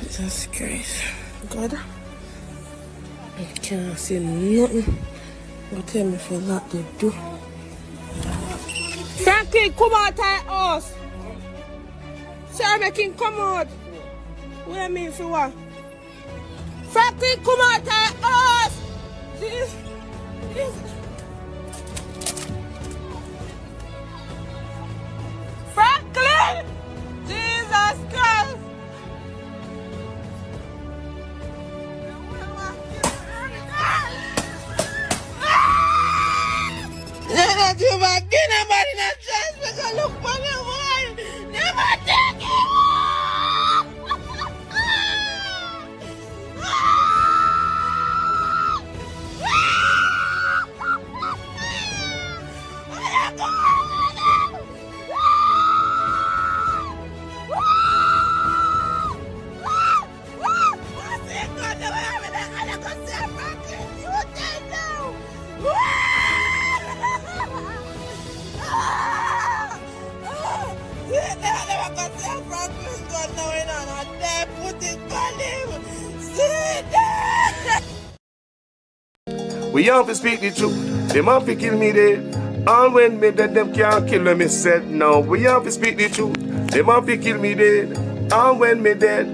Jesus Christ. God, I can't see nothing. But tell me for what they do. Frankie, come out of the house. Sir, make him come out. What do you mean for what? Frankie, come out of the house. Jesus. Franklin! Jesus Christ! Never do back in nobody not chance because look for your boy. Never take it. We have to speak the truth. Them have to kill me dead. And when me dead, them can't kill me said. No, we have to speak the truth. Them have to kill me dead. And when me dead.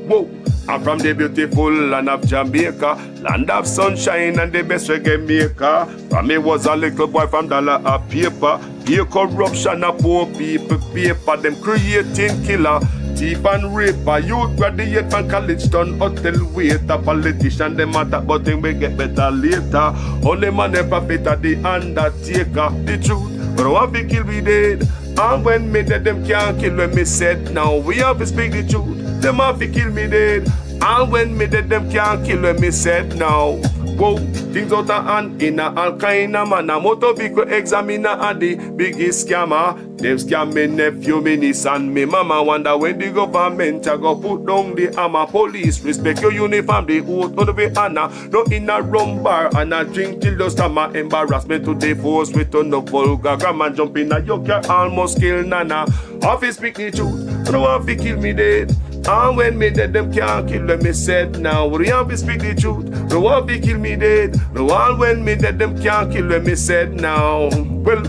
Whoa. I'm from the beautiful land of Jamaica, land of sunshine and the best reggae maker. From me was a little boy from dollar a paper. Pay corruption a poor people paper. Them creating killer, thief and raper. Youth graduate from college done hotel waiter. Politician them attack but them will get better later. Only man never better the undertaker. The truth, but I want to kill me dead. And when me dead them can't kill when me said. Now we have to speak the truth. Them have to kill me dead. And when me dead, them can't kill when me said now. Whoa, things out of hand in a all kind of manner. Motor vehicle examiner and the biggest scammer. Them scam me nephew, me niece and me mama. Wonder when the government a go put down the hammer. Police respect your uniform, the oath on the way honor. No in a rum bar and a drink till the stomach. Embarrassment to the force with no vulgar grammar. Jump in a yoke, almost kill nana. Office speak the truth, no one fi kill me dead. And when me dead, them can't kill when me said. Now we have to speak the truth. No one be kill me dead. No one when me dead, them can't kill when me said. Now, well,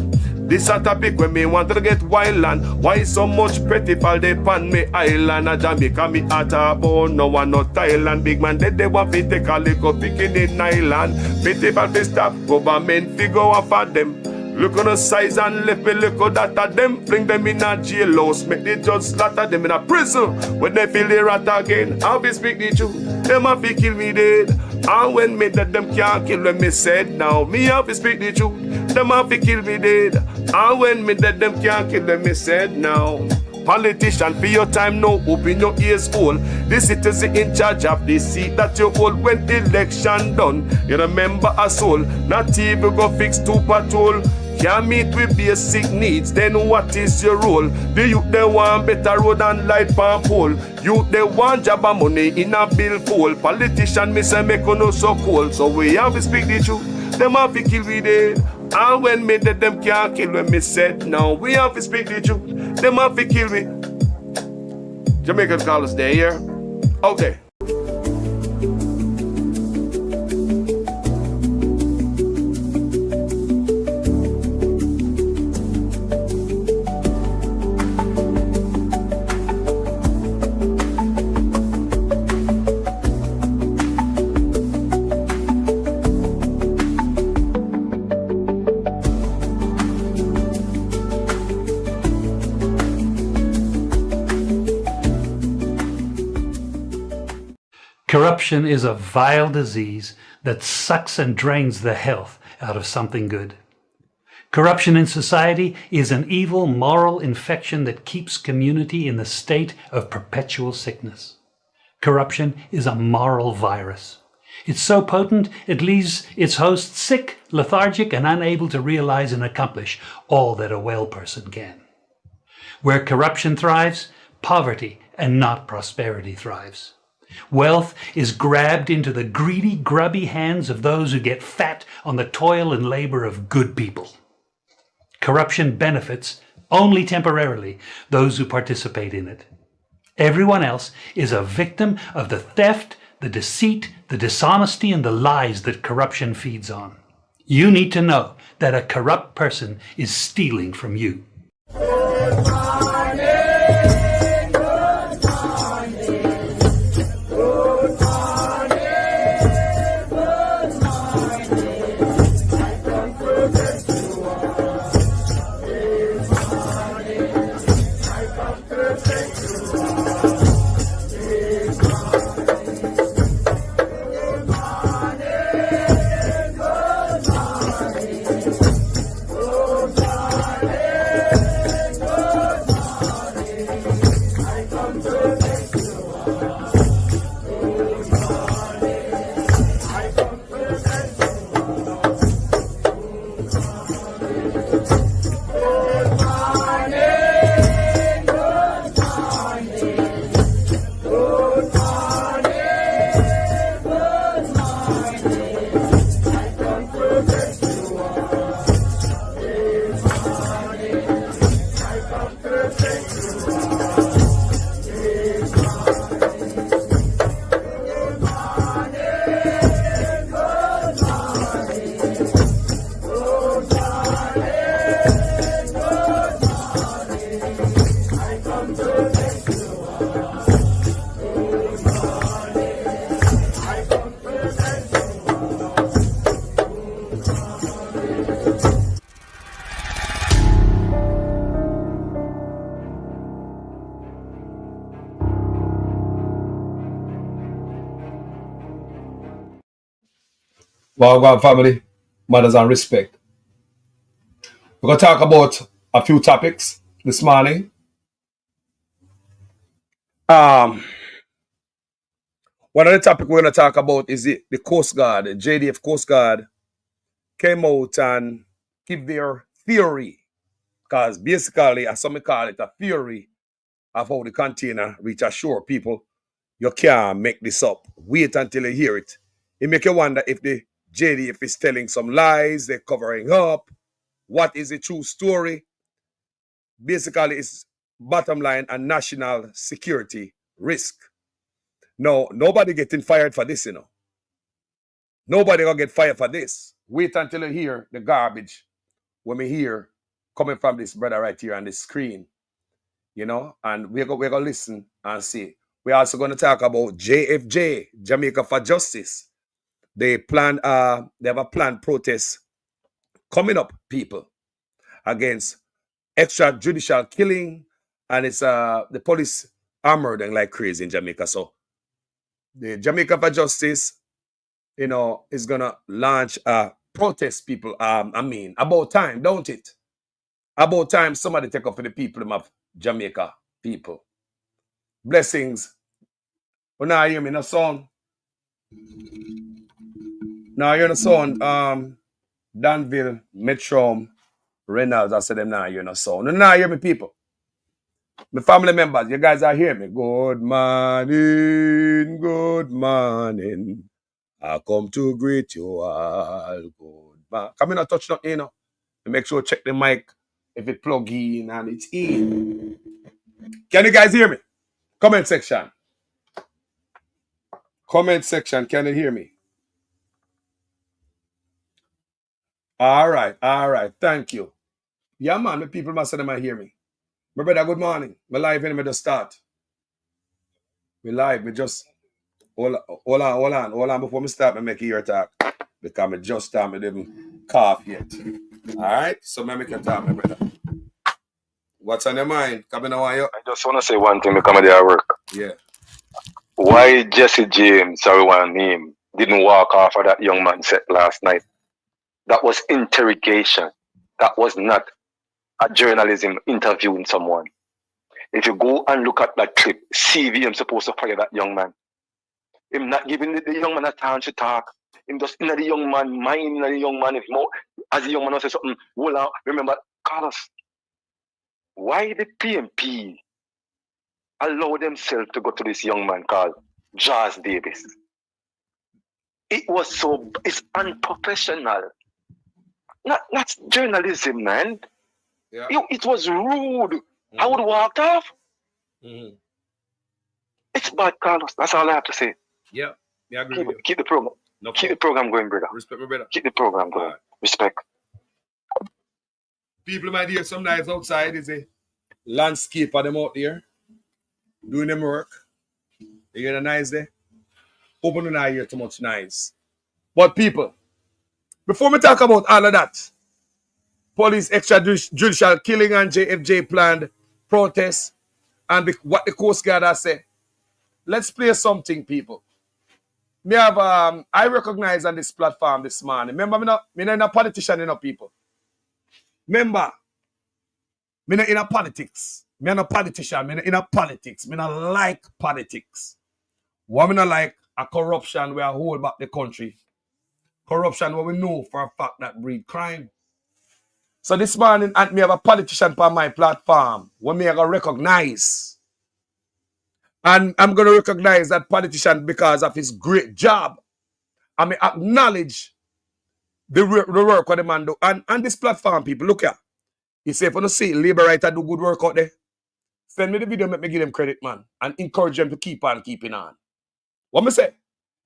this a topic when me want to get wild and why so much petty fall they pan me island. A Jamaica me at a bone, no one no Thailand. Big man dead, they want to take a lick up picking in island. Petty fall they stop, government figure off for them. Look on the size and left me look at that of them. Fling them in a jailhouse, make the judge slaughter them in a prison. When they feel the rat again, I'll be speak the truth. Them have to kill me dead. And when me dead, them can't kill when me said. Now me have to speak the truth. Them have to kill me dead. And when me dead, them can't kill when me said. Now politician, for your time now, open your ears all. The citizen in charge of the seat that you hold when election done. You remember us all, not even go fix to patrol. Can't meet with basic needs, then what is your role? The youth they want better road and light pan pole. Youth they want job and money in a bill full. Politician me say make no so cold. So we have to speak the truth, them have to kill we dead. And when me dead, them can't kill when me said. Now we have to speak the truth, them have to kill me. Jamaican callers, they here? Okay. Corruption is a vile disease that sucks and drains the health out of something good. Corruption in society is an evil moral infection that keeps community in the state of perpetual sickness. Corruption is a moral virus. It's so potent it leaves its host sick, lethargic, and unable to realize and accomplish all that a well person can. Where corruption thrives, poverty and not prosperity thrives. Wealth is grabbed into the greedy, grubby hands of those who get fat on the toil and labor of good people. Corruption benefits only temporarily, those who participate in it. Everyone else is a victim of the theft, the deceit, the dishonesty, and the lies that corruption feeds on. You need to know that a corrupt person is stealing from you. Well, family, mothers and respect. We're going to talk about a few topics this morning. Um, One of the topics we're going to talk about is the Coast Guard. The JDF Coast Guard came out and give their theory, because basically, as some call it, a theory of how the container reach ashore. People, you can't make this up. Wait until you hear it. It make you wonder if the JDF is telling some lies, they're covering up. What is the true story? Basically, it's bottom line a national security risk. No, nobody getting fired for this, Nobody gonna get fired for this. Wait until you hear the garbage when we hear coming from this brother right here on the screen, and we're gonna listen and see. We're also gonna talk about JFJ, Jamaica for Justice. They have a planned protest coming up, people, against extrajudicial killing, and it's the police are murdering like crazy in Jamaica. So the Jamaica for Justice, is gonna launch a protest, people. About time, don't it? About time somebody take up for the people of Jamaica, people. Blessings. When I hear me no sound. Now you're the sound. Danville, Metro, Reynolds, I said them now you're no sound. Now hear me, people. My family members, you guys are hearing me. Good morning, good morning. I come to greet you all. Good morning. Come in and touch nothing, Make sure check the mic if it plug in and it's in. Can you guys hear me? Comment section. Comment section. Can you hear me? All right. Thank you. Yeah, man. The people must say them hear me. My brother, good morning. My live in the start. We live. Me just hold on. Before me start, me make ear talk. Because me just start, me didn't cough yet. All right? So me make a talk, my brother. What's on your mind? Come in on you. I just want to say one thing because I'm there at work. Yeah. Why Jesse James, sorry one name, didn't walk off of that young man set last night? That was interrogation. That was not a journalism interviewing someone. If you go and look at that clip, CVM supposed to fire that young man. Him not giving the young man a chance to talk. Him just in the young man, mind the young man. If more, as the young man says something, hold on, remember, Carlos, why the PMP allow themselves to go to this young man called Jazz Davis? It's unprofessional. Not journalism, man. Yeah. It was rude. I would have walked off. Mhm. It's bad, Carlos. That's all I have to say. Yeah. I agree with you. Keep the program. No Keep the problem. program going, brother. Respect my brother. Keep the program going. Alright. Respect. People might hear some nights outside is a landscaper them out there doing them work. You get a nice day. Open to not hear too much nice. But people, before we talk about all of that, police extrajudicial killing and JFJ planned protests and what the Coast Guard has said. Let's play something, people. Me have I recognize on this platform this morning. Remember, me not a politician, you know, people. Remember, me not in a politics. Me not a politician. Me not in a politics. Me not like politics. What me not like a corruption where I hold back the country. Corruption where we know for a fact that breed crime. So this morning, and me have a politician on my platform when me I gonna recognize. And I'm going to recognize that politician because of his great job. I mean, acknowledge the work of the man do. And this platform, people, look here. He say, if you don't see labor writer do good work out there, send me the video, make me give them credit, man. And encourage them to keep on keeping on. What me say?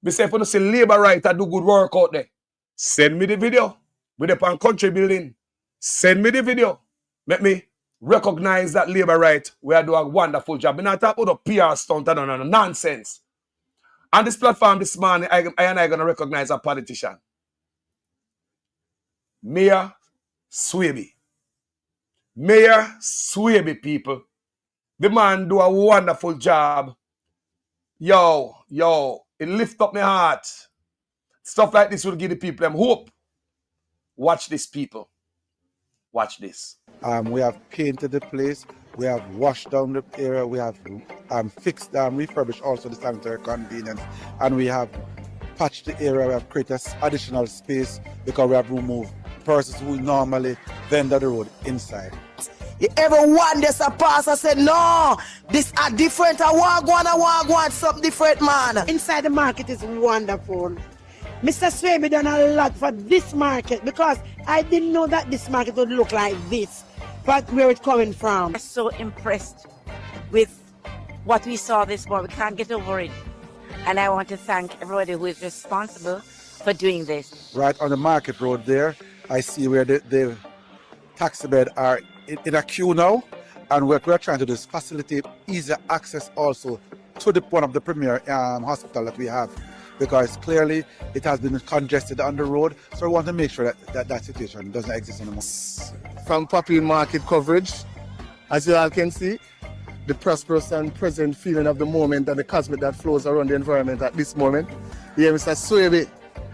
Me say, if you don't see labor writer do good work out there, send me the video. With the country building. Send me the video. Make me recognize that labor right where I do a wonderful job. I'm not talking about a PR stunt and no nonsense. On this platform this morning, I and I going to recognize a politician. Mayor Swaby. Mayor Swaby, people. The man do a wonderful job. Yo, it lift up my heart. Stuff like this will give the people them hope. Watch this, people. Watch this. We have painted the place, we have washed down the area, we have fixed, refurbished also the sanitary convenience, and we have patched the area, we have created additional space because we have removed persons who normally vendor the road inside. Everyone there's a pastor said, no, this are different, I want something different, man. Inside the market is wonderful. Mr. Swaby done a lot for this market because I didn't know that this market would look like this, but where it's coming from. I'm so impressed with what we saw this morning. We can't get over it. And I want to thank everybody who is responsible for doing this. Right on the market road there, I see where the taxi bed are in a queue now, and what we're trying to do is facilitate easier access also to one of the premier hospital that we have, because clearly it has been congested on the road, so we want to make sure that situation doesn't exist anymore. From Papine Market coverage, as you all can see, the prosperous and present feeling of the moment and the cosmic that flows around the environment at this moment. Here, Mr. Swaby,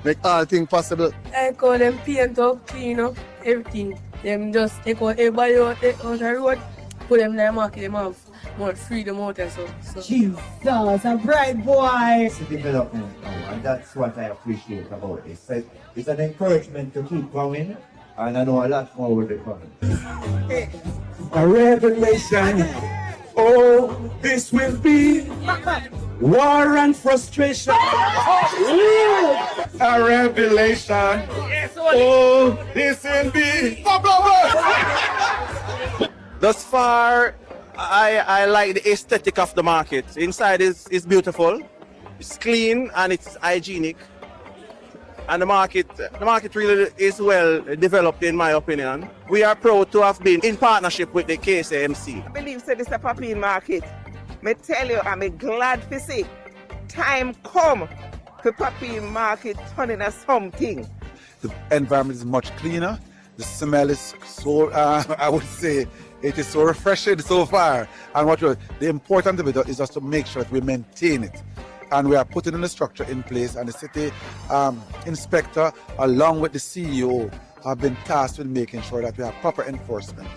make all things possible. I call them paint up, clean up, everything. Them just take out everybody out the road, put them in the market, them have more freedom out there. So. Jesus, a bright boy. It's a development now, and that's what I appreciate about this. It's an encouragement to keep going, and I know a lot more will be coming. A revelation, oh, this will be war and frustration. A revelation, oh, this will be. Thus far, I like the aesthetic of the market. Inside is beautiful, it's clean and it's hygienic. And the market really is well developed in my opinion. We are proud to have been in partnership with the KCMC. I believe this is a Papine Market. Me tell you, I'm glad to see time come for Papine Market turning us something. The environment is much cleaner. The smell is so, I would say, it is so refreshing so far. And the important of it is just to make sure that we maintain it. And we are putting the structure in place, and the city inspector, along with the CEO, have been tasked with making sure that we have proper enforcement.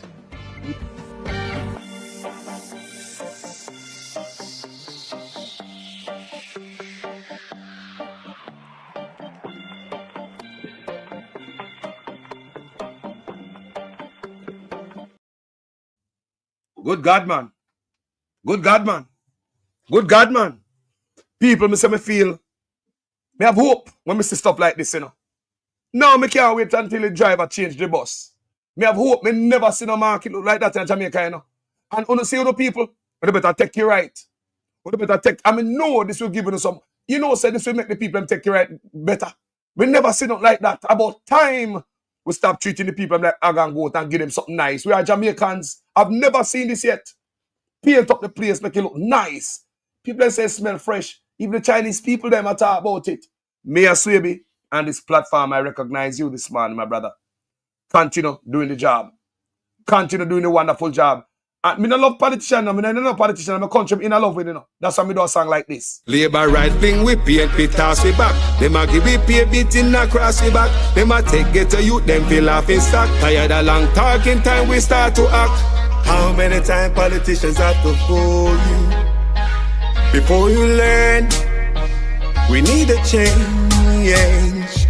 Good God, man. Good God, man. Good God, man. People, me say me feel, me have hope when me see stuff like this, you know. Now me can't wait until the driver change the bus. Me have hope. Me never seen a market look like that in Jamaica, you know. And when you see other people, you better take you right. You better take. I mean, no, this will give you some. You know, say this will make the people take you right better. We never seen it like that. About time we stop treating the people like I can go out and give them something nice. We are Jamaicans. I've never seen this yet. Paint up the place, make it look nice. People say smell fresh. Even the Chinese people, them talk about it. Mayor Swaby, and this platform, I recognize you this morning, my brother. Continue doing the job. Continue doing the wonderful job. And me no love politicians, I don't know politicians, I'm a country in love with, you know. That's why me do a song like this. Labor right fling we paint we toss we back. Them a give we pay beating across we back. Them a take get to youth, them feel off in stock. Tired of long talking time we start to act. How many times politicians have to fool you? Before you learn, we need a change.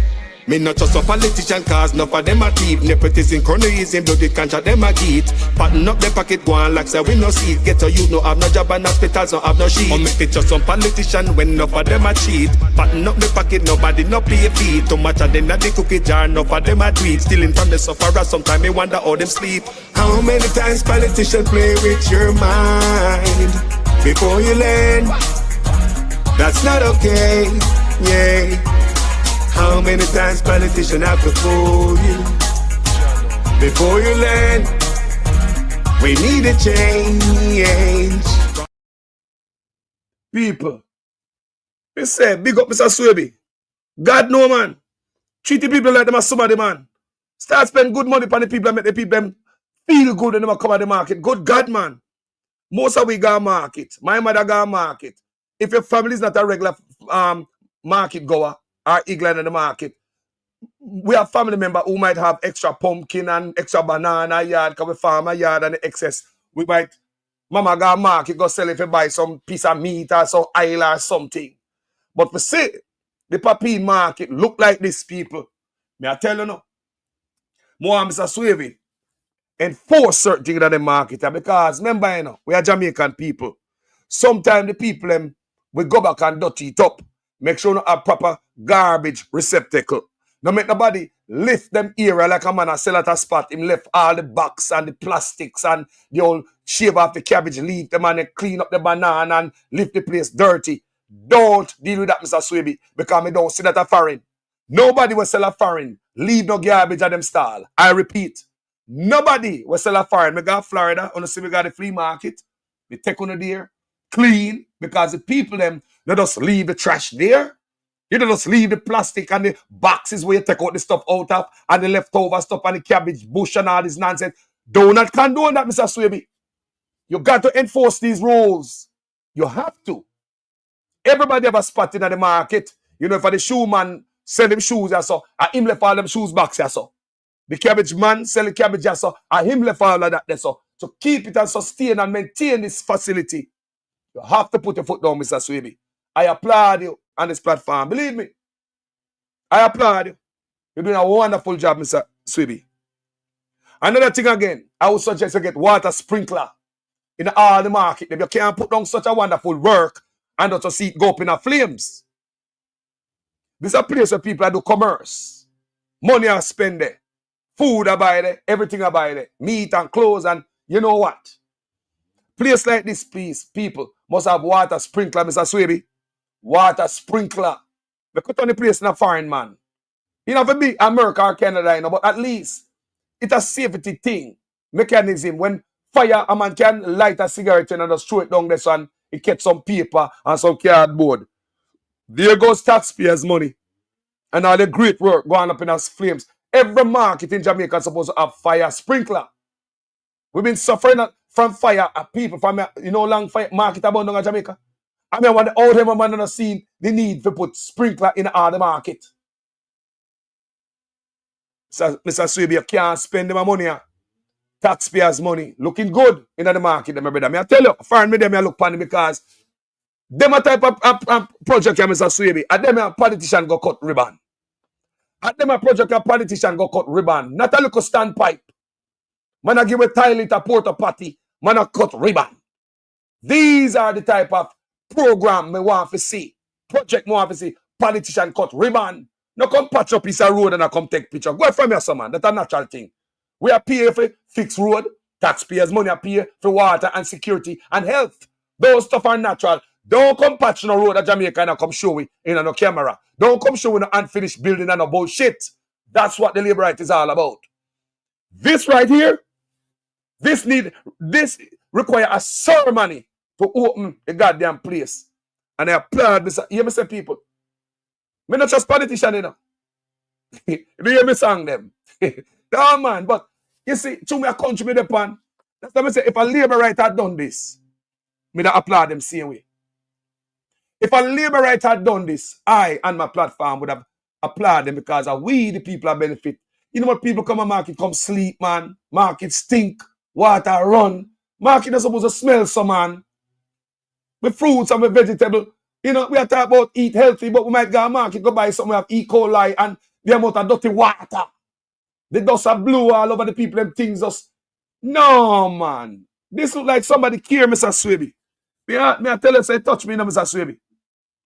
Me not just a politician cause enough of them a thief. Nepotism, cronyism, bloody contract them a get. Pattern up the pocket go on like say we no see it. Get to you no have no job and hospitals no have no sheet. Or make it just some politician when enough of them a cheat. Pattern up the pocket nobody no pay a fee. Too much of them at the cookie jar enough of them a tweet. Stealing from the sufferer sometimes me wonder how them sleep. How many times politicians play with your mind before you learn? That's not okay, yeah. How many times politicians have to fool you before you learn? We need a change. People, me say, big up Mr. Swaby. God no man. Treat the people like them as somebody, man. Start spend good money on the people and make the people them feel good when they come at the market. Good God, man. Most of we go market. My mother go market. If your family is not a regular market goer, or eagle in the market, we have family member who might have extra pumpkin and extra banana yard, because we farm a yard and the excess. We might, mama go market, go sell if you buy some piece of meat or some oil or something. But we see the Papine market look like this, people. May I tell you no? More Mr. Swaby enforce certain things in the market, because remember, you know, we are Jamaican people. Sometimes the people them we go back and dirty it up. Make sure you have proper garbage receptacle. Now make nobody lift them area like a man a sell at a spot. Him left all the box and the plastics and the old shave off the cabbage, leave them and clean up the banana and leave the place dirty. Don't deal with that, Mr. Swaby, because me don't see that a foreign. Nobody will sell a foreign. Leave no garbage at them stall. I repeat, nobody will sell a foreign. Me go to Florida, on see me got the flea market. We take on there, clean, because the people them, they just leave the trash there. You don't just leave the plastic and the boxes where you take out the stuff out of and the leftover stuff and the cabbage bush and all this nonsense. Do not condone that, Mr. Swaby. You got to enforce these rules. You have to. Everybody have a spot in the market. You know, for the shoe man sell them shoes, so and him left all them shoes box, so. The cabbage man sell the cabbage, so and him left all of that, so. To keep it and sustain and maintain this facility, you have to put your foot down, Mr. Swaby. I applaud you on this platform. Believe me. I applaud you. You're doing a wonderful job, Mr. Swaby. Another thing again, I would suggest you get water sprinkler in all the market. If you can't put down such a wonderful work and not to see it go up in the flames. This is a place where people do commerce. Money are spent there. Food are buy there. Everything are buy there. Meat and clothes and you know what? Place like this, please, people must have water sprinkler, Mr. Swaby. Water sprinkler. We cut on the place in a foreign man. You know, for be America or Canada, you know, but at least it's a safety thing, mechanism. When fire, a man can light a cigarette and just throw it down this and it gets some paper and some cardboard. There goes taxpayers' money. And all the great work going up in us flames. Every market in Jamaica is supposed to have fire sprinkler. We've been suffering from fire, people from, you know, long fire market about in Jamaica. I mean, when all them man have seen the need to put sprinkler in all the market. So, Mr. Swaby, you can't spend them money. Taxpayers' money. Looking good in the market, my brother. I tell you, foreign me them I look funny because them a type of project, Mr. Swaby, and them a politician go cut ribbon. And them a project a politician go cut ribbon. Not a little standpipe. Man a give a toilet a porta potty. Man a cut ribbon. These are the type of program me want to see. Project me want to see. Politician cut ribbon. No come patch up piece of road and I come take picture. Go from here, some man. That's a natural thing. We are paying for fixed road, taxpayers' money are paying for water and security and health. Those stuff are natural. Don't come patch no road at Jamaica and come show it in no camera. Don't come show no unfinished building and no bullshit. That's what the labor right is all about. This right here, this require a ceremony to open the goddamn place. And I applaud this. You hear me say, people? Me not just politician, you know. You hear me song them? No, man, but you see, to me a country me depend. That's why I say, if a labor right had done this, me da applaud them same way. If a labor right had done this, I and my platform would have applauded them because we, the people, are benefit. You know what people come to market, come sleep, man. Market stink, water run. Market is supposed to smell some, man. With fruits and with vegetable. You know, we are talking about eat healthy, but we might go to market, go buy something of E. coli and the amount of dirty water. The dust are blue all over the people, them things just... No, man. This look like somebody care Mr. Swaby. Me I tell you, say, touch me, no, Mr. Swaby.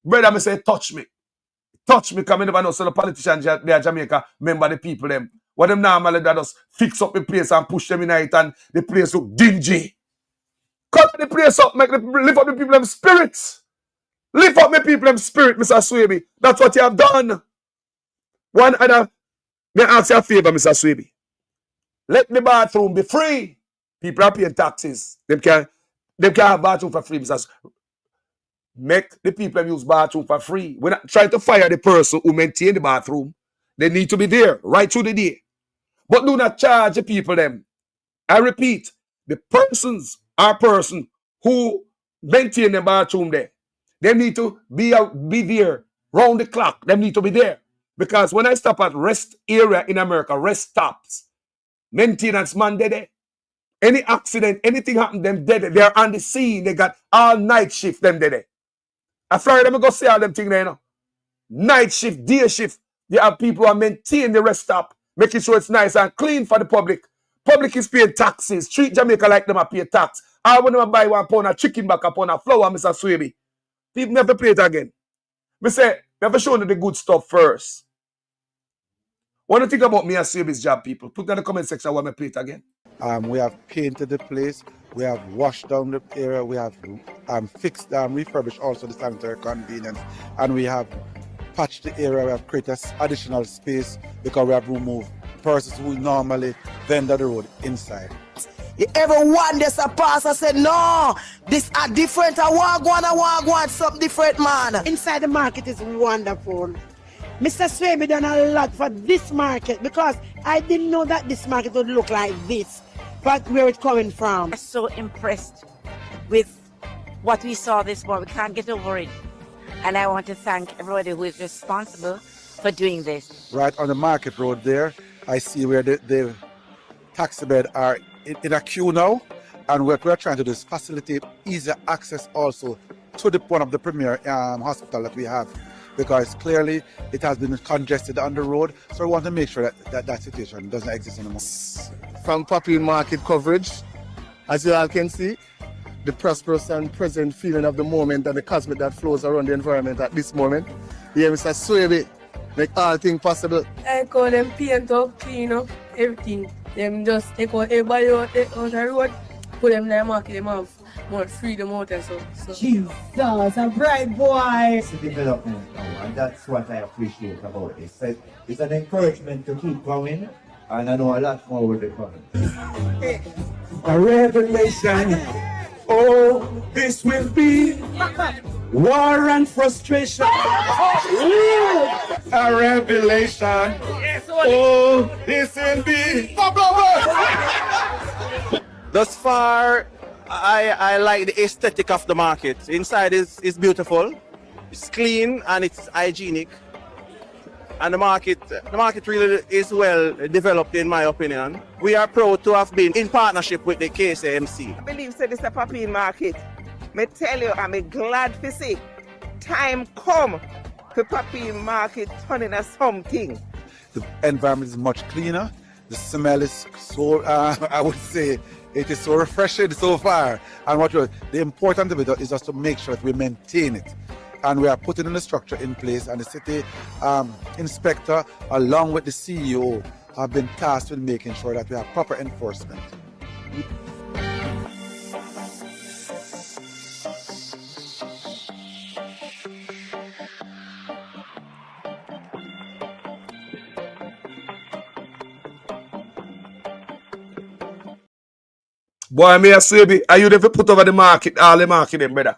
Brother, me say, touch me. Touch me, because I never know, so the politicians, they are Jamaica, remember the people, them. What them normally that just fix up the place and push them in it and the place look dingy. Cut the place up, lift up the people, them spirits. Lift up the people, them spirit, Mr. Swaby. That's what you have done. One other, may I ask you a favor, Mr. Swaby. Let the bathroom be free. People are paying taxes. Them can have bathroom for free, Mr. Swaby. Make the people use bathroom for free. We're not trying to fire the person who maintain the bathroom. They need to be there right through the day. But do not charge the people them. I repeat, the persons are person who maintain the bathroom there. They need to be there round the clock. They need to be there. Because when I stop at rest area in America, rest stops, maintenance man there. Any accident, anything happen, them dead. They're on the scene. They got all night shift them there. I Florida, I'm going to say all them things there, you know. Night shift, day shift. They have people who are maintaining the rest stop, making sure it's nice and clean for the public. Public is paying taxes. Treat Jamaica like them a pay tax. I want to buy 1 pound of chicken back upon a flour, Mr. Swaby. People never play it again. Me say, never show them the good stuff first. What do you think about me and Swaby's job, people? Put that in the comment section while I play it again. We have painted the place. We have washed down the area. We have fixed, refurbished also the sanitary convenience. And we have patched the area. We have created additional space because we have removed persons who normally vendor the road inside. Everyone there's a pastor said, no, this are different. I want something different, man. Inside the market is wonderful. Mr. Swaby done a lot for this market because I didn't know that this market would look like this. But where it's coming from. I'm so impressed with what we saw this morning. We can't get over it. And I want to thank everybody who is responsible for doing this. Right on the market road there, I see where the taxi bed are in a queue now. And what we're trying to do is facilitate easier access also to one of the premier hospital that we have. Because clearly it has been congested on the road. So we want to make sure that situation doesn't exist anymore. From Papine Market coverage, as you all can see, the prosperous and present feeling of the moment and the cosmic that flows around the environment at this moment. Yeah, Mr. Swaby, make all things possible. I call them paint up, clean up, everything. Them just take out everybody out the road, put them in the market, them have more freedom out and so. Jesus, a bright boy. It's a development now, and that's what I appreciate about this. It's an encouragement to keep going, and I know a lot more will be coming. A revelation. Oh, this will be war and frustration. A revelation. Oh, this will be. Thus far, I like the aesthetic of the market. Inside is beautiful, it's clean and it's hygienic. And the market really is well developed in my opinion. We are proud to have been in partnership with the KCMC. I believe this is a Papine Market. Me tell you, I'm glad to see time come for Papine Market turning us something. The environment is much cleaner. The smell is so, I would say, it is so refreshing so far. And the important of it is just to make sure that we maintain it. And we are putting the structure in place, and the city inspector, along with the CEO, have been tasked with making sure that we have proper enforcement. Boy, me a say, be, are you never put over the market, all the market, them, brother?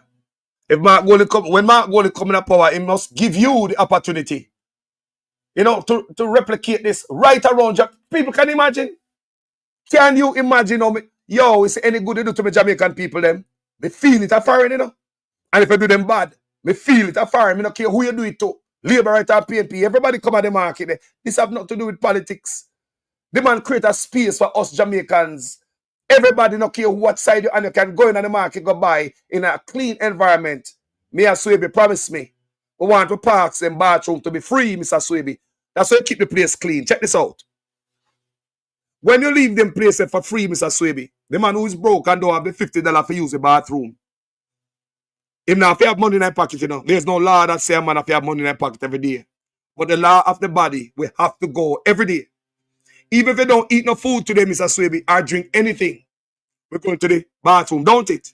If Mark Goley come, when Mark Goley come in power, he must give you the opportunity, you know, to replicate this right around you. People can imagine. Can you imagine how me, yo, is any good they do to me Jamaican people, them? They feel it a foreign, you know? And if I do them bad, me feel it a foreign. Me don't care who you do it to. Labour right or PNP, everybody come at the market. There. This have nothing to do with politics. The man create a space for us Jamaicans. Everybody no care what side you and you can go in the market, go buy in a clean environment. Me and Swebe promise me. We want the parks and bathroom to be free, Mr. Swebe. That's why you keep the place clean. Check this out. When you leave them places for free, Mr. Swebe, the man who is broke and don't have the $50 for use the bathroom. Him now, if you have money in your pocket, you know, there's no law that say a man if you have money in your pocket every day. But the law of the body, we have to go every day. Even if you don't eat no food today, Mr. Swebe, or drink anything, we're going to the bathroom, don't it?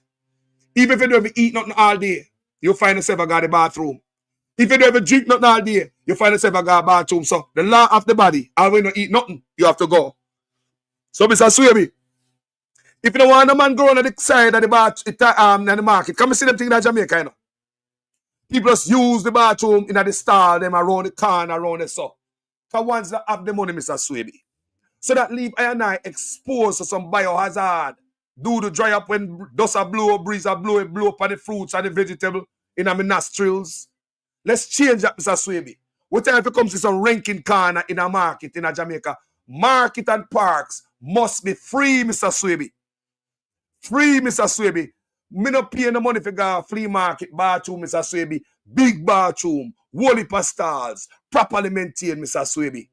Even if you don't ever eat nothing all day, you'll find yourself a the bathroom. If you don't ever drink nothing all day, you'll find yourself a bathroom. So the law of the body, and when you eat nothing, you have to go. So, Mr. Swebe, if you don't want a man go on the side of the bathroom in the market, come and see them things in Jamaica, you know. People just use the bathroom in the stall, them around the corner, around the so. For ones that have the money, Mr. Swebe. So that leave I and I exposed to some biohazard. Do the dry up when dust a blow, breeze a blow, it blow up on the fruits and the vegetable in my nostrils. Let's change that, Mr. Swebe. What time if it comes to some ranking corner in a market in a Jamaica? Market and parks must be free, Mr. Swebe. Free, Mr. Swebe. Me not pay no money for go flea market, bathroom, Mr. Swebe. Big bathroom, wally stalls, properly maintained, Mr. Swebe.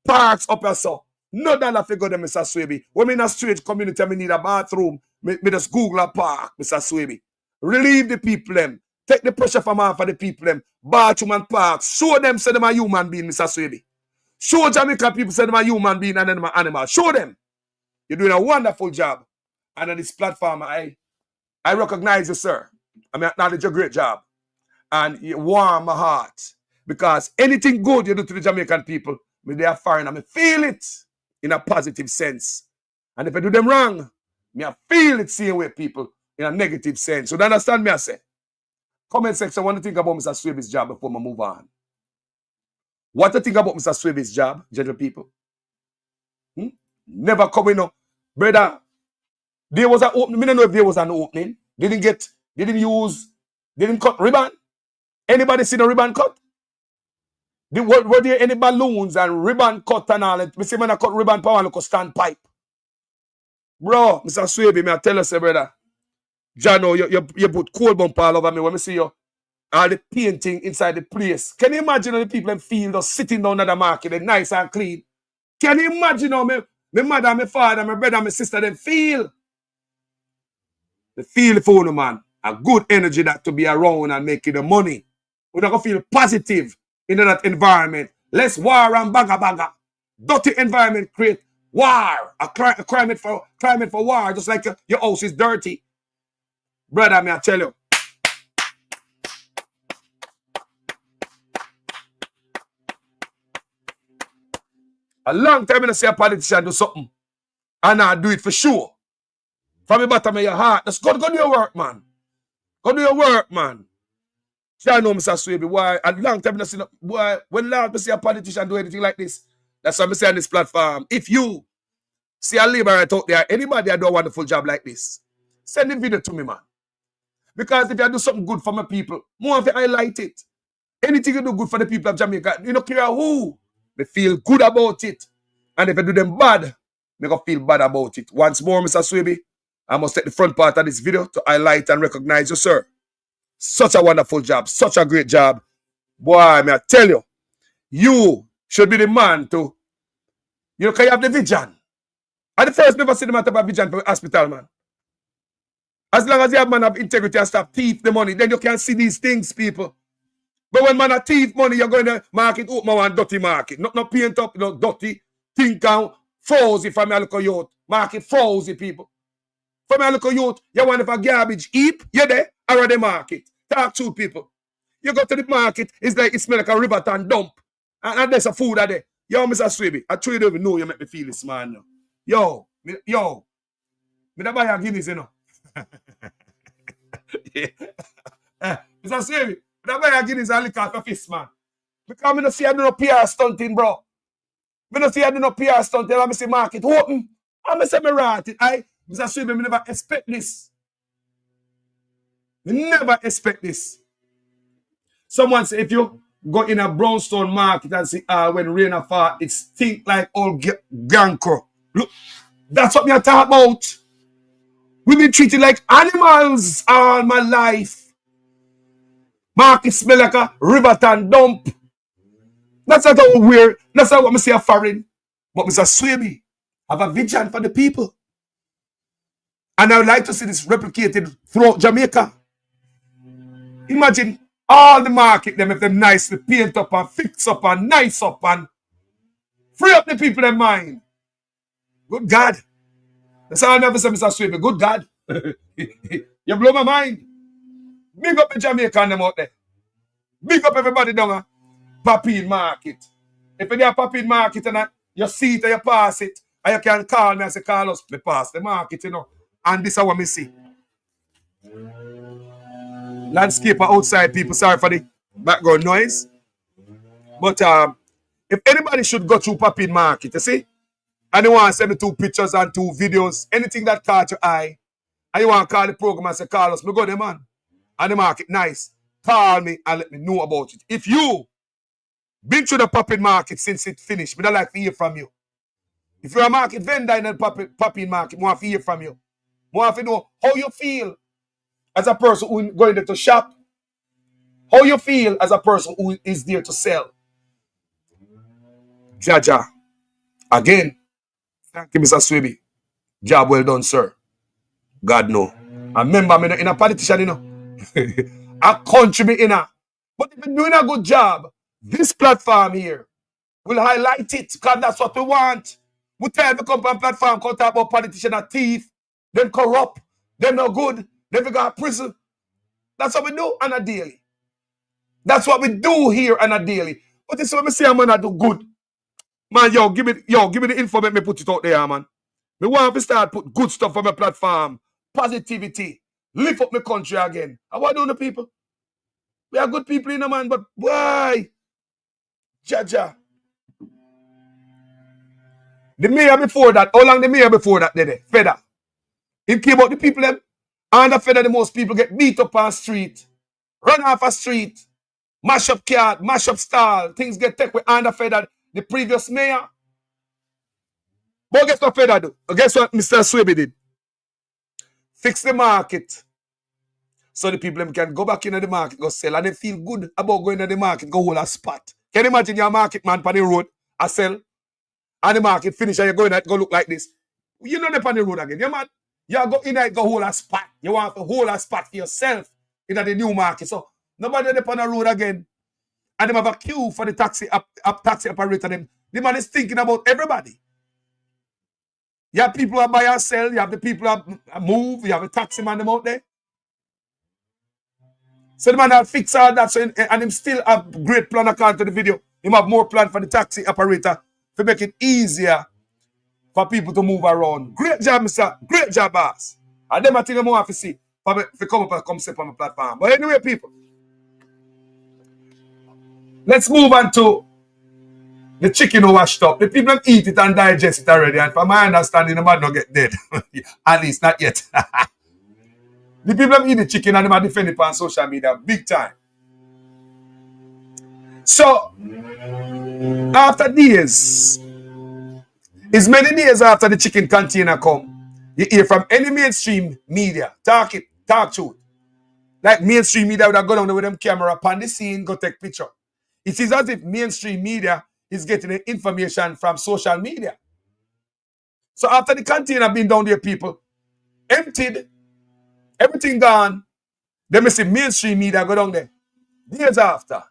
Parks up here, so. No dollar for go there, Mr. Swebe. When me in a strange community, me need a bathroom. Me just Google a park, Mr. Swebe. Relieve the people them. Take the pressure from off of the people them. Bathroom and parks. Show them say them a human being, Mr. Swebe. Show Jamaica people say them a human being and them a animal. Show them. You're doing a wonderful job. And on this platform, I recognize you, sir. I mean, acknowledge your great job. And you warm my heart. Because anything good you do to the Jamaican people, me they are foreign, and me feel it in a positive sense. And if I do them wrong, me I feel it same way people in a negative sense. So do you understand me I say? Comment section, what do you think about Mr. Swebe's job before I move on? What do you think about Mr. Swebe's job, gentle people? Never coming up. Brother, there was an opening. I don't know if there was an opening. Didn't cut ribbon. Anybody see the ribbon cut? Were there any balloons and ribbon cut and all that? Me see when I cut ribbon power and look a standpipe. Bro, Mr. Swebe, me I tell you, say, brother. Jano, you put cold bump all over me when me see you. All the painting inside the place. Can you imagine how the people in field are sitting down at the market, they're nice and clean? Can you imagine how my mother, my father, my brother, my sister, them feel? They feel for you, man. A good energy that to be around and making the money. We're not going to feel positive in that environment. Less war and baga. Dirty environment create war. A climate for war. Just like your house is dirty. Brother, me I tell you. A long time I say a politician do something. And I do it for sure. From the bottom of your heart. Just go do your work, man. Go do your work, man. I know, Mr. Swebe, why a long time I see why when Lord see a politician do anything like this. That's what I say on this platform. If you see a labor right out there, anybody that do a wonderful job like this, send the video to me, man. Because if you do something good for my people, more of you highlight it. Anything you do good for the people of Jamaica, you don't care who, they feel good about it. And if you do them bad, they go feel bad about it. Once more, Mr. Swebe, I must take the front part of this video to highlight and recognize you, sir. Such a wonderful job. Such a great job. Boy, may I tell you, you should be the man to, you know, can you have the vision? I the first never see the man to have vision for the hospital, man. As long as you have man of integrity and stop thief the money, then you can see these things, people. But when man a thief money, you're going to market, open one dirty market. Not paint up, dirty. think out frozy from my local youth. Market frozy people. From my local youth, you want a garbage heap, you're there, around the market. Talk to people. You go to the market, it's like it smells like a Riverton dump. And there's a food out there. Yo, Mr. Swibby, I truly don't even know you make me feel this man now. Yo, me da buy a Guinness, you know. Mr. Swibby, me da buy a Guinness and liquor for fist, man. Because I don't see I do no PR stunting, bro. I don't see I do no PR stunting. I see market open. I say me right. Mr. Swibby, me never expect this. Me never expect this. Someone say if you go in a brownstone market and see when rain fall, it stink like old gankro. Look, that's what me talk about. We've been treated like animals all my life. Market smell like a Riverton dump. That's not how weird. That's not what I say a foreign. But Mr. Swibby, have a vision for the people. And I would like to see this replicated throughout Jamaica. Imagine all the market them if them nicely paint up and fix up and nice up and free up the people in mind. Good God. That's all I never say, Mr. Swibby. Good God. You blow my mind. Big up the Jamaican them out there. Big up everybody down at Papine Market. If you're at Papine Market and you see it and you pass it, and you can call me and say, Carlos, me pass the market, you know. And this is what me see. Landscaper outside, people, sorry for the background noise. But if anybody should go through Papine Market, you see, and you want to send me 2 pictures and 2 videos, anything that caught your eye, and you want to call the program and say, Carlos, me go there, man. And the market, nice. Call me and let me know about it. If you been through the Papine Market since it finished, me don't like to hear from you. If you're a market vendor in the Papine Market, I want to hear from you. I want to know how you feel as a person who is going there to shop. How you feel as a person who is there to sell. Jaja. Again, thank you, Mr. Swibby. Job well done, sir. God know. And remember, I'm in a politician, you know. I contribute in a. But if you're doing a good job, this platform here will highlight it because that's what we want. We tell every company platform come talk about politicians are thief, them corrupt, them no good, them go to prison. That's what we do on a daily. That's what we do here on a daily. But this is what I say, man, I do good. Man, yo, give me the info, make me put it out there, man. Me want to start put good stuff on my platform. Positivity. Lift up my country again. And what do the people? We are good people in the man, but why? Jaja. The mayor before that, how long the mayor before that did it? Feather. It came out the people them. Under Feather, the most people get beat up on street. Run off a street. Mash up car, mash up stall. Things get taken with under Feather, the previous mayor. But guess what Feather do? Guess what Mr. Swibby did? Fix the market. So the people them can go back into the market, go sell, and they feel good about going to the market, go hold a spot. Can you imagine your market man on the road, I sell, and the market finish, and you're going to go look like this? You know they're on the road again. You're mad. You go in there, go hold a spot. You want to hold a spot for yourself in the new market. So nobody they're on the road again. And they have a queue for the taxi operator. The man is thinking about everybody. You have people who buy and sell. You have the people who move. You have a taxi man them out there. So the man will fix all that. So and him still have great plan according to the video. Him have more plan for the taxi operator to make it easier for people to move around. Great job, Mr. Great job, boss. And them I think I'm more to see for me to come up and come step on my platform. But anyway, people, let's move on to the chicken washed up. The people eat it and digest it already. And from my understanding, the man don't get dead. At least not yet. The people eat the chicken and they defend it on social media big time. So, after days, it's many days after the chicken container come, you hear from any mainstream media, talk truth. Like mainstream media would have gone down with them camera upon the scene, go take picture. It is as if mainstream media is getting the information from social media. So after the container been down there, people, emptied, everything gone, then we see mainstream media go down there. Days after,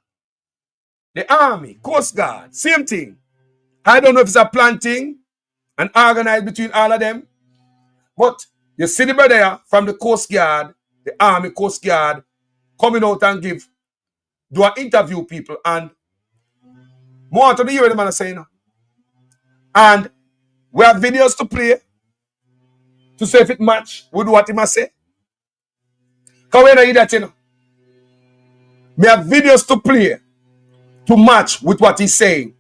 the army, Coast Guard, same thing. I don't know if it's a planting and organized between all of them, but you see the brother here from the Coast Guard, the Army Coast Guard, coming out and do an interview people, and more to the hear the man saying. And we have videos to play to see if it match with what he must say. Because we don't hear that, you know. We have videos to play to match with what he's saying.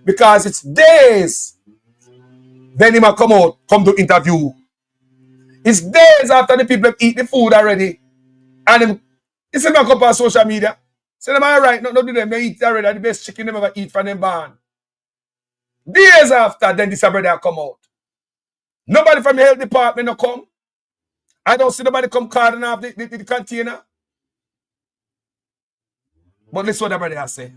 Because it's days then he might come out, come to interview. It's days after the people have eat the food already. And him, he said, come up on social media. Say, am I right? No, do them. They eat already. The best chicken they ever eat from them barn. Days after, then this brother come out. Nobody from the health department no come. I don't see nobody come carting off the container. But listen what the brother say.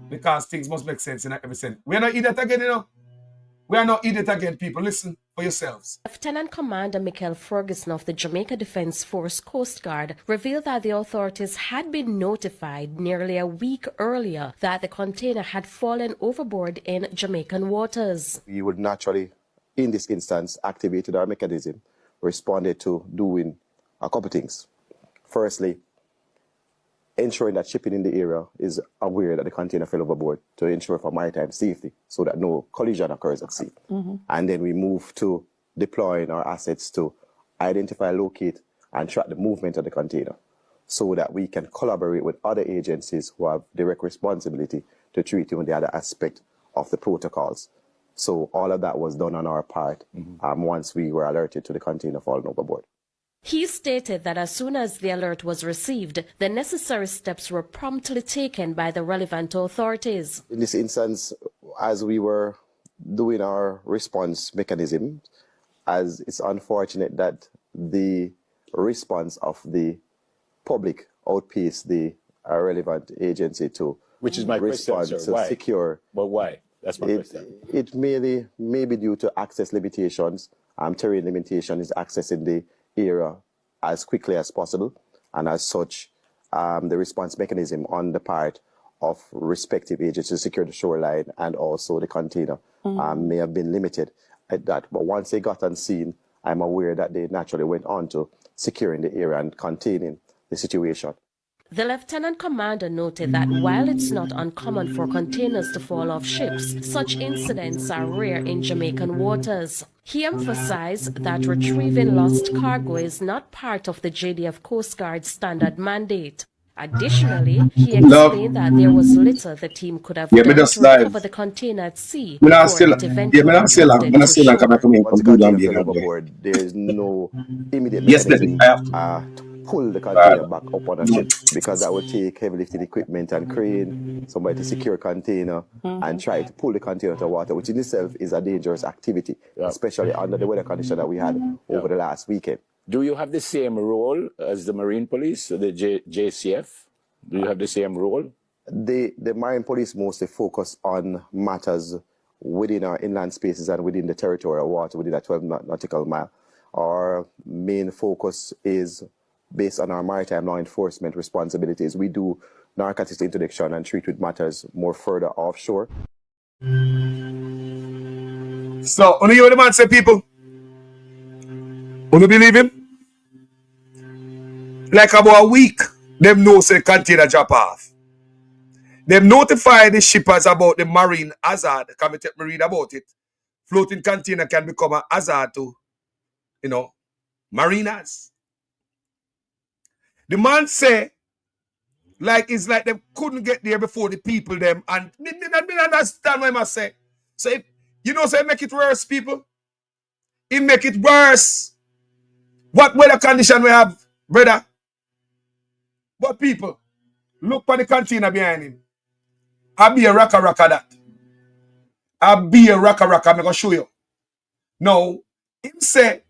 Because things must make sense in every sense. We are not eat it again, you know. We are not eat it again, people. Listen for yourselves. Lieutenant Commander Michael Ferguson of the Jamaica Defense Force Coast Guard revealed that the authorities had been notified nearly a week earlier that the container had fallen overboard in Jamaican waters. We would naturally, in this instance, activated our mechanism, responded to doing a couple things. Firstly, ensuring that shipping in the area is aware that the container fell overboard to ensure for maritime safety so that no collision occurs at sea. And then we move to deploying our assets to identify, locate, and track the movement of the container so that we can collaborate with other agencies who have direct responsibility to treat even the other aspect of the protocols. So all of that was done on our part once we were alerted to the container falling overboard. He stated that as soon as the alert was received, the necessary steps were promptly taken by the relevant authorities. In this instance, as we were doing our response mechanism, as it's unfortunate that the response of the public outpaced the relevant agency to Which is my respond question, sir. to Why? secure. But why? That's my question. It may be due to access limitations. Terrain limitation is accessing the area as quickly as possible, and as such, the response mechanism on the part of respective agencies to secure the shoreline and also the container may have been limited at that. But once they got on scene, I'm aware that they naturally went on to securing the area and containing the situation. The Lieutenant Commander noted that while it's not uncommon for containers to fall off ships, such incidents are rare in Jamaican waters. He emphasized that retrieving lost cargo is not part of the JDF Coast Guard standard mandate. Additionally, he explained that there was little the team could have done to recover the container at sea before it eventually drifted to shore. There is no immediate mechanism to pull the container back up on a ship, because that would take heavy lifting equipment and crane, somebody to secure a container and try to pull the container to water, which in itself is a dangerous activity, especially under the weather condition that we had over the last weekend. Do you have the same role as the Marine Police, the JCF? Do you have the same role? The Marine Police mostly focus on matters within our inland spaces and within the territorial water, within a 12 nautical mile. Our main focus is based on our maritime law enforcement responsibilities. We do narcotics interdiction and treat with matters more further offshore. So, only you the man say, people? You believe him? Like about a week, them know say container drop off. Them notify the shippers about the marine hazard. Can we read about it? Floating container can become a hazard to, mariners. The man say, it's like they couldn't get there before the people them, and me understand what I must say. So if, say make it worse, people. It make it worse. What weather condition we have, brother? But people, look for the container behind him. I'll be a raka that. I'll be a raka. I'm going to show you. Now, him say,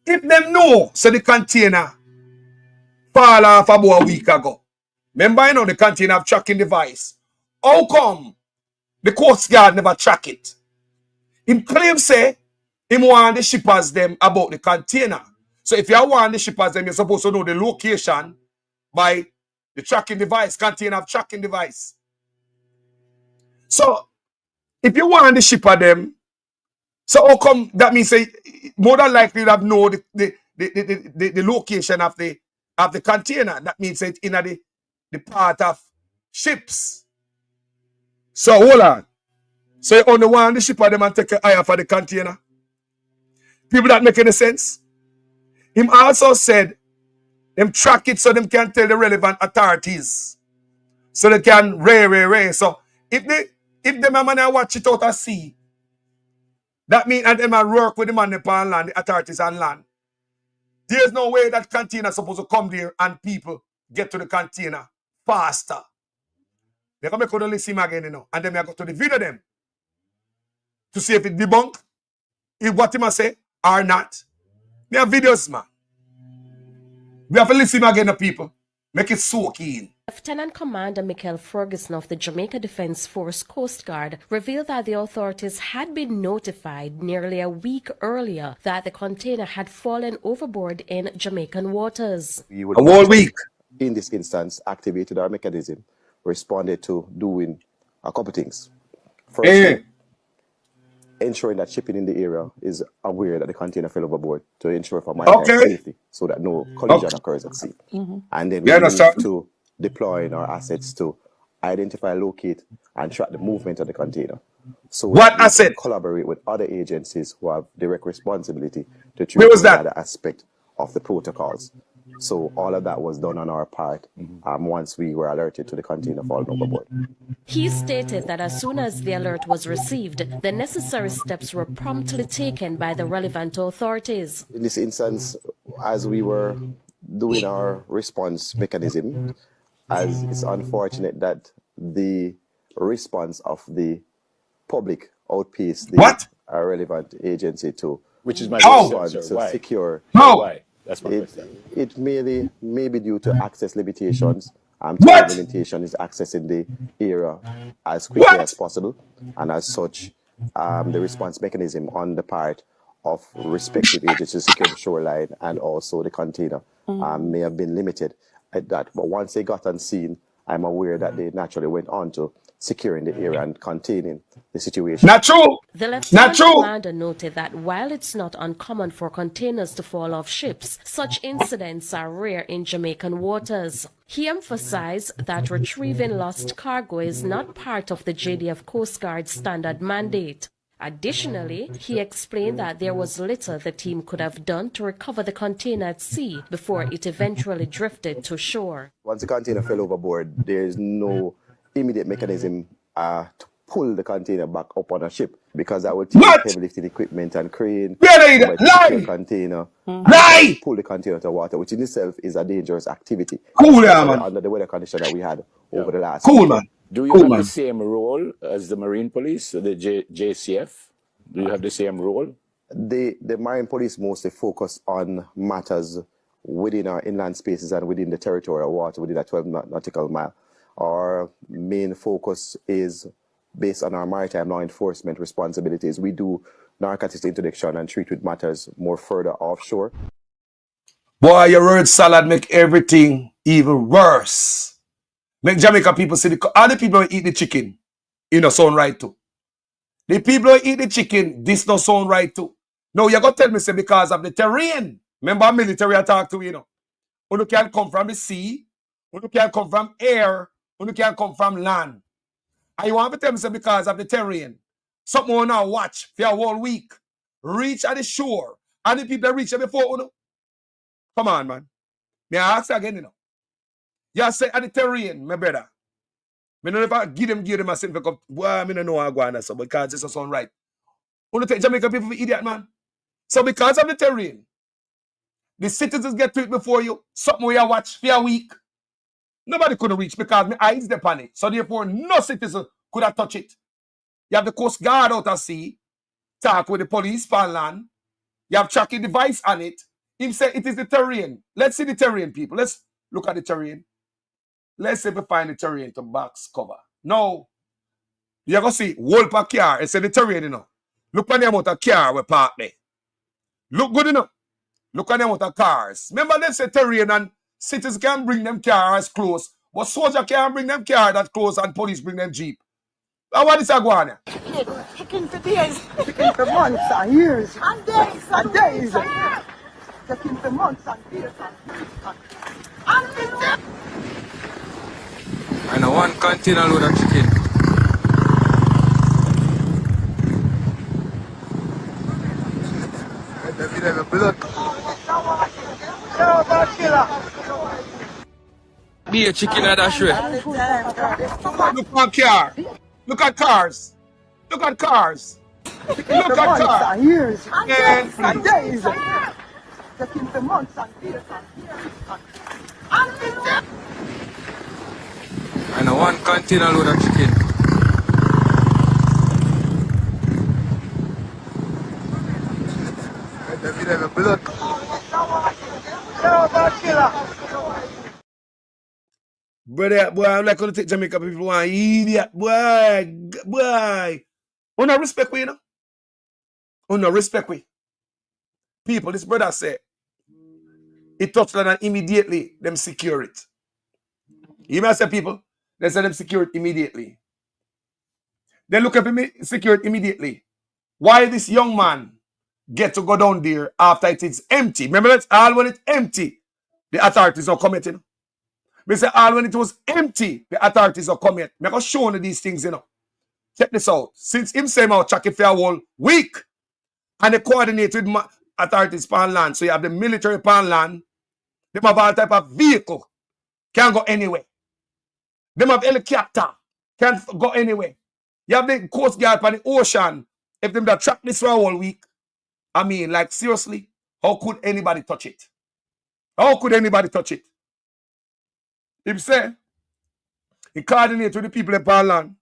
if them know, so the container fall off about a week ago. Remember, the container have tracking device. How come the Coast Guard never track it? Him claim say, him want the shippers them about the container. So if you want the shippers them, you're supposed to know the location by the tracking device, container of tracking device. So if you want the ship of them, so how come that means say more than likely you have know the location of the container. That means it's in the part of ships. So hold on. So you only want the ship of them and take an eye for the container. People that make any sense. Him also said them track it so them can tell the relevant authorities. So they can ray. So if them a man watch it out at sea, that means that them a work with the man upon land, the authorities on land. There's no way that container supposed to come there and people get to the container faster. They're going to make list him again, you know, and then we go to the video them to see if it debunked, if what him say or not. We have videos, man. We have to listen again to people. Make it so keen. Lieutenant Commander Michael Ferguson of the Jamaica Defence Force Coast Guard revealed that the authorities had been notified nearly a week earlier that the container had fallen overboard in Jamaican waters. We would a whole week. In this instance, activated our mechanism, responded to doing a couple things. First, ensuring that shipping in the area is aware that the container fell overboard to ensure for maritime safety so that no collision occurs at sea. And then we move to deploying our assets to identify, locate, and track the movement of the container. So we can collaborate with other agencies who have direct responsibility to treat another aspect of the protocols. So all of that was done on our part once we were alerted to the container falling overboard. He stated that as soon as the alert was received, the necessary steps were promptly taken by the relevant authorities. In this instance, as we were doing our response mechanism, as it's unfortunate that the response of the public outpaced the relevant agency to which is my response to secure. Why? That's my question. It may be due to access limitations. The limitation is accessing the area as quickly as possible, and as such, the response mechanism on the part of respective agencies to secure the shoreline and also the container may have been limited at that. But once they got on scene, I'm aware that they naturally went on to securing the area and containing the situation. Not true. The Lieutenant Commander noted that while it's not uncommon for containers to fall off ships, such incidents are rare in Jamaican waters. He emphasized that retrieving lost cargo is not part of the JDF Coast Guard standard mandate. Additionally, he explained that there was little the team could have done to recover the container at sea before it eventually drifted to shore. Once the container fell overboard, there is no immediate mechanism to pull the container back up on a ship, because that would take heavy lifting equipment and crane, the container, and pull the container to water, which in itself is a dangerous activity. Under the weather condition that we had over the last week. Do you have the same role as the Marine Police, the JCF? Do you have the same role? The Marine Police mostly focus on matters within our inland spaces and within the territorial water, within a 12 nautical mile. Our main focus is based on our maritime law enforcement responsibilities. We do narcotics interdiction and treat with matters more further offshore. Boy, your word salad make everything even worse. Make Jamaica people see all the people who eat the chicken, it no sound right too. The people who eat the chicken, this no sound right too. No, you're going to tell me, say, because of the terrain. Remember military I talk to, you know. You can come from the sea, you can come from air, you can come from land. And you want to tell me, say, because of the terrain. Something will now watch for a whole week. Reach at the shore. And the people reach it before, you know. Come on, man. May I ask again, you know. You say at the terrain, my brother. I don't know if I give them a simple cup. Well, I don't know how I go on so because it's sound right. You don't take Jamaican people for idiot, man. So because of the terrain, the citizens get to it before you. Something where you watch for a week. Nobody could reach because my eyes are on it. So therefore, no citizen could have touched it. You have the Coast Guard out at sea, talk with the police on land. You have tracking device on it. Him say it is the terrain. Let's see the terrain, people. Let's look at the terrain. Let's say we find the terrain to box cover. No. You're going to see whole pack car. It's the terrain, you know. Look at the amount of car we park there. Look good enough. Look at the amount of cars. Remember they say terrain and cities can bring them cars close. But soldier can't bring them car that close and police bring them jeep. What is a guana? Chicken for days. Chicken for months and years. And days. And days. Chicken for months and years. I know one container load of chicken. Be a chicken at that shred. Look at car. Look at cars. Look at cars. Look at cars. Years. And days. Chicken for months and years. I know one container load of chicken. Brother, boy, I'm like going to take Jamaica people one idiot. Boy. On no respect we, you know? On no respect we. People, this brother said, it touched on immediately, them secure it. You must say, people, they said them secure it immediately. They look at me, secure it immediately. Why this young man get to go down there after it is empty? Remember, that's all when it's empty, the authorities are coming, you know? Me say all when it was empty, the authorities are coming. Me go show you these things, you know. Check this out. Since him say out check it for a whole week, and they coordinate with authorities pan land. So you have the military pan land. They have all type of vehicle. Can't go anywhere. They have helicopter. Can't go anywhere. You have the Coast Guard on the ocean. If them that track this for a whole week, I mean, like seriously, how could anybody touch it? How could anybody touch it? Him say, he coordinate with the people in Parland.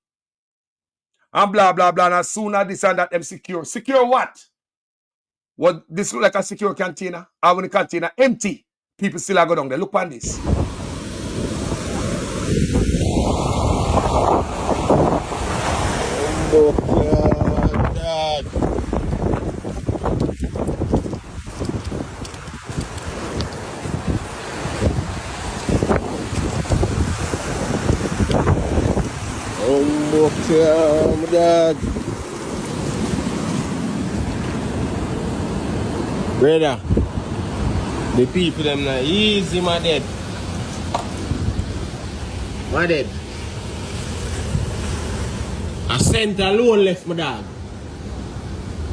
And blah, blah, blah. And as soon as this and that, them secure. Secure what? What this look like a secure container? Or when the container empty, people still are go down there. Look on this. My dad. Brother, the people them not easy, my dad. My dad. A cent alone left, my dad.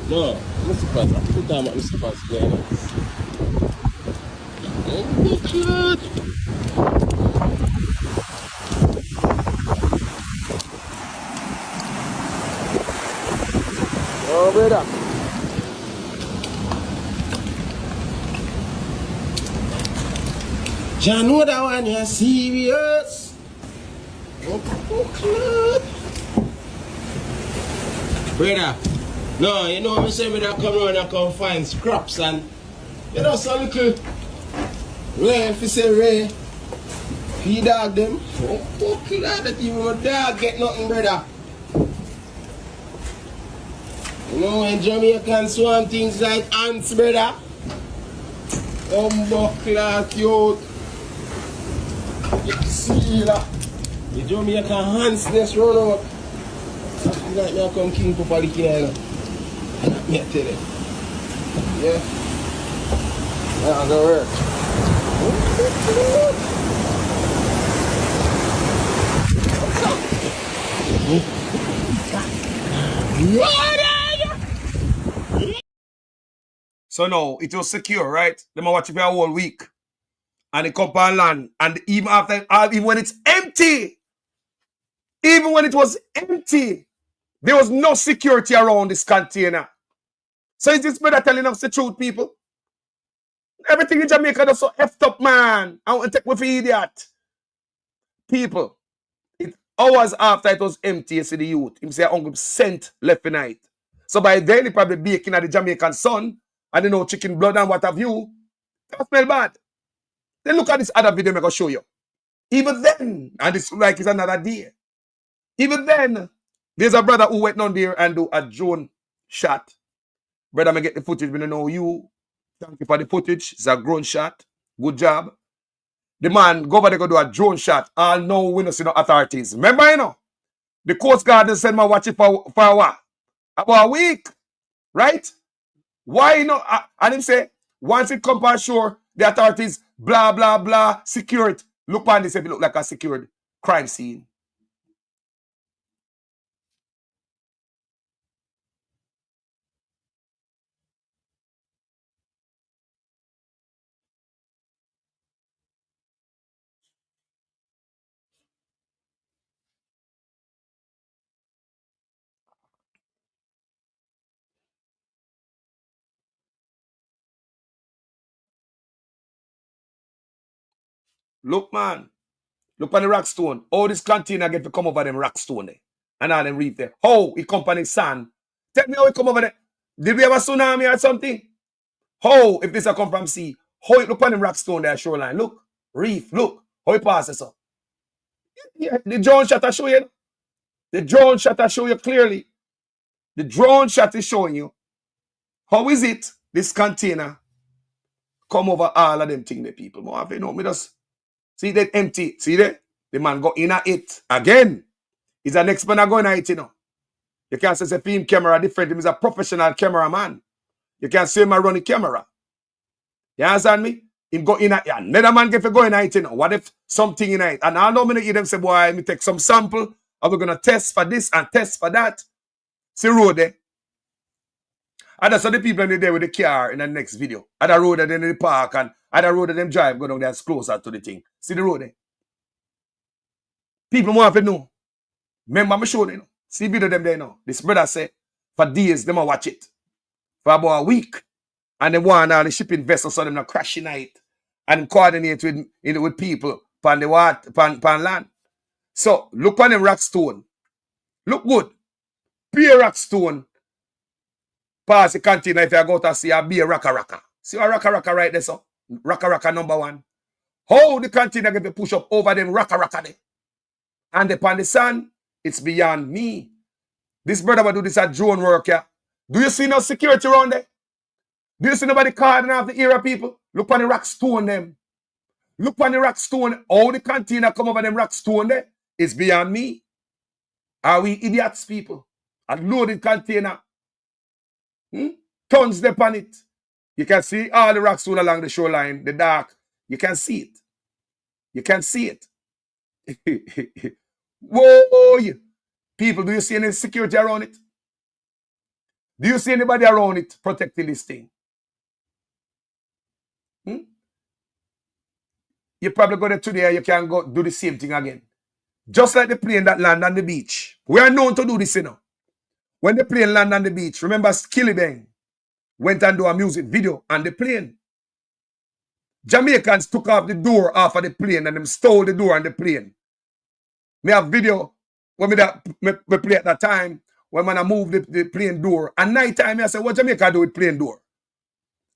No, Mr. Pass, put down Mr. Pass. Oh, God. Oh, brother. John, know that one you're serious? Oh, brother, no, you know me say me that come around and come find scraps and you know some little Ray, if you say Ray, feed dog them. Oh, God, that even my dog get nothing, brother. You know when Jamaicans want things like ants, brother? Cloth, youth. You see that? The Jamaican ants just run out. Something like me I come king for Paliki Island. And me I tell you. Yeah. That's gonna work. So now it was secure, right? Them are watching for a whole week. And they come on land. And even after, even when it's empty, even when it was empty, there was no security around this container. So is this better telling us the truth, people? Everything in Jamaica is so effed up, man. I want to take me for idiot. People, hours after it was empty, you see the youth. Him say uncle scent left the night. So by then, he probably baking at the Jamaican sun. And you know, chicken blood and what have you. That smell bad. Then look at this other video I'm going to show you. Even then, and it's like it's another day. Even then, there's a brother who went down there and do a drone shot. Brother, I get the footage, but I know you. Thank you for the footage. It's a drone shot. Good job. The man go over there go do a drone shot. All know we don't see no authorities. Remember, you know? The Coast Guard just said, man, watch it for what? About a week, right? Why not? And him say, once it come on shore, the authorities, blah, blah, blah, secure it. Look on this if it look like a secured crime scene. Look, man. Look on the rock stone. All this container get to come over them rock stone there. And all them reef there. How it come on the sand? Tell me how it come over there. Did we have a tsunami or something? How, if this a come from sea, how it look on the rock stone there shoreline? Look. Reef, look. How it passes up. Yeah, the drone shot I show you. The drone shot I show you clearly. The drone shot is showing you. How is it this container come over all of them things the people? More have you know, me just see that empty. See that? The man go in at it. Again. He's the next man going at it, you know. You can't say it's a film camera different. He's a professional cameraman. You can't see him run the camera. You understand me? Him go in at it. Another man get to go in at it, you know. What if something in it? And I know me hear them say, boy, me take some sample. And we're going to test for this and test for that. See road there. And that's how the people in there with the car in the next video. Other road that in the park and other road that them drive go down there closer to the thing. See the road there. People want to know. Remember me show you. See video them there now. This brother say for days them a watch it. For about a week. And they want all the shipping vessels so them not crashing it. And coordinate with people pan the water, pan land. So look on them rock stone. Look good. Pure rock stone. Pass the container if you go to see a beer raka. See a raka right there, so? Raka number 1. How the container get to push up over them raka there? And upon the sun, it's beyond me. This brother will do this at drone work, yeah? Do you see no security around there? Do you see nobody carding off the area, people? Look on the rock stone them. Look on the rock stone. All the container come over them rock stone there. It's beyond me. Are we idiots, people? A loaded container. Tons there on it. You can see all the rock stone along the shoreline, the dark. You can see it. You can see it. Whoa! People, do you see any security around it? Do you see anybody around it protecting this thing? You probably go there today, you can go do the same thing again. Just like the plane that land on the beach. We are known to do this, you know. When the plane land on the beach, remember Skillibeng went and do a music video on the plane. Jamaicans took off the door off of the plane and them stole the door on the plane. Me have video when me play at that time when I move the plane door. At night time, I say, what Jamaica do with plane door?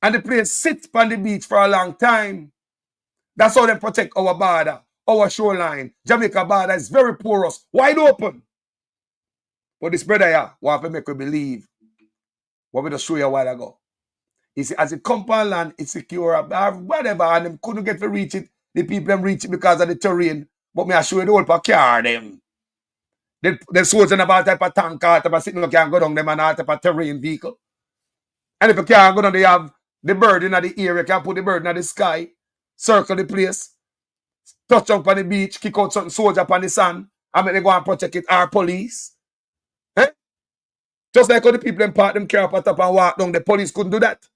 And the plane sits on the beach for a long time. That's how they protect our border, our shoreline. Jamaica border is very porous, wide open. But this brother here, want to make we believe what we just show you a while ago. He said, as it come on land, it's secure, whatever, and them couldn't get to reach it. The people them reach it because of the terrain. But me I show you the whole per car them. The soldiers in about type of tank car, type of sitting can go down them and all type of terrain vehicle. And if you can't go down, they have the bird in the air, you can put the bird in the sky, circle the place, touch up on the beach, kick out something soldier up on the sand, and make they go and protect it, our police. Eh? Just like how the people them park them car up and walk down, the police couldn't do that.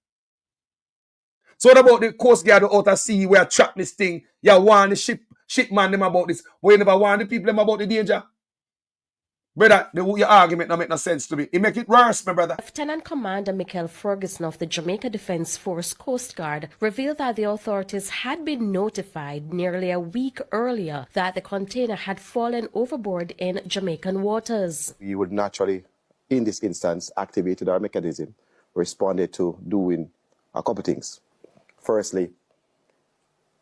So what about the Coast Guard out at sea where track this thing? You warn the shipman them about this, but you never warn the people them about the danger. Brother, your argument don't make no sense to me. It make it worse, my brother. Lieutenant Commander Michael Ferguson of the Jamaica Defence Force Coast Guard revealed that the authorities had been notified nearly a week earlier that the container had fallen overboard in Jamaican waters. We would naturally, in this instance, activated our mechanism, responded to doing a couple things. Firstly,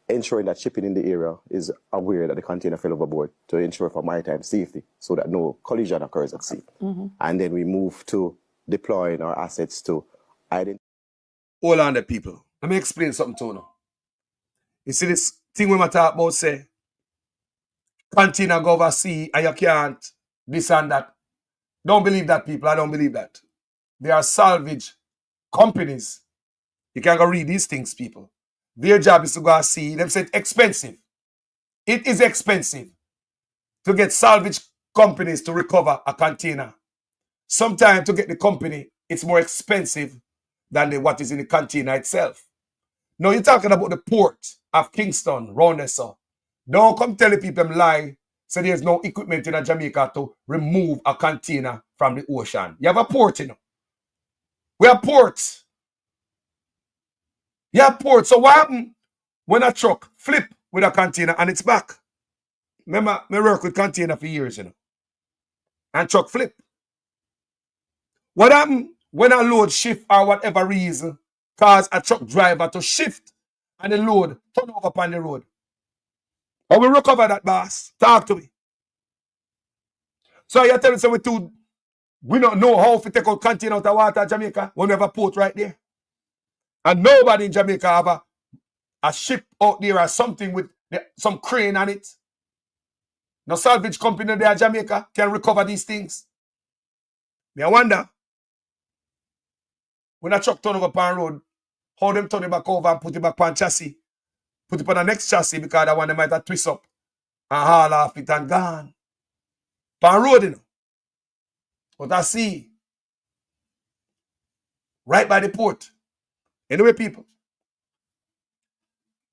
ensuring that shipping in the area is aware that the container fell overboard to ensure for maritime safety so that no collision occurs at sea. And then we move to deploying our assets to identify. Hold on there, people. Let me explain something to you now. You see this thing we talk about, say, container go over sea and you can't this and that. Don't believe that, people. I don't believe that. There are salvage companies. You can go read these things, people. Their job is to go and see. Them say it's expensive. It is expensive to get salvage companies to recover a container. Sometimes to get the company, it's more expensive than what is in the container itself. Now you're talking about the port of Kingston, round there, so. Don't come telling people them lie. So there's no equipment in Jamaica to remove a container from the ocean. You have a port, you know. We have ports. You have ports. So what happened when a truck flip with a container and it's back? Remember, I work with container for years, you know. And truck flip. What happened when a load shift or whatever reason cause a truck driver to shift and the load turn over upon the road? How we recover that, boss? Talk to me. So you're telling me we don't know how to take out container out of water in Jamaica when we have a port right there. And nobody in Jamaica have a ship out there or something with some crane on it. No salvage company there in Jamaica can recover these things. I wonder, when a truck turn over upon road, how them turn it back over and put it back on chassis. Put it on the next chassis because that one they might have twist up and haul off it and gone. Pan road, you know. But I see right by the port. Anyway, people,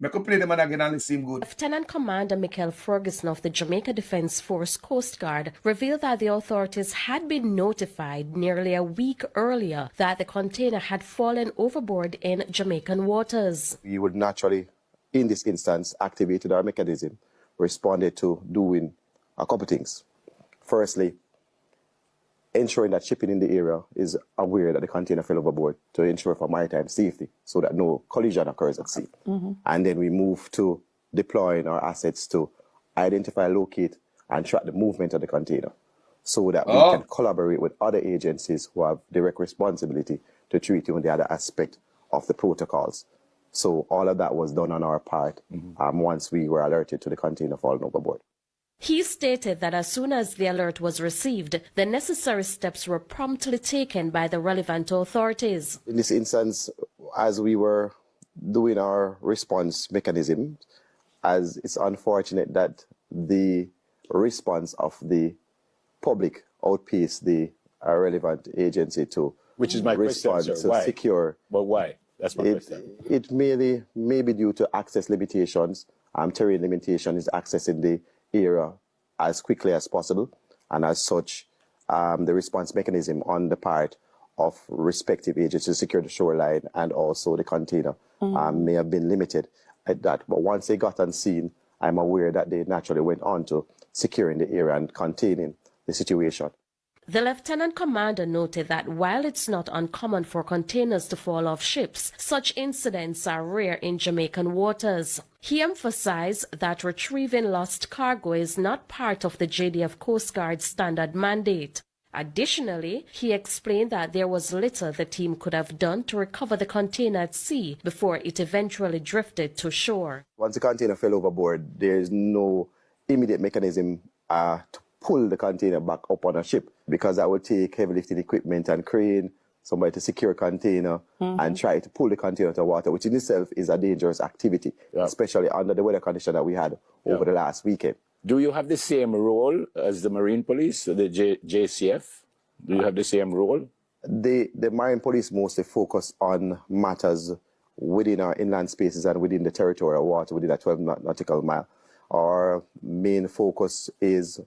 I could play them again and it seem good. Lieutenant Commander Michael Ferguson of the Jamaica Defence Force Coast Guard revealed that the authorities had been notified nearly a week earlier that the container had fallen overboard in Jamaican waters. We would naturally, in this instance, activated our mechanism, responded to doing a couple things. Firstly, ensuring that shipping in the area is aware that the container fell overboard to ensure for maritime safety so that no collision occurs at sea. And then we move to deploying our assets to identify, locate, and track the movement of the container so that we can collaborate with other agencies who have direct responsibility to treat you on the other aspect of the protocols. So all of that was done on our part once we were alerted to the container falling overboard. He stated that as soon as the alert was received, the necessary steps were promptly taken by the relevant authorities. In this instance, as we were doing our response mechanism, as it's unfortunate that the response of the public outpaced the relevant agency to Which is my respond question, sir. to Why? secure. But why? That's my question. It may be due to access limitations. Terrain limitation is accessing the area as quickly as possible, and as such, the response mechanism on the part of respective agencies to secure the shoreline and also the container may have been limited at that. But once they got on scene, I'm aware that they naturally went on to securing the area and containing the situation. The Lieutenant Commander noted that while it's not uncommon for containers to fall off ships, such incidents are rare in Jamaican waters. He emphasized that retrieving lost cargo is not part of the JDF Coast Guard standard mandate. Additionally, he explained that there was little the team could have done to recover the container at sea before it eventually drifted to shore. Once the container fell overboard, there is no immediate mechanism to pull the container back up on a ship, because that would take heavy lifting equipment and crane, somebody to secure a container and try to pull the container to water, which in itself is a dangerous activity, especially under the weather condition that we had over the last weekend. Do you have the same role as the Marine Police, the JCF? Do you have the same role? The Marine Police mostly focus on matters within our inland spaces and within the territorial water, within a 12 nautical mile. Our main focus is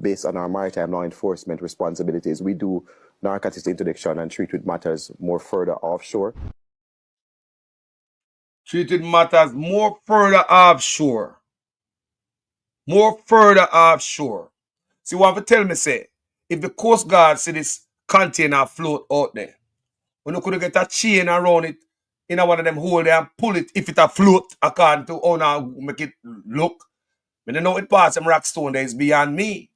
based on our maritime law enforcement responsibilities. We do narcotics interdiction and treat with matters more further offshore. Treated matters more further offshore. More further offshore. See what you tell me, say, if the Coast Guard see this container float out there, when you could get a chain around it in one of them hole there and pull it if it a float according to how now make it look. When you know it pass them rock stone there is beyond me.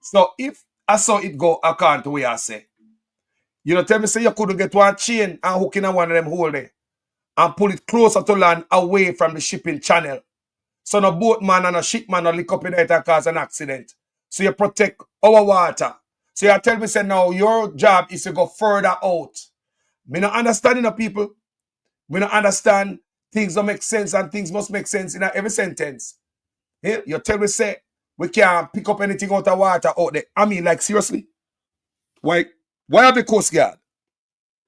So if I saw it go according to what I say, you know, tell me say you could get one chain and hook in one of them hole there and pull it closer to land away from the shipping channel. So no boatman and a shipman no lick up in it and cause an accident. So you protect our water. So you tell me, say, now your job is to go further out. Me not understand, people. Me not understand things don't make sense and things must make sense in every sentence. Yeah? You tell me, say, we can't pick up anything out of water out there. I mean, like, seriously? Why have the Coast Guard?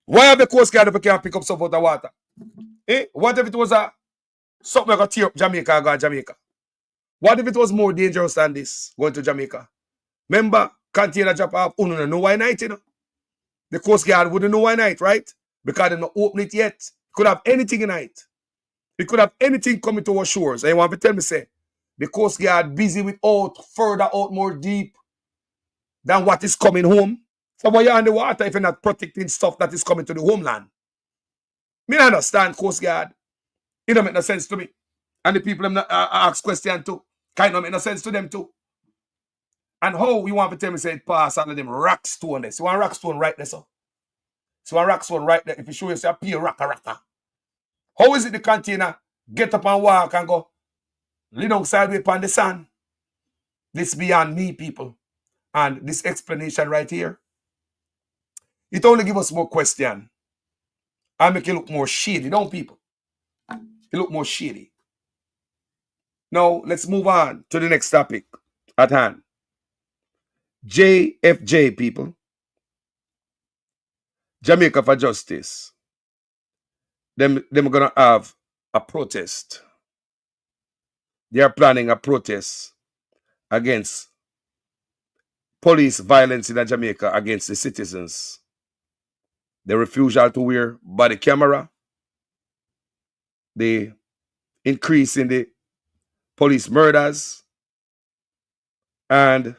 Why have the Coast Guard if we can't pick up stuff out of water? What if it was something like a tear up Jamaica or go to Jamaica? What if it was more dangerous than this, going to Jamaica? Remember, container drop off, don't know why night, The Coast Guard wouldn't know why night, right? Because they not open it yet. It could have anything in it. It could have anything coming to our shores. And you want to tell me, say, the Coast Guard busy with further out, more deep than what is coming home. So why you're on the water if you're not protecting stuff that is coming to the homeland? Me not understand, Coast Guard. It don't make no sense to me. And the people them ask questions too. Kind of make no sense to them too. And how you want to tell me, say, it pass all of them rock stone there. So one rock stone right there, so. So one rock stone right there. If you show you, say, a pure rocker. How is it the container get up and walk and go lay down sideways upon the sand? This beyond me, people. And this explanation right here, it only gives us more question. And make it look more shady, don't people? It look more shady. Now, let's move on to the next topic at hand. JFJ, people. Jamaica for Justice. Them are going to have a protest. They are planning a protest against police violence in Jamaica against the citizens. The refusal to wear body camera. The increase in the police murders. And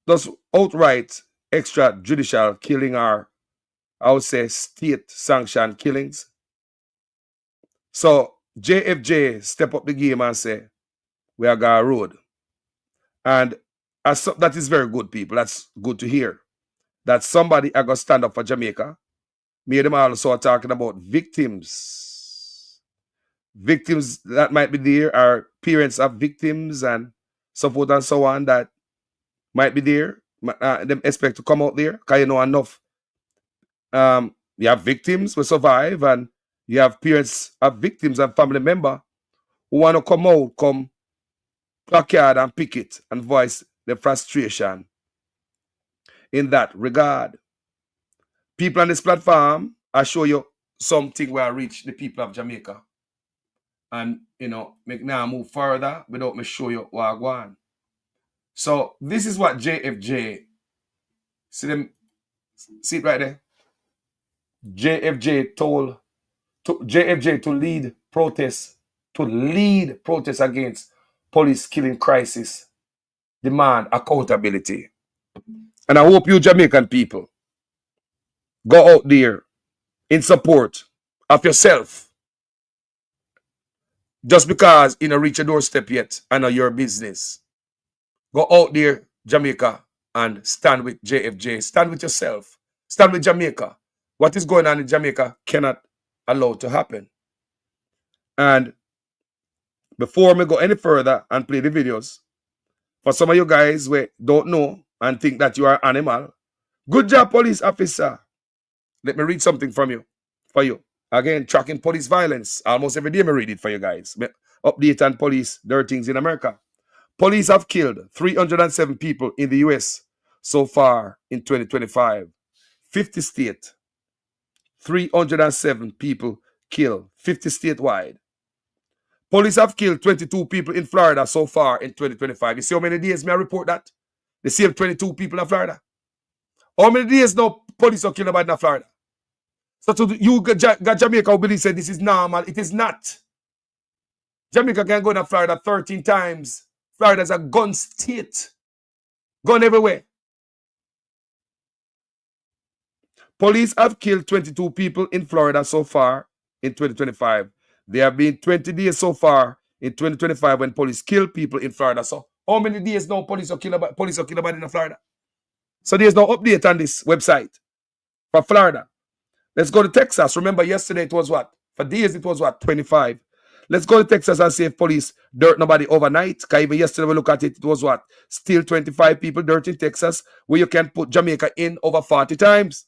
those outright extrajudicial killing are, I would say, state-sanctioned killings. So JFJ step up the game and say, we are going road. And that is very good, people. That's good to hear. That somebody are going to stand up for Jamaica. Me and them also talking about victims. Victims that might be there are parents of victims and so forth and so on that might be there. Them expect to come out there because you know enough. You have victims who survive and you have parents of victims and family member who want to come out, come placard and picket and voice their frustration in that regard. People on this platform, I show you something where I reach the people of Jamaica. And, make now move further without me show you what I want. So, this is what JFJ, see it right there? JFJ told JFJ to lead protests against police killing crisis, demand accountability. And I hope you Jamaican people go out there in support of yourself. Just because you don't reach your doorstep yet, I know your business. Go out there, Jamaica, and stand with JFJ. Stand with yourself. Stand with Jamaica. What is going on in Jamaica cannot allow to happen. And before we go any further and play the videos, for some of you guys who don't know and think that you are an animal, good job, police officer. Let me read something for you. Again, tracking police violence. Almost every day I read it for you guys. Update on police, there are things in America. Police have killed 307 people in the U.S. so far in 2025. 50 states. 307 people killed. 50 statewide. Police have killed 22 people in Florida so far in 2025. You see how many days may I report that? They saved 22 people in Florida. How many days now police are killing about in Florida? So to you got Jamaica who believe say this is normal. It is not. Jamaica can go to Florida 13 times. Florida is a gun state. Gun everywhere. Police have killed 22 people in Florida so far in 2025. There have been 20 days so far in 2025 when police kill people in Florida. So how many days now police are killing about in Florida? So there's no update on this website for Florida. Let's go to Texas. Remember yesterday it was what? For days it was what? 25. let's go to Texas and see if police dirt nobody overnight. Because even yesterday we look at it, it was what? Still 25 people dirt in Texas, where you can put Jamaica in over 40 times.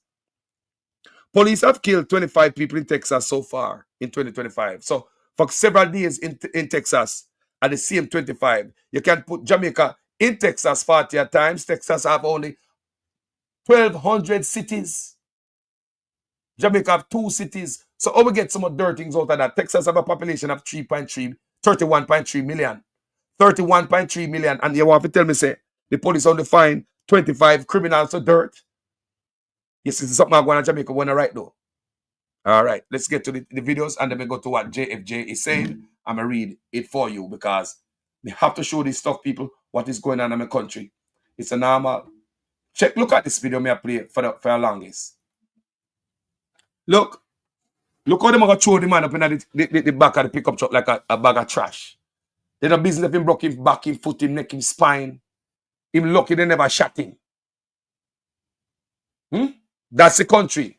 Police have killed 25 people in Texas so far in 2025. So for several days in Texas, at the same 25, you can put Jamaica in Texas 40 times. Texas have only 1,200 cities. Jamaica have 2 cities. So how we get some more dirt things out of that? Texas have a population of 31.3 million. 31.3 million. And you want to tell me, say, the police only find 25 criminals for dirt? Yes, this is something I'm going to Jamaica want to write though. All right, let's get to the videos and then we go to what JFJ is saying. I'm going to read it for you because we have to show this stuff, people, what is going on in my country. It's a normal. Look at this video I play for the longest. Look how they're going to throw the man up in the back of the pickup truck like a bag of trash. They don't business of him broke him back, him foot, him neck, him spine. Him lucky they never shot him. That's the country.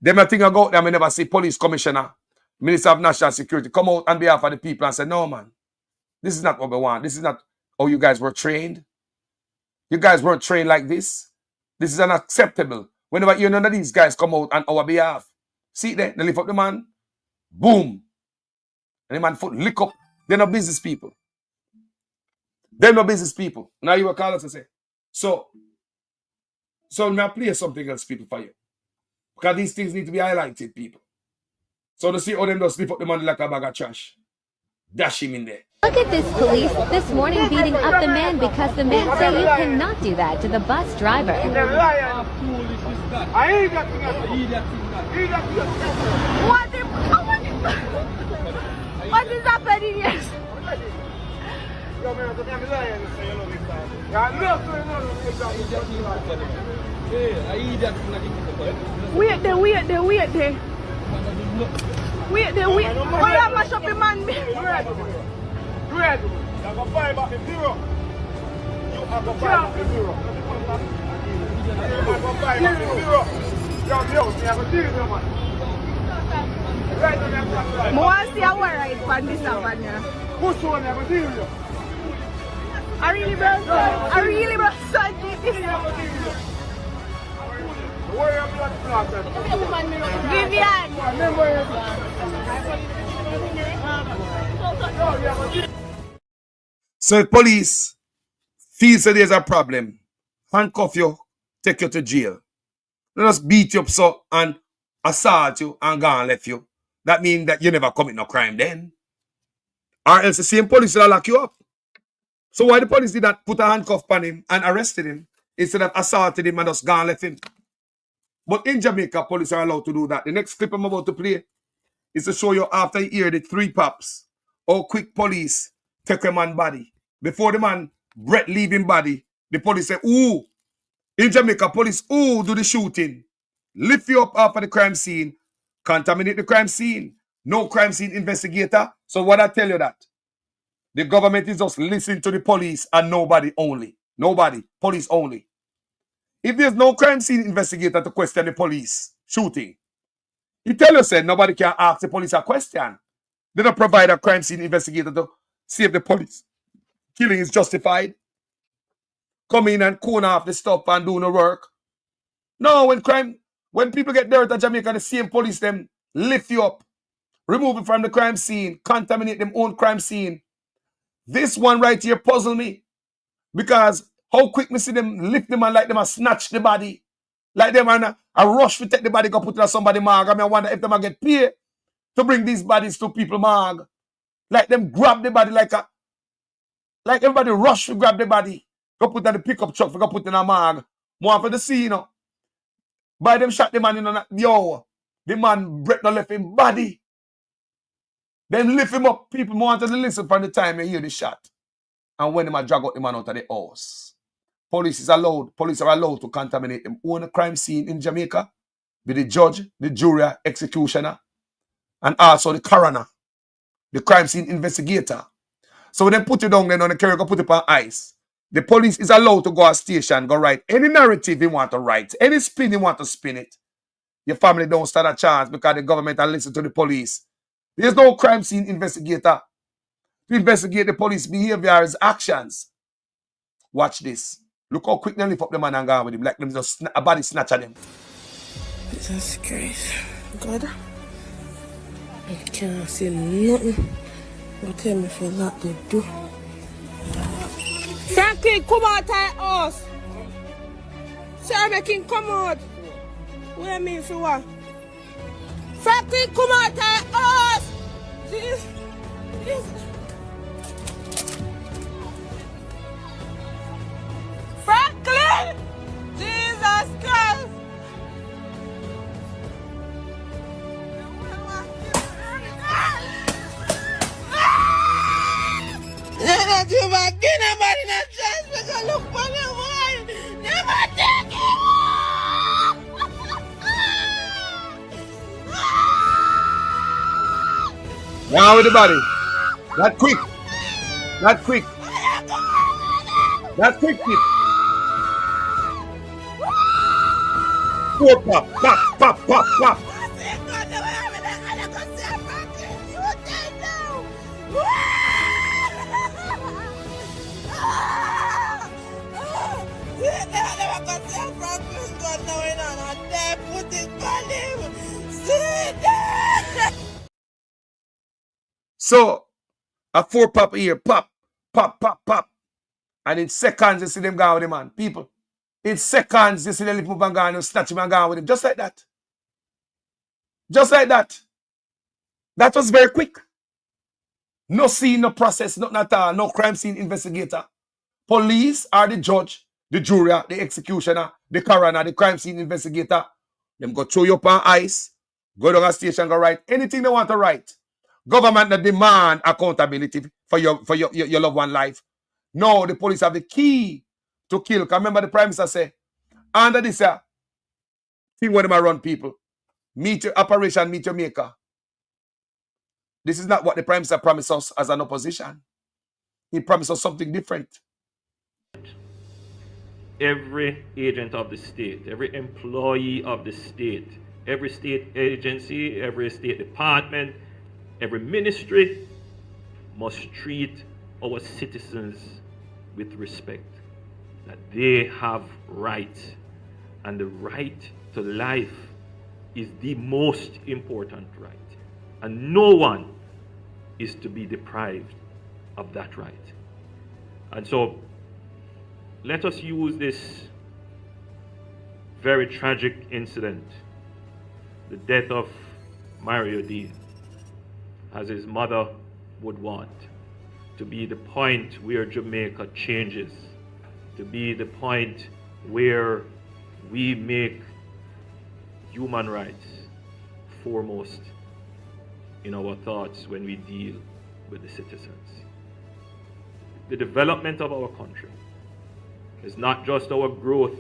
Them a thing I go there, I never see police commissioner, Minister of National Security come out on behalf of the people and say, no man, this is not what we want. This is not how you guys were trained. You guys weren't trained like this. This is unacceptable. Whenever you none of these guys come out on our behalf, see there, they lift up the man, boom. And the man foot lick up. They're not business people. They're not business people. Now you will call us and say, so may I play something else, people, for you? Because these things need to be highlighted, people. So to see how them just lift up the man like a bag of trash. Dash him in there. Look at this police this morning beating up the man because the man said you cannot do that to the bus driver. What is happening here? Wait there. Oh, yeah, mash up the man. Red. You have a buy back the bureau. You have a buy back the bureau. You have a buy back the bureau. You have a deal with man. Right, I want to see how I write for this one here. Who's one have a deal with you? I really, bro, son, this is so if police feels that there's a problem, handcuff you, take you to jail. Let us beat you up so and assault you and go and left you. That means that you never commit no crime then. Or else the same police will lock you up. So why the police did not put a handcuff on him and arrested him instead of assaulted him and just go and left him? But in Jamaica, police are allowed to do that. The next clip I'm about to play is to show you after you hear the 3 pops, how quick police take a man's body. Before the man breath leave him body, the police say, ooh. In Jamaica, police, ooh, do the shooting. Lift you up after the crime scene. Contaminate the crime scene. No crime scene investigator. So what I tell you that? The government is just listening to the police and nobody only. Nobody. Police only. If there's no crime scene investigator to question the police shooting, he tell us that nobody can ask the police a question. They don't provide a crime scene investigator to see if the police killing is justified. Come in and cone off the stuff and do no work. No, when people get dirt at Jamaica, the same police them lift you up, remove it from the crime scene, contaminate them own crime scene. This one right here puzzle me because how quick me see them lift them and like them and snatch the body. Like them and a rush to take the body, go put it on somebody mag. I mean, I wonder if them get paid to bring these bodies to people mag. Like them grab the body like everybody rush to grab the body. Go put it on the pickup truck, go put it in a mag. More for the scene, you know. By them shot the man in the man break no left him body. Then lift him up. People wanted to listen from the time they hear the shot. And when them drag out the man out of the house. Police are allowed to contaminate them own crime scene in Jamaica with the judge, the jury, executioner, and also the coroner, the crime scene investigator. So when they put you down then on the carrier, go put it on ice. The police is allowed to go to station, go write any narrative you want to write, any spin you want to spin it. Your family don't stand a chance because the government will listen to the police There's no crime scene investigator to investigate the police behavior's actions. Watch this. Look how quick they lift up the man and go with him, like them just a body snatch at him. Jesus Christ. God. I can't see nothing. But tell me for that they do. Franklin, come out of the house. Sir, make him come out. What do you mean for what? Franklin, come out of the house. Jesus. Franklin! Jesus Christ! Never do again, nobody in a chance to look for the boy. Never take it. Now with the body. Not quick. Not quick. Not quick, kid. Four pop, pop, pop, pop, pop. So, a 4 pop here, pop, pop, pop, pop. And in seconds, you see them go with the man. People, in seconds, you see them lift him up and go and snatch him and go with him. Just like that. Just like that. That was very quick. No scene, no process, nothing at all. No crime scene investigator. Police are the judge, the jury, the executioner, the coroner, the crime scene investigator. Them go throw you up on ice, go down a station, go write anything they want to write. Government that demand accountability for your loved one life. No, the police have the key to kill. Because remember the Prime Minister say, under this thing where they run people, meet your operation, meet your maker. This is not what the Prime Minister promised us as an opposition. He promised us something different. Every agent of the state, every employee of the state, every state agency, every state department, every ministry must treat our citizens with respect, that they have rights, and the right to life is the most important right, and no one is to be deprived of that right. And so let us use this very tragic incident, the death of Mario Dean, as his mother would want, to be the point where Jamaica changes, to be the point where we make human rights foremost in our thoughts when we deal with the citizens. The development of our country is not just our growth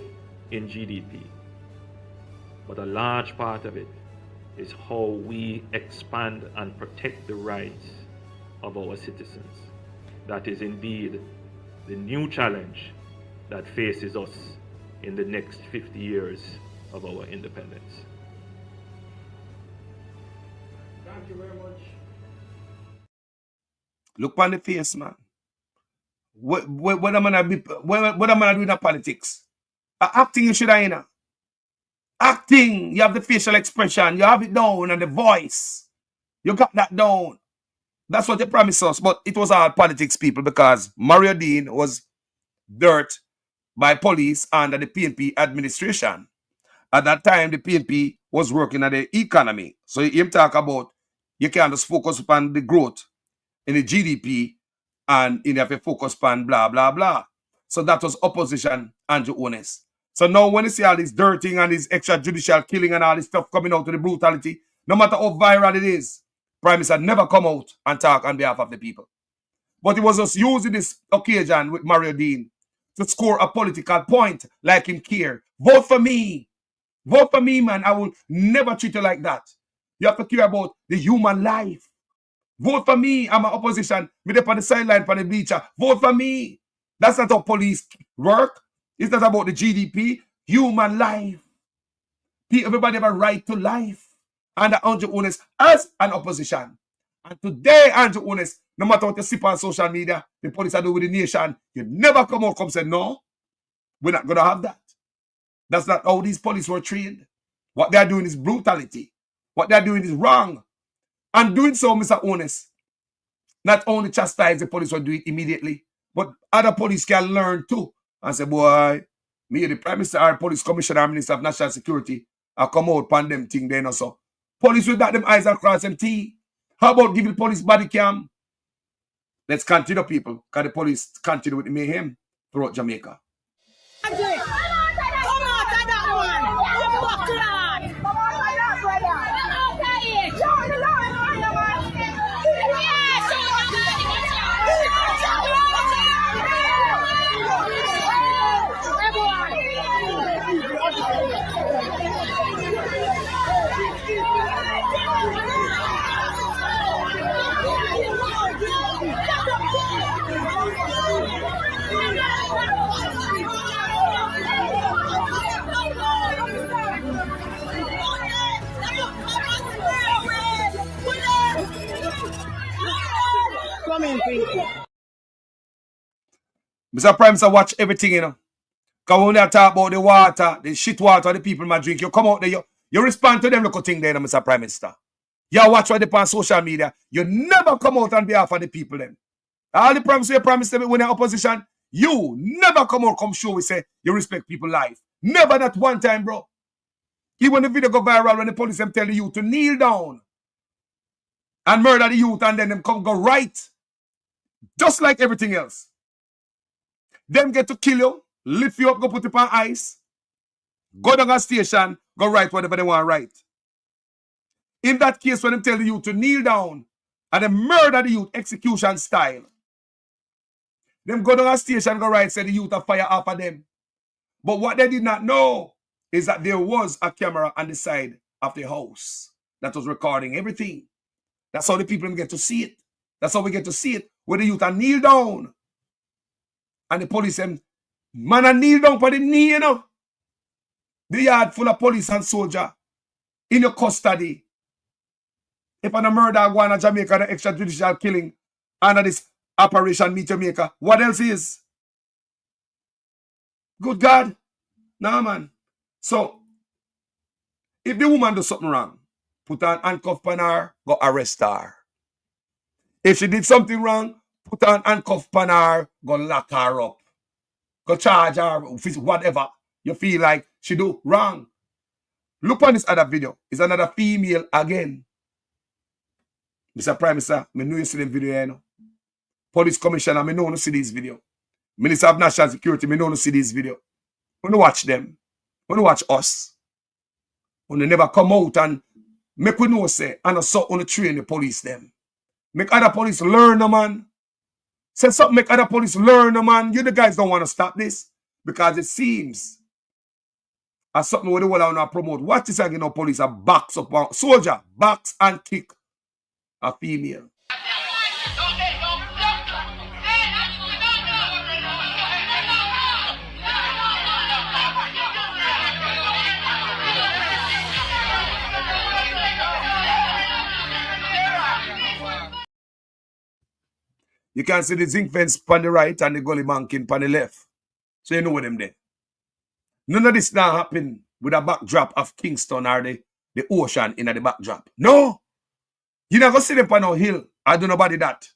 in GDP, but a large part of it is how we expand and protect the rights of our citizens. That is indeed the new challenge that faces us in the next 50 years of our independence. Thank you very much. Look on the face, man. What am I doing in politics? Acting, you should have, you know. Acting, you have the facial expression, you have it down, and the voice. You got that down. That's what they promised us, but it was all politics, people, because Mario Dean was dirt by police under the PNP administration. At that time, the PNP was working at the economy. So him talk about, you can't just focus upon the growth in the GDP, and you have to focus upon blah, blah, blah. So that was opposition, Andrew Ones. So now when you see all this dirting and this extrajudicial killing and all this stuff coming out to the brutality, no matter how viral it is, Prime Minister never come out and talk on behalf of the people. But he was just using this occasion with Mario Dean to score a political point like him care. Vote for me. Vote for me, man. I will never treat you like that. You have to care about the human life. Vote for me. I'm an opposition. Me up on the sideline, on the bleacher. Vote for me. That's not how police work. It's not about the GDP. Human life. Everybody have a right to life. And the Andrew Ones as an opposition And today, Andrew Honest, no matter what you see on social media, the police are doing with the nation, you never come out and say, no, we're not going to have that. That's not how these police were trained. What they're doing is brutality. What they're doing is wrong. And doing so, Mr. Honest, not only chastise the police or do it immediately, but other police can learn too. And say, boy, me, the Prime Minister, our Police Commissioner, Minister of National Security, I come out pan them thing then also. Police with that, them eyes across them T. How about giving the police body cam? Let's continue, people, because the police continue with the mayhem throughout Jamaica. Mr. Prime Minister, watch everything, you know. Because when they talk about the water, the shit water the people might drink, you come out there, you respond to them local thing there, Mr. Prime Minister. You watch what they put on social media. You never come out on behalf of the people them. All the promises you promise them when you're opposition, you never come out, come show we say you respect people's life. Never that one time, bro. Even when the video go viral when the police them tell you to kneel down and murder the youth and then them come go right. Just like everything else. Them get to kill you, lift you up, go put you on ice, go down a station, go write whatever they want to write. In that case, when them tell you to kneel down and then murder the youth execution style, them go down a station, go write, say the youth are fire off of them. But what they did not know is that there was a camera on the side of the house that was recording everything. That's how the people get to see it. That's how we get to see it. Where the youth are kneel down. And the police them, man, I kneel down for the knee, you know. The yard full of police and soldier in your custody. If on a murder go on a Jamaica, the extrajudicial killing under this operation Meet Jamaica, what else is? Good God. Nah, man. So, if the woman does something wrong, put an handcuff on her, go arrest her. If she did something wrong, put an handcuff on her, go lock her up. Go charge her, whatever you feel like she do wrong. Look on this other video. It's another female again. Mr. Prime Minister, I know you see the video, you know. Police Commissioner, I know you see this video. Minister of National Security, I know you see this video. I want to watch them. I want to watch us. I want to never come out and make we know say, and so on the train the police them. Make other police learn, man. Say something, make other police learn, man. You the guys don't want to stop this because it seems as something where they want to promote. Watch this again, police are box up on soldier, box and kick a female. You can see the zinc fence on the right and the gully banking on the left. So you know where them there. None of this now happen with a backdrop of Kingston or the ocean in the backdrop. No. You're not going to see them on no hill. I do nobody that.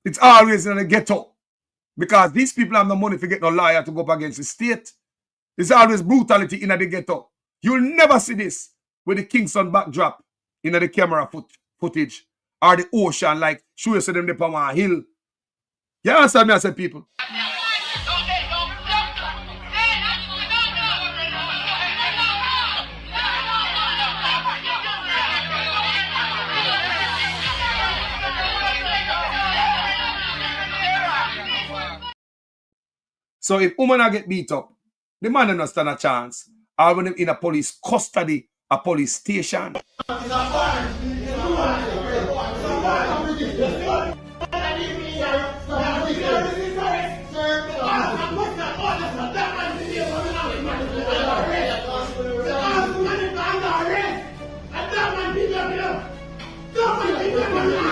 It's always in the ghetto. Because these people have no money to get no lawyer to go up against the state. It's always brutality in the ghetto. You'll never see this with the Kingston backdrop in the camera footage. Or the ocean, like, show you see them up on a hill. You understand me, I said, people? So if woman get beat up, the man doesn't stand a chance. Or when them in a police custody, a police station. Don't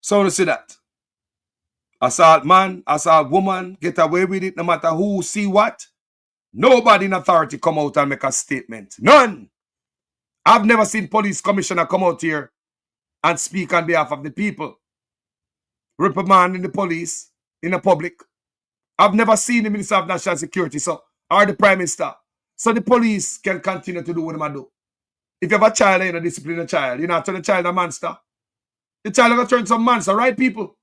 So to see that. Assault man, assault woman, get away with it no matter who see what. Nobody in authority come out and make a statement. None. I've never seen police commissioner come out here and speak on behalf of the people. Reprimanding the police in the public. I've never seen the Minister of National Security or the Prime Minister. So the police can continue to do what they do. If you have a child, you discipline a child. You're not turn the child a monster. The child will turn some monster, right, people?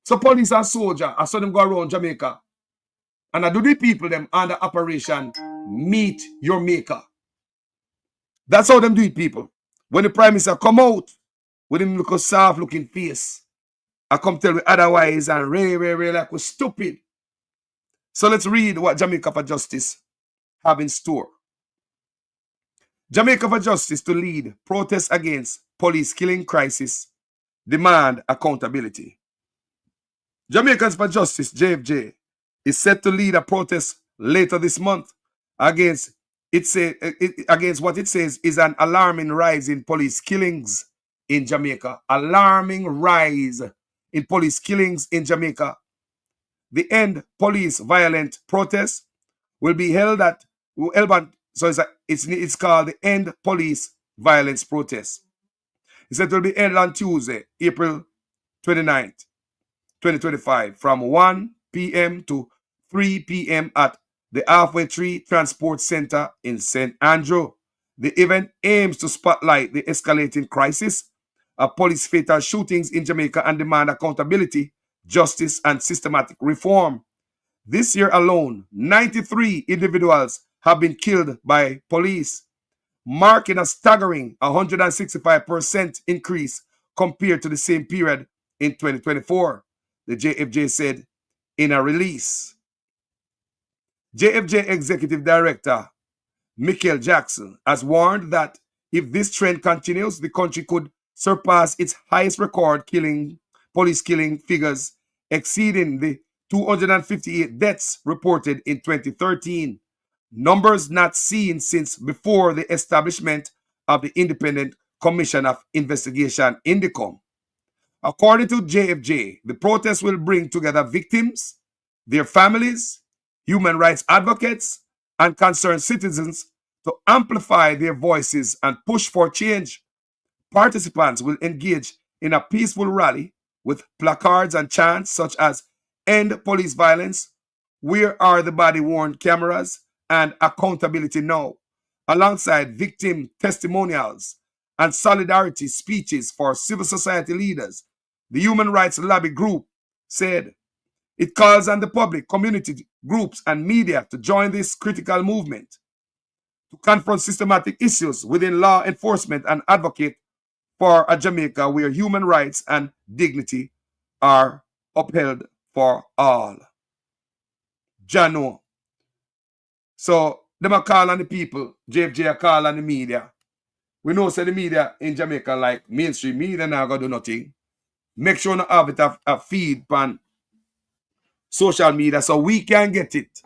So police and soldier, I saw them go around Jamaica. And I do the people them under Operation Meet Your Maker. That's how them do it, people. When the Prime Minister come out with him look a soft looking face, I come tell you otherwise and really like we're stupid. So let's read what Jamaica for Justice have in store. Jamaica for Justice to lead protests against police killing crisis, demand accountability. Jamaicans for Justice, JFJ, is set to lead a protest later this month against what it says is an alarming rise in police killings in Jamaica. Alarming rise in police killings in Jamaica. The End Police Violent protest will be held at Elban. So it's called the End Police Violence protest. It said it will be held on Tuesday, April 29th, 2025, from 1 p.m. to 3 p.m. at the Halfway Tree Transport Center in St. Andrew. The event aims to spotlight the escalating crisis of police fatal shootings in Jamaica and demand accountability, justice, and systematic reform. This year alone, 93 individuals have been killed by police, marking a staggering 165% increase compared to the same period in 2024, the JFJ said in a release. JFJ Executive Director Michael Jackson has warned that if this trend continues, the country could surpass its highest record police killing figures, exceeding the 258 deaths reported in 2013, numbers not seen since before the establishment of the Independent Commission of Investigation, INDECOM. According to JFJ, the protest will bring together victims, their families, human rights advocates, and concerned citizens to amplify their voices and push for change. Participants will engage in a peaceful rally with placards and chants such as "End Police Violence," "Where are the body-worn cameras?" and "Accountability Now," alongside victim testimonials and solidarity speeches for civil society leaders. The Human Rights Lobby Group said it calls on the public, community groups, and media to join this critical movement to confront systematic issues within law enforcement and advocate for a Jamaica where human rights and dignity are upheld for all. Jano. So, them are call on the people. JFJ are call on the media. We know say the media in Jamaica, like mainstream media, now going to do nothing. Make sure you have it a feed on social media so we can get it.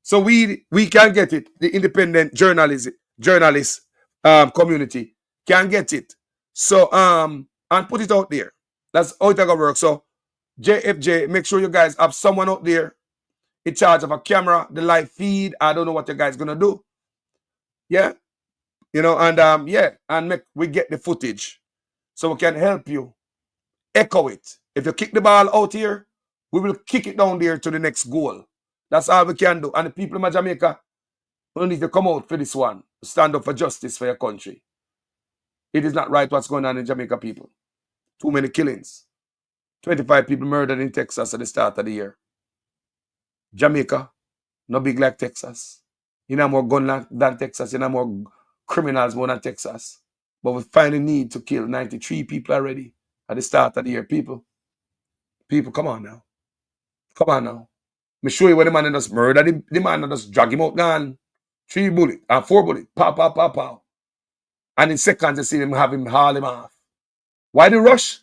So we can get it. The independent journalist community can get it. So and put it out there. That's how it's gonna work. So JFJ, make sure you guys have someone out there in charge of a camera, the live feed. I don't know what you guys gonna do. Yeah. You know, and yeah, and we get the footage so we can help you echo it. If you kick the ball out here, we will kick it down there to the next goal. That's all we can do. And the people of Jamaica will need to come out for this one. Stand up for justice for your country. It is not right what's going on in Jamaica, people. Too many killings. 25 people murdered in Texas at the start of the year. Jamaica, no big like Texas. You know more gun than Texas. You know more criminals more than Texas. But we find a need to kill 93 people already at the start of the year. People, come on now. Come on now. Me show you when the man just murder the man and just drag him out gone. 3 bullets and 4 bullets. Pow, pow, pow, pow. And in seconds you see him have him haul him off. Why the rush?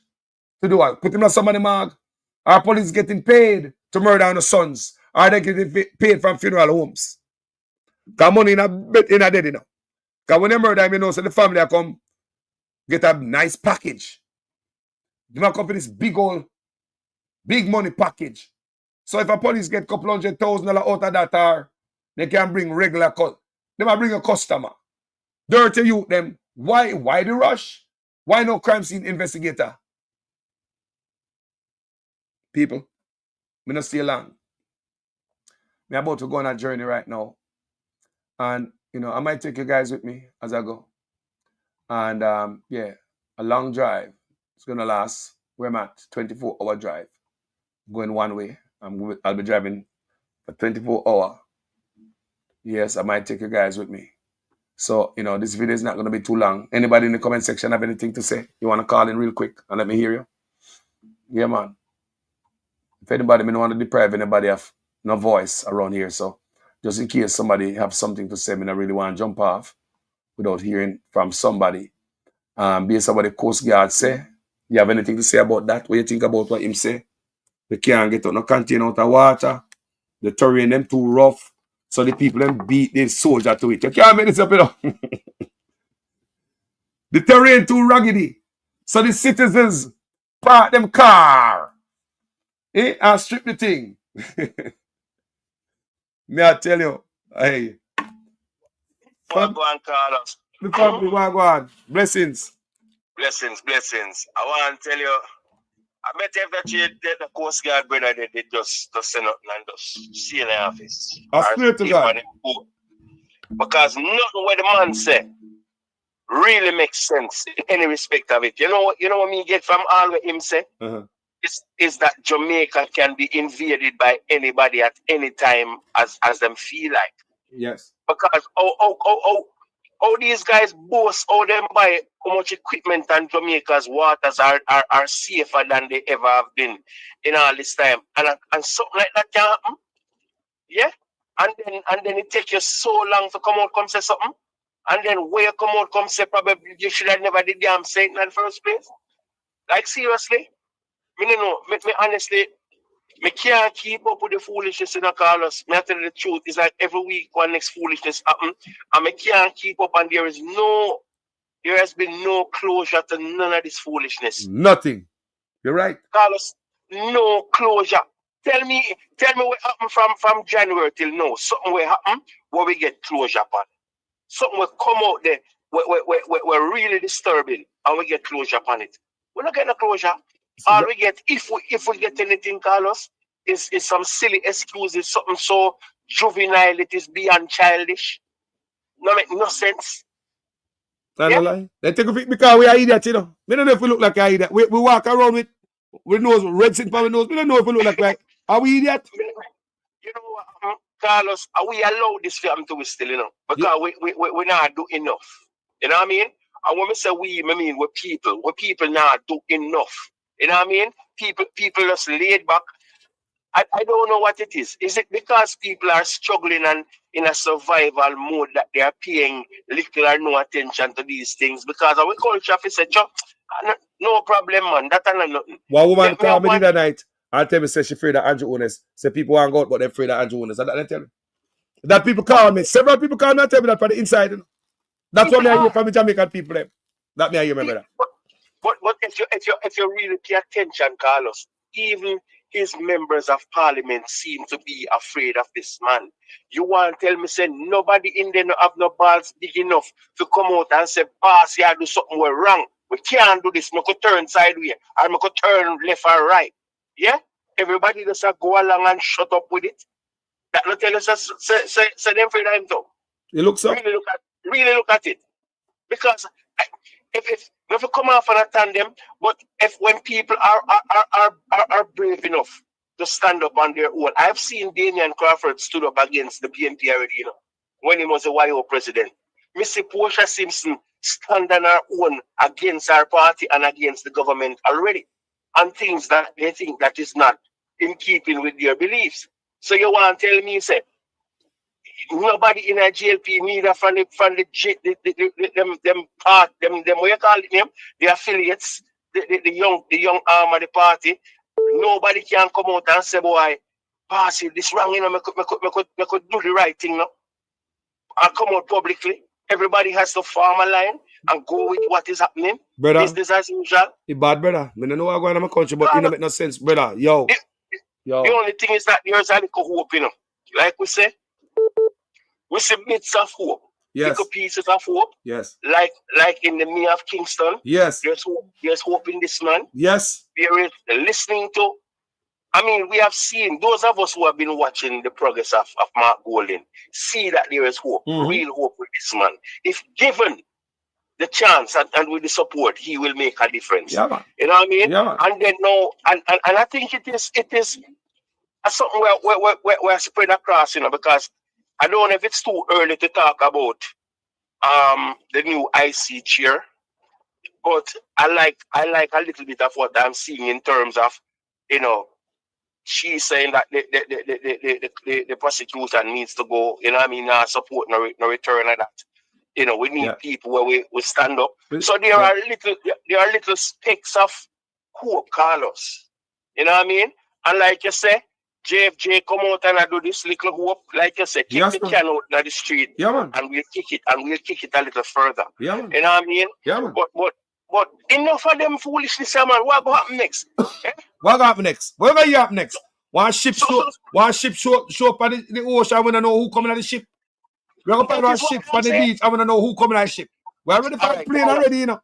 To do what? Put him on somebody mark. Our police getting paid to murder on the sons. Are they getting paid from funeral homes? Because money in a dead, you know. Because when they murder him, you know, so the family will come get a nice package. They might come for this big money package. So if a police get $200,000 out of that hour, they can bring regular they might bring a customer. Dirty youth them. Why the rush? Why no crime scene investigator? People, me not stay long. Me about to go on a journey right now. And, you know, I might take you guys with me as I go. And, yeah, a long drive. It's going to last, where I'm at, 24-hour drive. Going one way. I'll be driving for 24 hours. Yes, I might take you guys with me. So, you know, this video is not going to be too long. Anybody in the comment section have anything to say? You want to call in real quick and let me hear you? Yeah, man. If anybody, me don't want to deprive anybody of no voice around here. So, just in case somebody have something to say, me not really want to jump off without hearing from somebody. Based on what the Coast Guard say, you have anything to say about that? What you think about what him say? They can't get out no container out of water. The terrain them too rough. So the people them beat the soldier to it. You can't make this up, you know. The terrain too raggedy. So the citizens park them car. And strip the thing. Me I tell you, hey. Wagwan, Carlos. The family wagwan. Blessings. Blessings. I want to tell you, I bet if the Coast Guard brother they just send up and just see in the office. I swear to God. Because nothing what the man said really makes sense in any respect of it. You know what me get from all what him say? Is that Jamaica can be invaded by anybody at any time as them feel like. Yes. Because how these guys boast how them buy how much equipment and Jamaica's waters are safer than they ever have been in all this time. And something like that can happen. Yeah? And then it take you so long to come out come say something. And then where you come out come say probably you should have never did damn say it in the first place. Like seriously. Me honestly, me can't keep up with the foolishness in the Carlos. Me tell you the truth. It's like every week one next foolishness happen. And me can't keep up and there has been no closure to none of this foolishness. Nothing. You're right. Carlos, no closure. Tell me what happened from January till now. Something will happen where we get closure upon. Something will come out there we're really disturbing and we get closure upon it. We're not getting a closure. All we get, if we get anything, Carlos, is some silly excuses, something so juvenile it is beyond childish. No make no sense. Yeah? Lie. They take a pic because we are idiots, you know. We don't know if we look like an idiot. We walk around with nose, red skin for our nose. We don't know if we look like are we idiot? You know what, Carlos, we allow this film to still, you know, because we not do enough. You know what I mean? And when we say we mean we people not do enough. You know what I mean? People just laid back. I don't know what it is. Is it because people are struggling and in a survival mode that they are paying little or no attention to these things? Because our culture is said, no problem, man. That and nothing. One woman called me the other night and tell me say she afraid of Andrew Ones. Say people want to go out but they're afraid of Andrew Ones. That I tell you. That people call me. Several people call me and tell me that from the inside. You know? That's what I hear from the Jamaican people. That me I hear, my brother. But if you really pay attention, Carlos, even his members of parliament seem to be afraid of this man. You want to tell me, say, nobody in there no have no balls big enough to come out and say, boss, you do something we're wrong. We can't do this. We could turn sideways or we could turn left or right. Yeah? Everybody just go along and shut up with it. That not tell us, say them afraid of him too. You look so? Really look at it. Because if you come off on a tandem, but when people are brave enough to stand up on their own. I've seen Damian Crawford stood up against the PNP already, you know, when he was a YO president. Missy Portia Simpson stand on her own against our party and against the government already, on things that they think that is not in keeping with their beliefs. So you want to tell me, say, nobody in a JLP, neither from the what you call it name, the affiliates, the young arm of the party, nobody can come out and say, boy, Parsi, this wrong, you know, me could do the right thing now. And come out publicly. Everybody has to form a line and go with what is happening. Brother, business as usual. It's bad, brother. I don't know what's going on in my country, but it don't make no sense, brother. Yo. The only thing is that there's a little hope, you know. Like we say, we see bits of hope. Yes. Little pieces of hope. Yes. Like in the Mayor of Kingston. Yes. There's hope in this man. Yes. There is listening to. I mean, we have seen, those of us who have been watching the progress of Mark Golding, see that there is hope, real hope with this man. If given the chance and with the support, he will make a difference. Yeah, man. You know what I mean? Yeah, man. And then now, and I think it is something where spread across, you know, because I don't know if it's too early to talk about the new IC chair, but I like a little bit of what I'm seeing in terms of, you know, she's saying that the prosecution needs to go, you know what I mean, support no return of that. You know, we need people where we stand up. So there are little specks of hope, Carlos. You know what I mean? And like you say, JFJ come out and I do this little hope, like you say, kick the can out of the street, and we'll kick it a little further. Yeah, man. You know what I mean? Yeah, man. But enough of them foolishness, man. What will happen next? What will happen next? What will happen next? One ship show up on the ocean. I want to know who coming on the ship. We're going to find one ship on the beach. I want to know who coming on the ship. We're ready for the plane already, you know.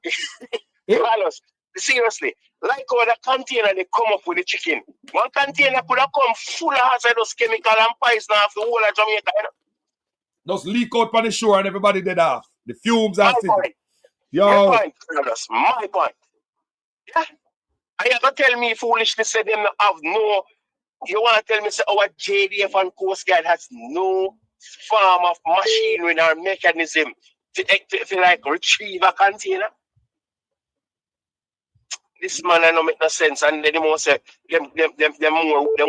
Carlos, seriously, like how the container they come up with the chicken. One container could have come full of hazardous chemical and poison off the whole of Jamaica, you know. Just leak out on the shore and everybody dead off. The fumes and things. Yo. My point, Carlos, my point. Yeah. And you have to tell me foolishness say them have no, you want to tell me say our JDF and Coast Guard has no form of machinery or mechanism to like retrieve a container? This man I don't make no sense, and then they must say them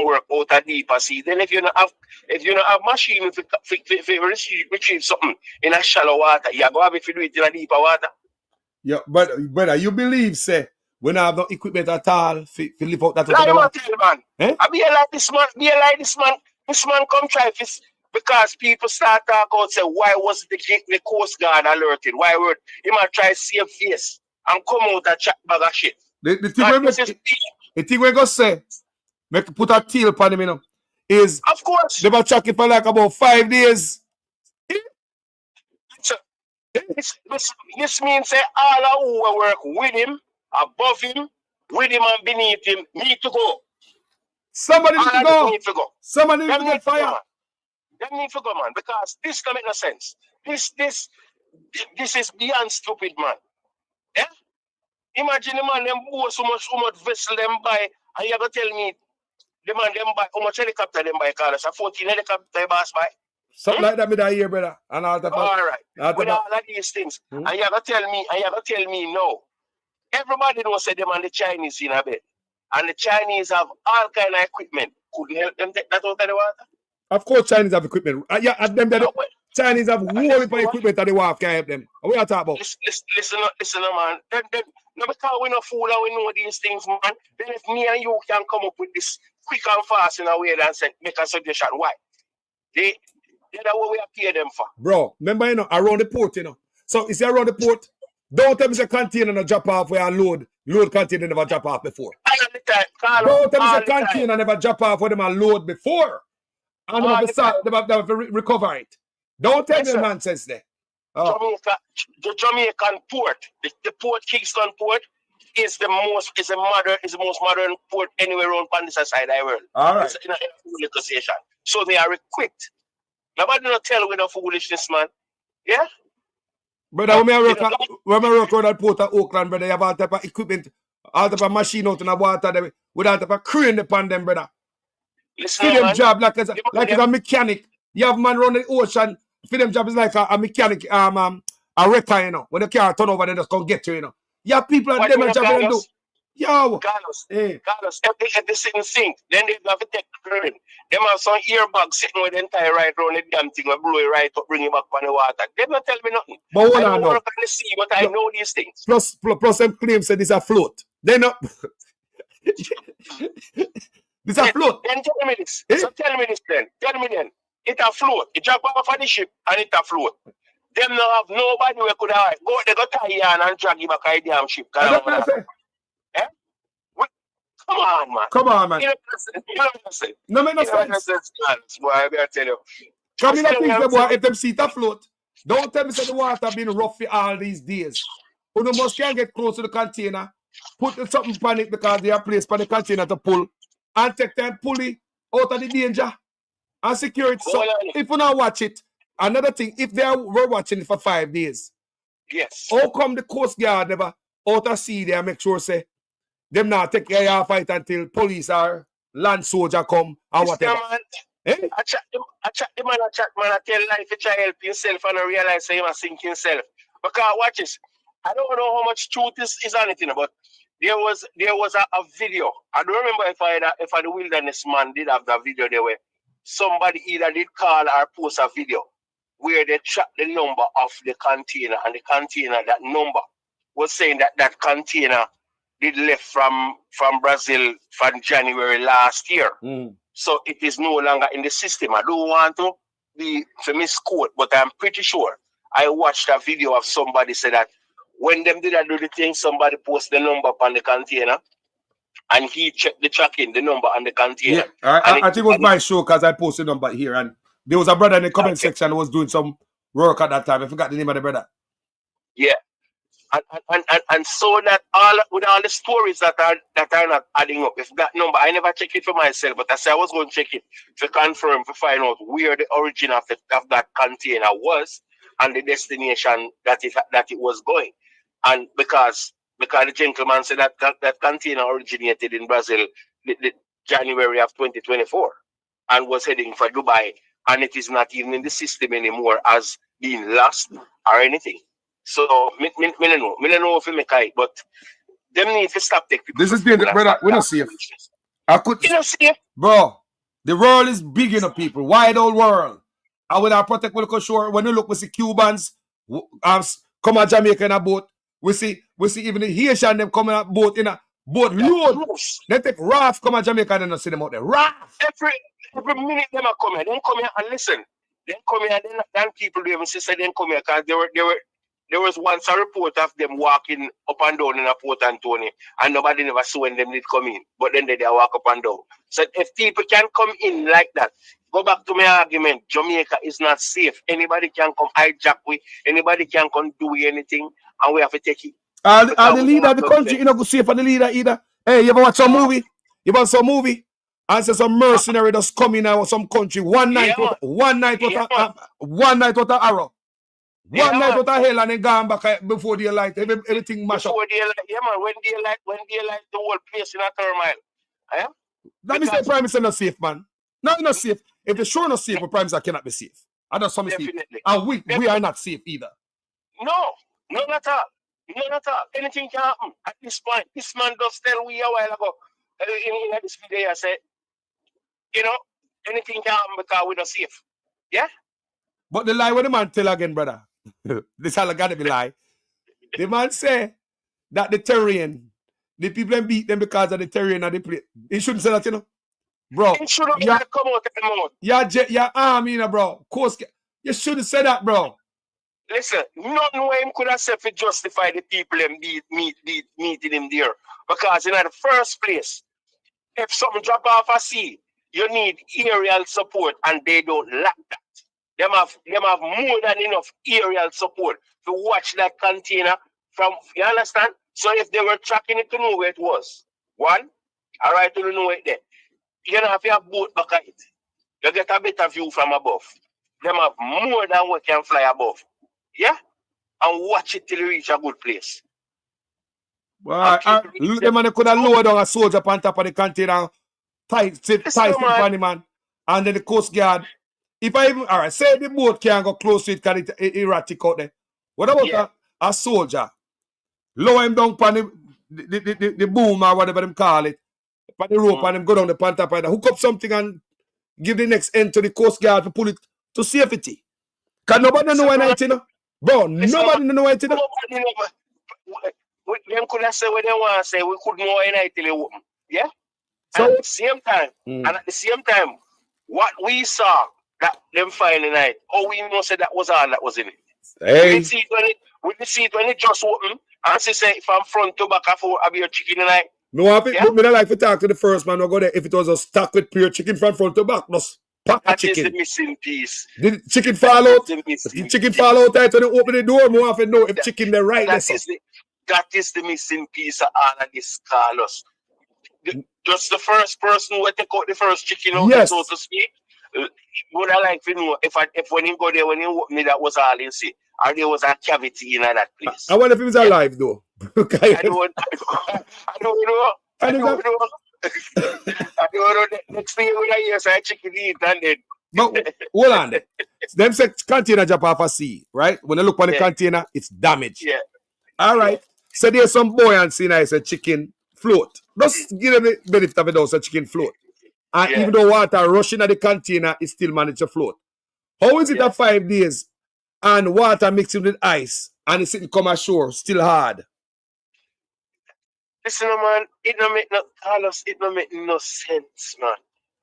work out a deeper sea. Then if you don't have machine to retrieve something in a shallow water, you go have it to do it in a deeper water. Yeah, but you believe say we don't have no equipment at all to live out that. Man. Eh? I be like this man. This man come try this because people start talk out say why was the Coast Guard alerted? Why would he might try to save face and come out and chat bag of shit? The thing we're going to say, make put a tail upon him, you know, is of course they were tracking for like about 5 days. This means say all who work with him, above him, with him and beneath him need to go. Somebody need to go. Somebody need to get fire. They need to go, man, because this don't make no sense. This is beyond stupid, man. Yeah? Imagine the man them boast so much vessel them buy, and you have to tell me the man them buy how much helicopter them buy, Carlos. A 14 helicopter boss buy. Something like that me that year, brother. And all right. With all of these things. And you have to tell me no. Everybody knows say them and the Chinese in a bed. And the Chinese have all kind of equipment. Couldn't help them take that out of the water. Of course Chinese have equipment. Yeah, at them Chinese have whole for equipment that they want to help them. What are you talking about? Listen, man. Then no, because we not fool and we know these things, man. Then if me and you can come up with this quick and fast in a way and say, make a suggestion, why? They're what we have paid them for. Bro, remember, you know, around the port, you know. So, is it around the port? Don't tell me the container no drop off where I load container never drop off before. Don't tell me the container never drop off where them are load before. And they have to recover it. Don't tell me nonsense there. The Jamaican port, the port, Kingston port, is the most modern port anywhere around on this side of the world. All right. It's in a negotiation. So they are equipped. Nobody not tell with no foolishness, man. Yeah? Brother, when I work on that port of Oakland, brother, you have all type of equipment, all type of machine out in the water, with all type of crane upon them, brother. Listen, for them job like it's a mechanic. You have man run the ocean. For them job is like a mechanic, a wrecker, you know. When the car turn over, they just come get you, you know. You have people that them job they do. Yo. Carlos, Hey. Carlos, if they sit and sink, then they have to take the current. Them have some earbags sitting with the entire right around the damn thing, blow it right up, bring it back on the water. They don't tell me nothing. But hold I on don't now. work on the sea, but I know these things. Plus them claim say this a float. They not this a float. Then tell me this. Eh? So tell me this then. Tell me then. It a float. It drop off of the ship and it a float. Them no have nobody who could have go. They go tie you and drag you back on the damn ship. That's what I say. Eh? Come on, man. Come on, man. You know what I'm saying? No make no sense. Boy, I better tell you. Come in, I think the boy, if them seat a float, don't tell me say the water been rough for all these days. You must can get close to the container, put something on it because they are placed for the container to pull, and take them pulley out of the danger and secure it. So if you not watch it, another thing, if they were watching it for 5 days, yes. How come the Coast Guard never out of sea there make sure say them not take care of fight until police or land soldier come and whatever? Man, I chat the man, I tell life to try help himself and I realize he must sink himself. Because watch this. I don't know how much truth is on it, but there was a video. I don't remember if the Wilderness Man did have that video there where somebody either did call or post a video where they tracked the number of the container, and the container, that number was saying that container did left from Brazil from January last year. So it is no longer in the system. I don't want to be for misquote, but I'm pretty sure I watched a video of somebody say that when them did do the thing, somebody post the number on the container and he checked the tracking, the number on the container. Yeah, I think it was my show because I posted the number here, and there was a brother in the comment section who was doing some work at that time. I forgot the name of the brother. Yeah. And so that with all the stories that are not adding up, if that number, I never check it for myself, but I said I was going to check it to confirm, to find out where the origin of that container was and the destination that it was going. And because the gentleman said that container originated in Brazil the January of 2024 and was heading for Dubai, and it is not even in the system anymore as being lost or anything. So, me don't know if we make it, but them need to stop taking people. This is being, brother, we're not safe. I could, bro, the world is big enough, people, wide old world. And with our protect local shore, when you look, we see Cubans come at Jamaica in a boat. We see even the Haitian them coming at boat in a boat load. They take raft come at Jamaica and then see them out there. Raft! Every minute them are coming. Then come here and listen. Then come here and then people do even say then come here because there was once a report of them walking up and down in a Port Antonio, and nobody never saw when them did come in. But then they walk up and down. So if people can come in like that, go back to my argument, Jamaica is not safe. Anybody can come hijack we, anybody can come do anything, and we have to take it. And the leader of the country, you know, go safe for the leader either. Hey, you ever watch some movie? You watch some movie? And say some mercenary just come in out of some country one night with an arrow. One night with a hell and then gone back before daylight. Everything mash up. Before daylight, yeah, man. When daylight, the whole place in a turmoil. Yeah? That means the Prime Minister not safe, man. No, not safe. If the show not safe, the Prime Minister cannot be safe. I know some safe. And we are not safe either. No, not at all. Not at all. Anything can happen at this point. This man does tell we a while ago in this video, I said, you know, anything can happen because we're not safe. Yeah? But the lie what the man tell again, brother. This all gotta be lie. The man say that the terrain, the people them beat them because of the terrain of the place. He shouldn't say that, you know. Bro. He shouldn't come out of the mouth. Your army, you know, bro. Coast, you shouldn't say that, bro. Listen, nothing where him could have said to justify the people them meeting him there. Because in the first place, if something drop off a sea, you need aerial support, and they don't lack that. Them have more than enough aerial support to watch that container from, you understand? So if they were tracking it to know where it was, one, all right, to know it there. You don't have to have boat back at it. You get a better view from above. Them have more than what can fly above. Yeah? And watch it till you reach a good place. Well, the man could have lowered down a soldier on top of the container, tight on the man, and then the Coast Guard. If I even, all right, say the boat can't go close to it because it's erratic out there. What about a soldier? Lower him down on the boom or whatever them call it, on the rope and them go down the pan top and hook up something and give the next end to the Coast Guard to pull it to safety. Because nobody know when you know. Bro, nobody know when you know. Them could have said what they want to say. We could know when till it open. Yeah? So, and at the same time, what we saw that them find tonight, we know said that was all that was in it. Hey. We didn't see it when it just opened. And she say from front to back, I be a chicken tonight. Me don't like to talk to the first man who go there if it was a stack with pure chicken from front to back. Just pack the chicken. That is the missing piece. Did the chicken fall out? The chicken fall out right when they open the door. More often know if chicken there right there. That is the missing piece of all of this, Carlos. Just the first person who take out the first chicken out, so to speak. Would I like to know if when you go there, when you open it, that was all in see, or there was a cavity in that place. I wonder if he was alive though. I don't know. I don't know. Next thing you hear, say chicken eat and then. But hold on. Them say container jump off a sea, right? When they look on the container, it's damaged. Yeah. All right. So there's some buoyancy and I said chicken float. Just give them the benefit of it also chicken float. And even though water rushing at the container, it still managed to float. How is it at 5 days and water mixing with ice and it's sitting come ashore still hard? Listen, man, it don't make no Carlos, it don't make no sense, man.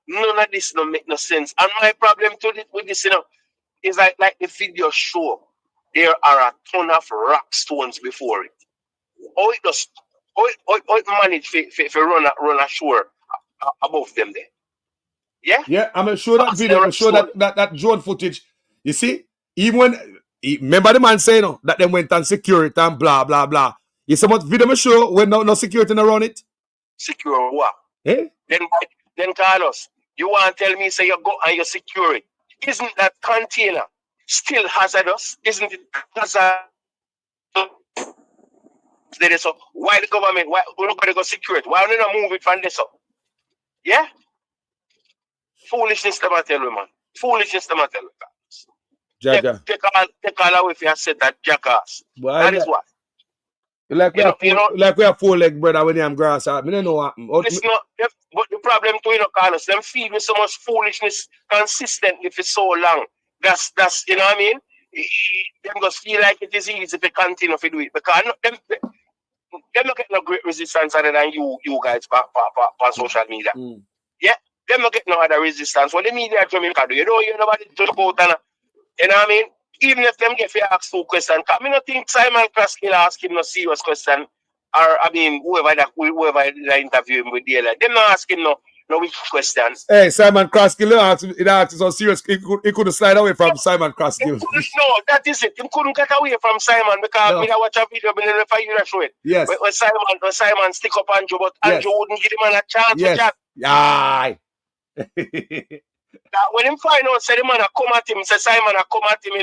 None of this don't make no sense. And my problem with this, is like the video show. There are a ton of rock stones before it. How it managed to run ashore above them there. Yeah? Yeah, I'm sure that video, I'm sure that drone footage. You see, even when, remember the man saying that them went on security and blah, blah, blah. You see what video show when no security around it? Secure what? Eh? Then Carlos, you want to tell me, say you go and you secure it. Isn't that container still hazardous? Isn't it hazardous? So why the government, why we're not going to go secure it? Why don't you move it from this up? Yeah? Foolishness to tell you, man. Foolishness to tell you. Jaja. Take all away if you said that jackass. That is what. Like we have 4-leg brother when you have grass out. I don't know what. It's not, but the problem to Carlos, them feed me so much foolishness consistently for so long. That's you know what I mean? Them just feel like it is easy to continue to do it because them not get no great resistance other than you guys on social media. Yeah, them not get no other resistance. What the media Jamaica do, you don't hear nobody talk about and you know what I mean? Even if them get asked 2 questions, I mean, I think Simon Kraskill ask him no serious question, or I mean, whoever that interview him with DLA, them not asking no weak questions. Hey, Simon Kraskill asked so serious. He couldn't slide away from Simon Kraskill. No, that is it. He couldn't get away from Simon because I watch a video, but if I show it. Yes. When Simon stick up Andrew, but Andrew wouldn't give him a chance to chat. Aye. When him find out, say the man come at him, say Simon come at him,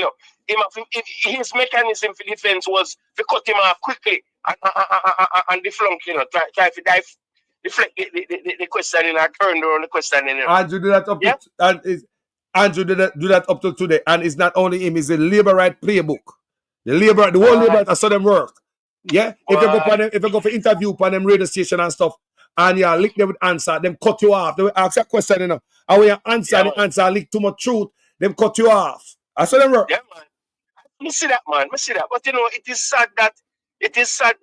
his mechanism for defense was to cut him off quickly and deflunk, try to deflect the question and turn around the question. Andrew do that up to, Andrew do that up to today, and it's not only him; it's the labor right playbook. The whole labor I saw them work. Yeah, if you go for interview on them radio station and stuff. And you lick them with answer, them cut you off. They will ask a question, and when you answer the answer, lick too much truth, them cut you off. I saw them work. Yeah, man. I see that, man. But it is sad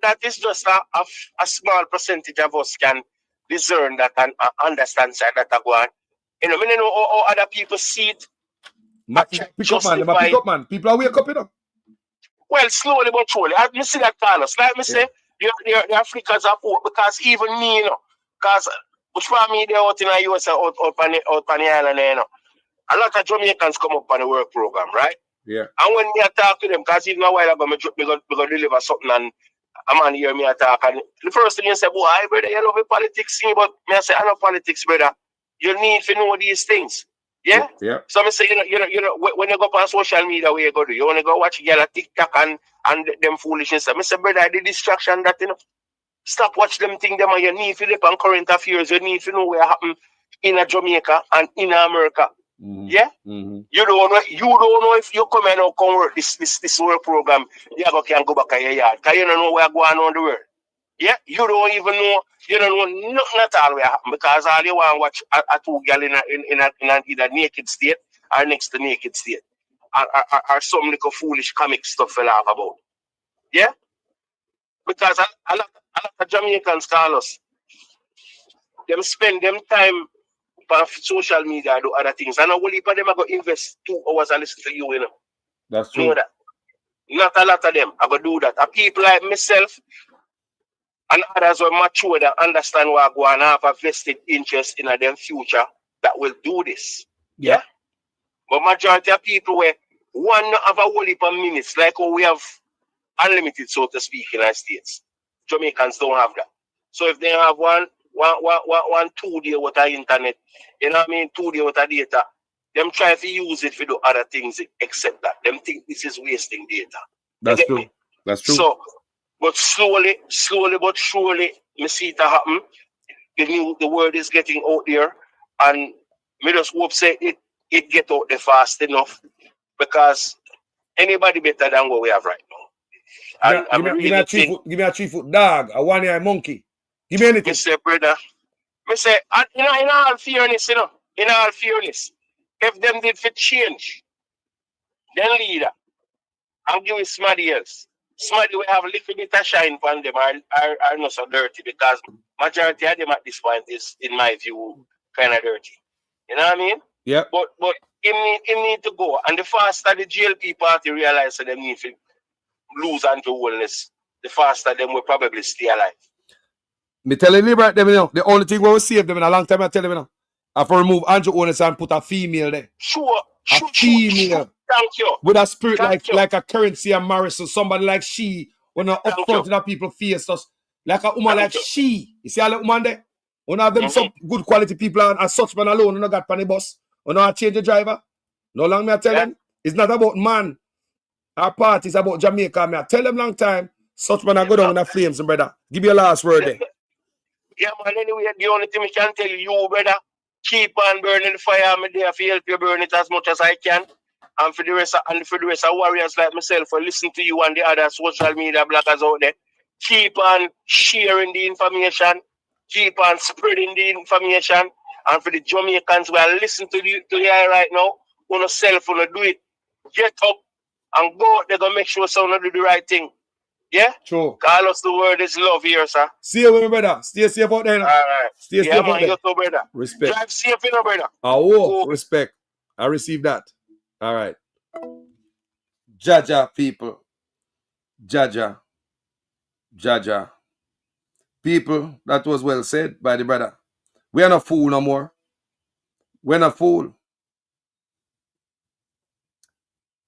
that it's just a small percentage of us can discern that and understand that go on. I don't know how other people see it. Pick up, man. People are wake up, Well, slowly but surely. I see that, Carlos. Like me say, the Africans are poor because even me, because which for me they're out in the US out on the island, a lot of Jamaicans come up on the work program, right? Yeah. And when me talk to them, because even a while ago, me go deliver something and a man hear me talk, and the first thing you say, boy, brother, you love politics, but me I say, I know politics, brother. You need to know these things. Yeah? Yeah. So I say, when you go on social media, where you go do, you want to go watch a TikTok and them foolishness. I say, brother, the distraction that, stop watch them thing, them, and you need to live on current affairs. You need to know what happened in Jamaica and in America. Mm-hmm. Yeah? Mm-hmm. You don't know if you come and come work this work program, you can go back to your yard. Because you don't know what's going on in the world. Yeah, you don't even know, you don't know nothing at all what happened because all you want to watch a two girl in either naked state or next to naked state. Or some little foolish comic stuff we laugh about. Yeah? Because a lot of Jamaicans call us. Them spend them time on social media do other things. And a whole heap of them are going to invest 2 hours and listen to you, you know. That's true. Know that. Not a lot of them are going to do that. And people like myself and others who are mature that understand what go on and have a vested interest in their future that will do this. Yeah? But majority of people where one not have a whole heap of minutes, like how we have unlimited, so to speak, in our states. Jamaicans don't have that. So if they have one 2 day with the internet, you know what I mean, 2 day with the data, them try to use it for do other things except that. Them think this is wasting data. That's true. That's true. So, but slowly but surely, me see it happen. The word is getting out there, and me just hope say it get out there fast enough because anybody better than what we have right now. And give me a 3 foot dog, a 1 year monkey. Give me anything. Mr. Brother, I say, in all fairness, in all fairness, if them did for change, then leader, I'm giving somebody else. Somebody will have a little bit of shine on them are not so dirty because majority of them at this point is, in my view, kind of dirty. You know what I mean? Yeah. But it need to go. And the faster the GLP party realize that they need to lose Andrew Wellness, the faster them will probably stay alive. Me telling you right them, the only thing we will save them in a long time, I tell you, I have to remove Andrew Wellness and put a female there. Sure. Female. Thank you. With a spirit like a Currency and Morrison, somebody like she, when they're up front in the people face us, like a woman like she. You see all the woman there? When have them some good quality people and such man alone, you know, got panny bus. You know, change the driver. No long me I tell them, it's not about man. Our party is about Jamaica. Me I tell them long time, such man I go down in the flames, brother. Give me a last word there. Yeah, man, anyway, the only thing I can tell you, brother, keep on burning the fire. I'm there to help you burn it as much as I can. And for the rest of warriors like myself, for listen to you and the other social media bloggers out there, keep on sharing the information, keep on spreading the information. And for the Jamaicans who are listening to you right now, on a cell phone, do it. Get up and go out there, go make sure someone do the right thing. Yeah? True. Call us the word is love here, sir. See you, my brother. Stay safe out there. All right. Stay safe out there. You too, brother. Respect. Drive safe, you know, brother. Oh, respect. I received that. All right. Jaja, people. Jaja. People, that was well said by the brother. We are not fool no more. We're not fool.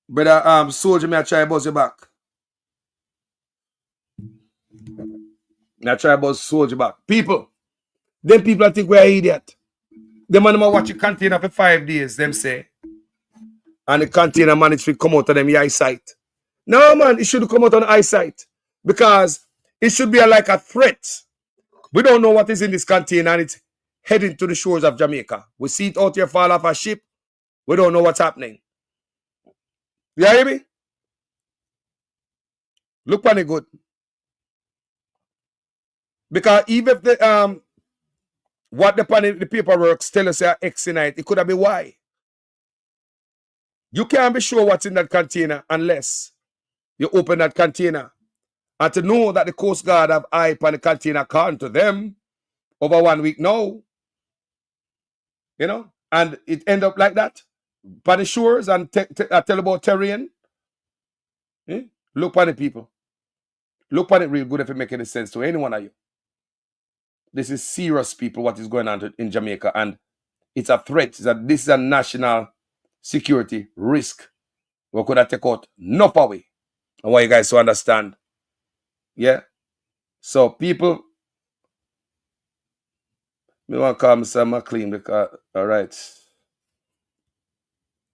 Brother, soldier, may I try to buzz you back? May I try to buzz soldier back? People, them people I think we're idiot. The man might watch a container for 5 days, them say. And the container managed to come out of them eyesight. No, man, it should come out on eyesight. Because it should be like a threat. We don't know what is in this container and it's heading to the shores of Jamaica. We see it out here fall off a ship. We don't know what's happening. You hear me? Look on it good. Because even if the what the paperwork tell us are X in it could have been Y. You can't be sure what's in that container unless you open that container. And to know that the Coast Guard have eye on the container according to them over 1 week now. You know? And it end up like that. By the shores and I tell about terrain. Look on it, people. Look on it real good if it make any sense to any one of you. This is serious, people, what is going on in Jamaica. And it's a threat. This is a national security risk. We could have taken out no power. I want you guys to understand. Yeah? So, people, me want to call Mr. McLean because, all right.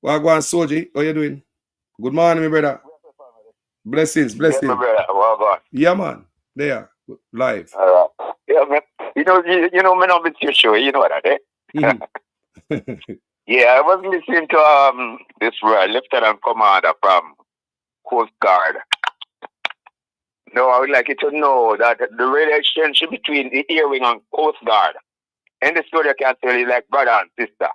Well, go on, Soji. How you doing? Good morning, my brother. Blessings. Yeah, my brother. Well, go on. Yeah, man. There. Live. All right. Yeah, man. You know, me not with your show. You know that, eh? Yeah, I was listening to this Lieutenant Commander from Coast Guard. No, I would like you to know that the relationship between the Earwing and Coast Guard in the story can tell you like brother and sister.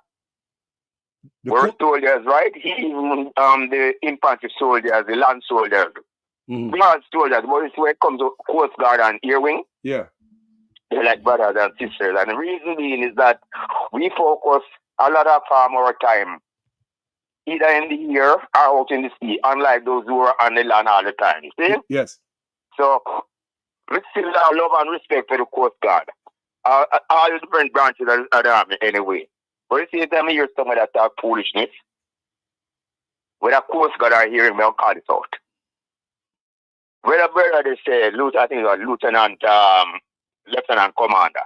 We're soldiers, right? The infantry soldiers, the land soldiers. We are soldiers, but it's when it comes to Coast Guard and Earwing. Yeah. They're like brothers and sisters. And the reason being is that we focus a lot of our time either in the air or out in the sea, unlike those who are on the land all the time. You see? Yes. So, we still have love and respect for the Coast Guard. All the different branches of the army anyway. But you see, time I hear some of that talk foolishness, when the Coast Guard are hearing me, I'll call it out. When a brother they say, I think it was Lieutenant Commander.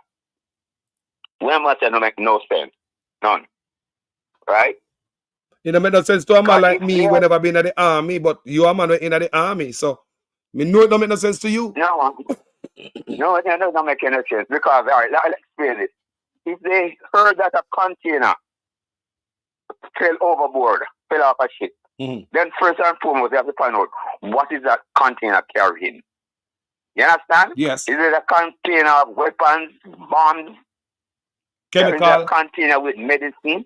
When I say no make no sense. None. Right? It don't make no sense to a man like me whenever I've been in the army, but you are a man in the army, so me know it don't make no sense to you. No, it doesn't make any sense because, all right, I'll explain it. If they heard that a container fell overboard, fell off a ship, then first and foremost, they have to find out what is that container carrying. You understand? Yes. Is it a container of weapons, bombs? Chemical? Is it a container with medicine?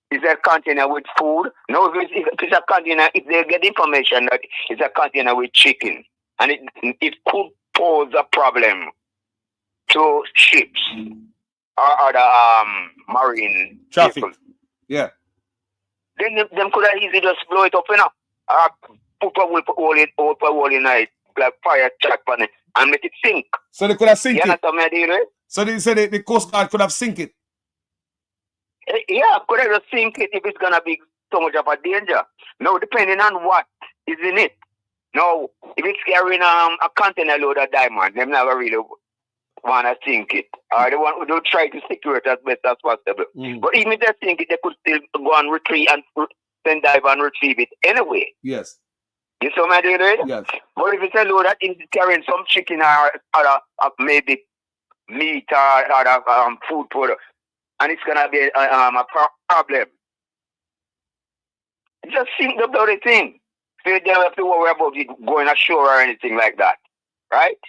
Is it a container with food? No, if it's a container, if they get information that it's a container with chicken, and it could pose a problem to ships or other marine traffic. vehicles. Yeah. Then them could have easily just blow it up, you know, put a hole in it, like fire track on it, and make it sink. So they could have sink you it? Understand me, right? So they said the Coast Guard could have sink it? Yeah, could have just sink it if it's going to be so much of a danger. No, depending on what is in it. No, if it's carrying a container load of diamond, them never really want to sink it. They'll try to secure it as best as possible. But even if they sink it, they could still go and retrieve and then dive and retrieve it anyway. Yes. You saw me doing it? Yes. But if it's a load that is carrying some chicken or maybe meat or other food product, and it's going to be a problem, just sink the bloody thing. So you don't have to worry about it going ashore or anything like that. Right?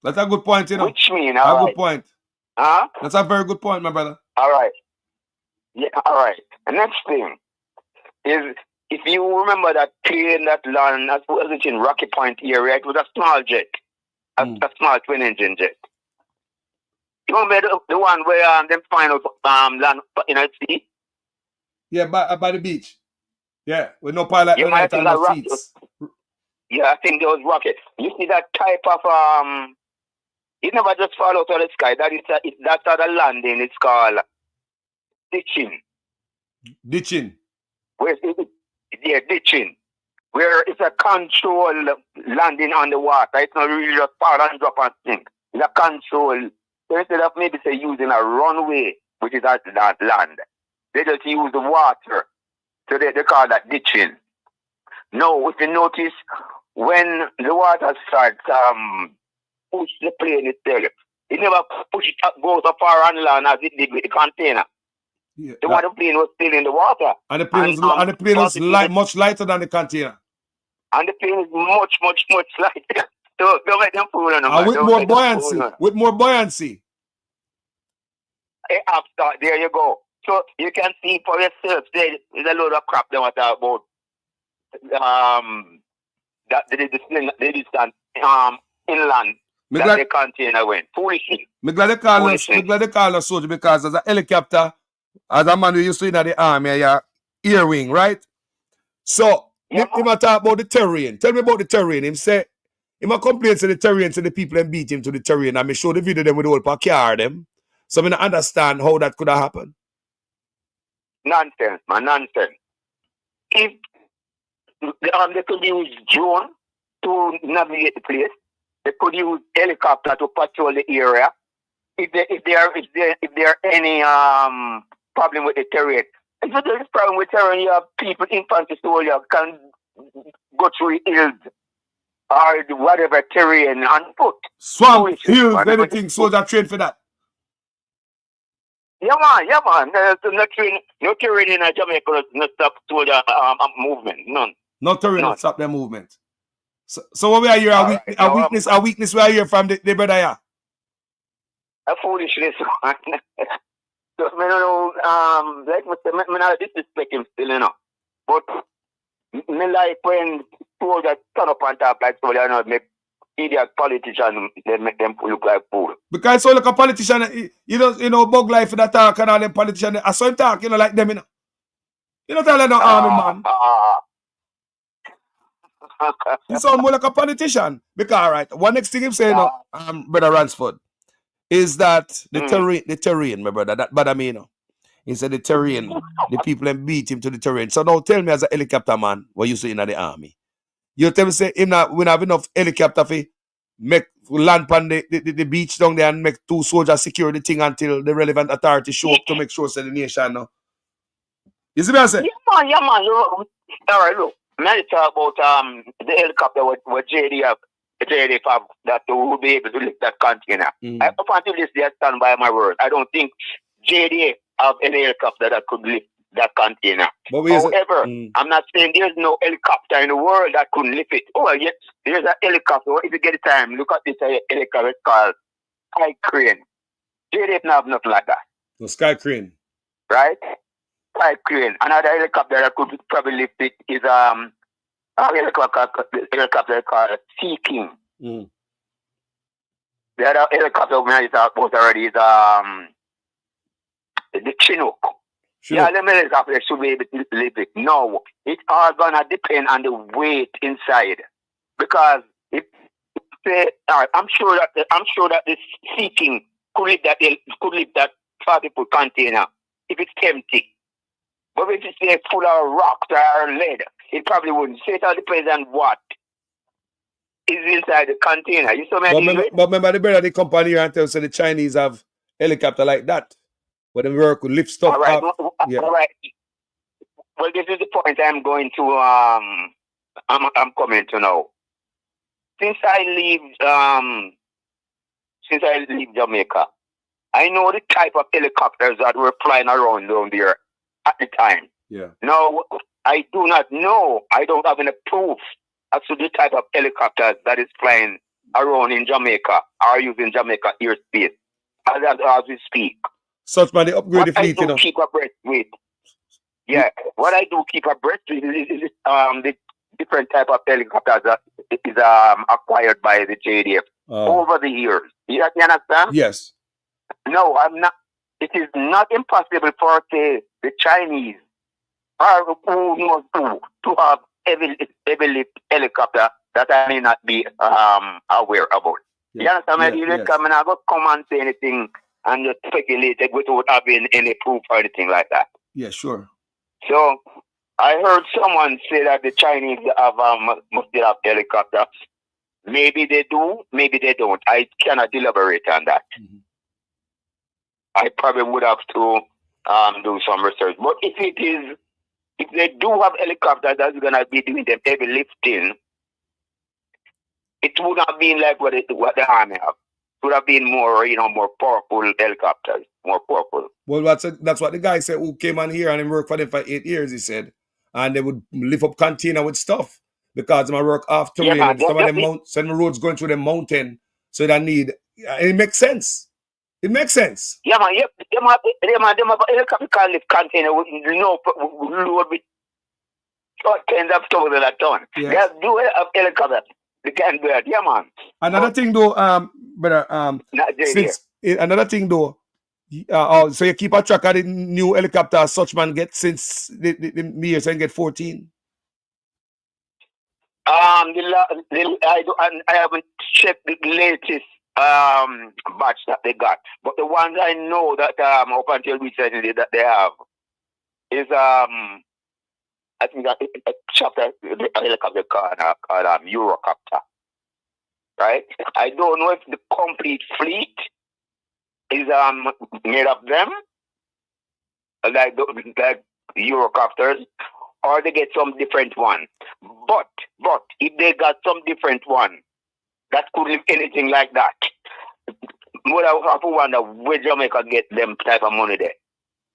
That's a good point, you know. Which means, a good point. Huh? That's a very good point, my brother. All right. Yeah, all right. The next thing is, if you remember that plane that landed, as was it in Rocky Point area, it was a small jet, a small twin-engine jet. You remember the one where them find out land in the sea? Yeah, by the beach. Yeah, with no pilot, no light and no seats. Yeah, I think there was rocket. You see that type of it never just fall out of the sky. That's how the landing is called ditching. Ditching. Yeah, ditching. Where it's a controlled landing on the water. It's not really just fall and drop and sink. It's a control. So instead of maybe say using a runway, which is at that land, they just use the water. So they call that ditching. Now, if you notice, when the water starts push the plane itself, it never push it up, goes so far on land as it did with the container. Yeah, the plane was still in the water. And the plane was much lighter than the container. And the plane is much, much, much lighter. So don't make them fool on them. And with more buoyancy. With more buoyancy. There you go. So you can see for yourself, there's a load of crap they want to talk about. That the distance inland that the container went. Foolishly. I'm glad they call us soldier because as a helicopter, as a man who used to in the army, you're earwing, right? So him talk about the terrain. Tell me about the terrain. Him say him a complain to the terrain, to the people and beat him to the terrain. And me show the video them with the whole pack car them. So I don't understand how that could have happened. Nonsense, man, nonsense. If they could use drone to navigate the place, they could use helicopter to patrol the area. If there are any problem with the terrain, if there is problem with terrain, you have people, infantry soldiers can go through hills or whatever terrain on foot. Swamp, hills, anything, soldier train for that. Yeah, man. There's no terrain in Jamaica, no stop soldier movement, none. No terrain to stop their movement. So what we are here, All right, now, a weakness we are here from the brother here. A foolishness. So, me no know, like me say, me not disrespect him still, you know. But me like when soldiers turn up on top like so, you know, make idiot politicians, they make them look like fool. Because so like a politician, you know, bug life that talk and all them politicians, I saw him talk, you know, like them, you know. You know, tell them no army man. You sound more like a politician. Because, all right, one next thing him saying, Brother Ransford, is that the terrain, my brother, that bad I mean, you know. He said the terrain, the people them beat him to the terrain. So now tell me as a helicopter man, what you say in the army. You tell me say him not we have enough helicopter for make land on the beach down there and make 2 soldiers secure the thing until the relevant authority show up to make sure say the nation now. You see what I say? Yeah man. All right, look. I talk about the helicopter with JDF have that will be able to lift that container. Up until this day, I stand by my word. I don't think JDF have any helicopter that could lift that container. However, I'm not saying there's no helicopter in the world that could lift it. Oh, yes, there's a helicopter. If you get the time, look at this helicopter. It's called Sky Crane. JDF don't have nothing like that. So Sky Crane. Right? Sky Crane. Another helicopter that could probably lift it is a helicopter called Sea King. The other helicopter we talked about already is the Chinook. Yeah, the helicopter should be able to lift it. No, it's all gonna depend on the weight inside, because if say, I'm sure that this Sea King could lift that 40-foot container if it's empty. But if it's full of rocks or lead, it probably wouldn't. So it all depends on what is inside the container. You saw me? But remember the brother, the company here and tell us the Chinese have helicopter like that. Where they work with lift stuff up. Yeah. All right. Well, this is the point I'm going to I'm coming to now. Since I leave Jamaica, I know the type of helicopters that were flying around down there at the time. Yeah. No, I do not know. I don't have any proof as to the type of helicopters that is flying around in Jamaica or using Jamaica airspace as we speak. Such man, they upgrade the fleet, you know. Keep abreast with. Yeah, what I do keep abreast with is the different type of helicopters that is acquired by the JDF over the years. You understand? Yes. No, I'm not. It is not impossible for the Chinese or who knows who to have heavy helicopter that I may not be aware about. You understand? You don't come and I go come and say anything and just speculate without having any proof or anything like that. Yeah, sure. So I heard someone say that the Chinese have must have helicopters. Maybe they do, maybe they don't. I cannot elaborate on that. I probably would have to do some research. But if they do have helicopters that's gonna be doing the heavy lifting, it would have been like what the army have. It would have been more, more powerful helicopters, more powerful. Well, that's what the guy said who came on here and he worked for them for 8 years, he said. And they would lift up container with stuff because they work off terrain and some of them roads going through the mountain. So they need, it makes sense. It makes sense. Yeah, man. Yep. Them have helicopter can lift container with load with tens of thousands of tons. Yeah. They have do have helicopter. They can do it. Yeah, man. Another thing though, brother, another thing though, so you keep a track of the new helicopter such man get since the years and get 14. I haven't checked the latest batch that they got, but the ones I know that up until recently that they have is I think that a chapter the helicopter called Eurocopter, right? I don't know if the complete fleet is made of them, like Eurocopters, or they get some different one. But if they got some different one that could lift anything like that, would I have to wonder where Jamaica get them type of money there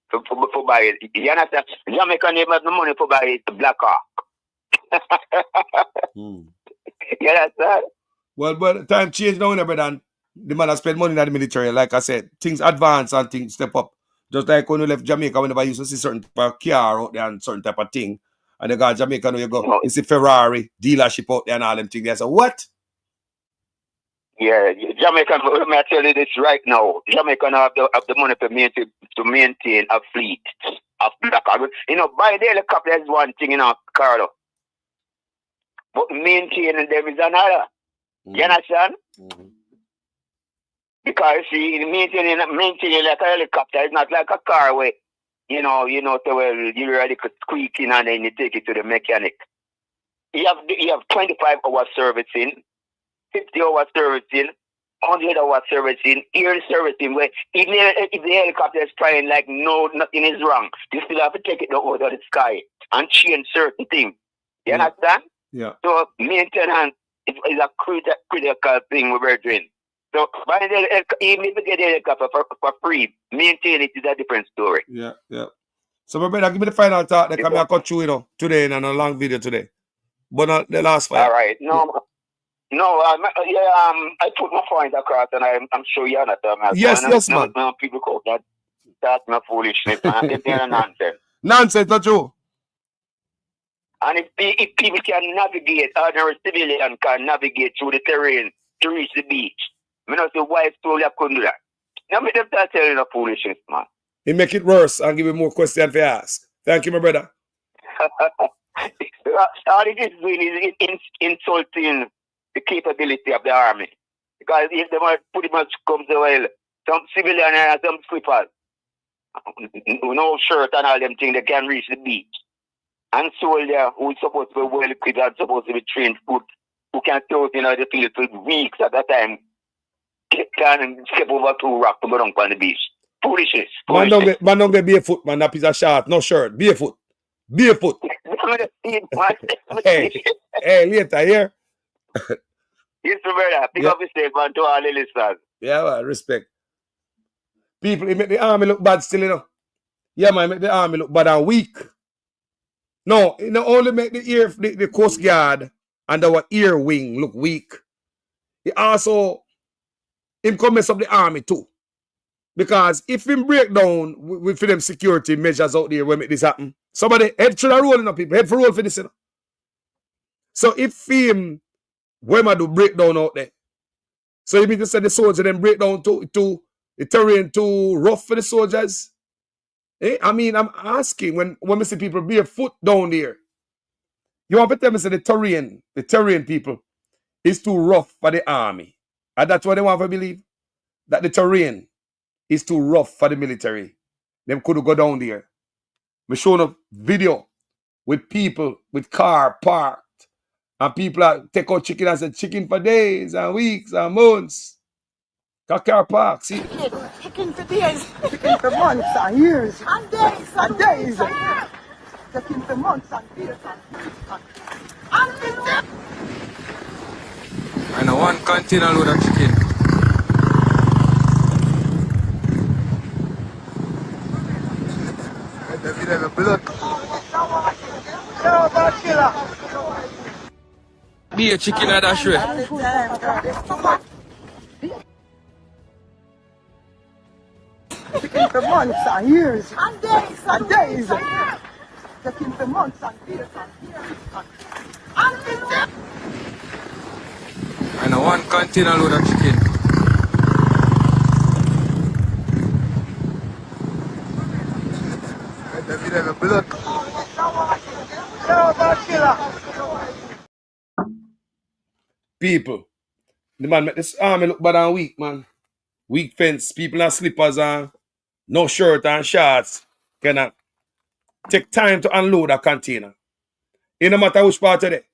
for buy it. You understand? Jamaica never have the money for buy the Black Hawk. You understand? Well, but time change now, brother. And the man has spent money in the military. Like I said, things advance and things step up. Just like when we left Jamaica, whenever you used to see certain type of car out there and certain type of thing. And you got Jamaica, now you go, it's a Ferrari dealership out there and all them things. They say, what? Yeah, Jamaica, let me tell you this right now. Jamaica now have the money to maintain a fleet of black. You know, buy the helicopter is one thing, you know, Carlo. But maintaining them is another. You understand? Because see, maintaining like a helicopter is not like a car where, so well, you ready to squeak in and then you take it to the mechanic. You have 25 hours servicing, 50 hours servicing, 100 hours servicing, year servicing, where even if the helicopter is flying like nothing is wrong, you still have to take it over the sky and change certain things. You understand? Yeah. So maintenance is a critical thing we're doing. So even if you get the helicopter for free, maintain it is a different story. Yeah, yeah. So my brother, give me the final thought. They come here cut through, today in a long video today. But not the last fight. All right. I put my point across and I'm sure you understand. Yes, man. People call that's not foolishness, man. It's nonsense. Nonsense, not true. And if people can navigate, ordinary civilian can navigate through the terrain to reach the beach, I don't see why Australia couldn't do that. Now, me them start telling the foolishness, man. It make it worse and give you more questions to ask. Thank you, my brother. All it is really is insulting the capability of the army. Because if they might pretty much come to, well, some civilian and some slippers, no shirt and all them things, they can reach the beach. And soldier who is supposed to be well equipped and supposed to be trained foot, who can throw in the field for weeks at a time, can step over 2 rocks to go down on the beach. Foolishness. Man don't get barefoot, man. That piece of short, no shirt. Barefoot. Barefoot. Hey, later, here. Yes, brother. Pick up the statement to all the listeners. Yeah, well, respect. People, it make the army look bad still, Yeah, man, it make the army look bad and weak. No, it not only make the Coast Guard and our ear wing look weak. It also can mess up the army too. Because if him break down with them security measures out there when make this happen, somebody head should have rolling up people, head for roll for this. So if him when I do breakdown out there, so you mean to say the soldiers then break down to the terrain too rough for the soldiers? I mean, I'm asking when we see people barefoot down there. You want to tell me say the terrain people is too rough for the army. And that's what they want to believe. That the terrain is too rough for the military. Them could go down there. We showing a video with people with car parked. And people take out chicken and say chicken for days and weeks and months. Car park, see? Chicken for days. Chicken for months and years. And days. And days. Chicken for months and years. I know one container load of chicken. Be a chicken at that shred. Chicken for months and years. And days. And days. Chicken for months and years. I know one container load of chicken. People, the man make this army look bad and weak, man. Weak fence, people in slippers and no shirt and shorts cannot take time to unload a container. It no matter which part of it.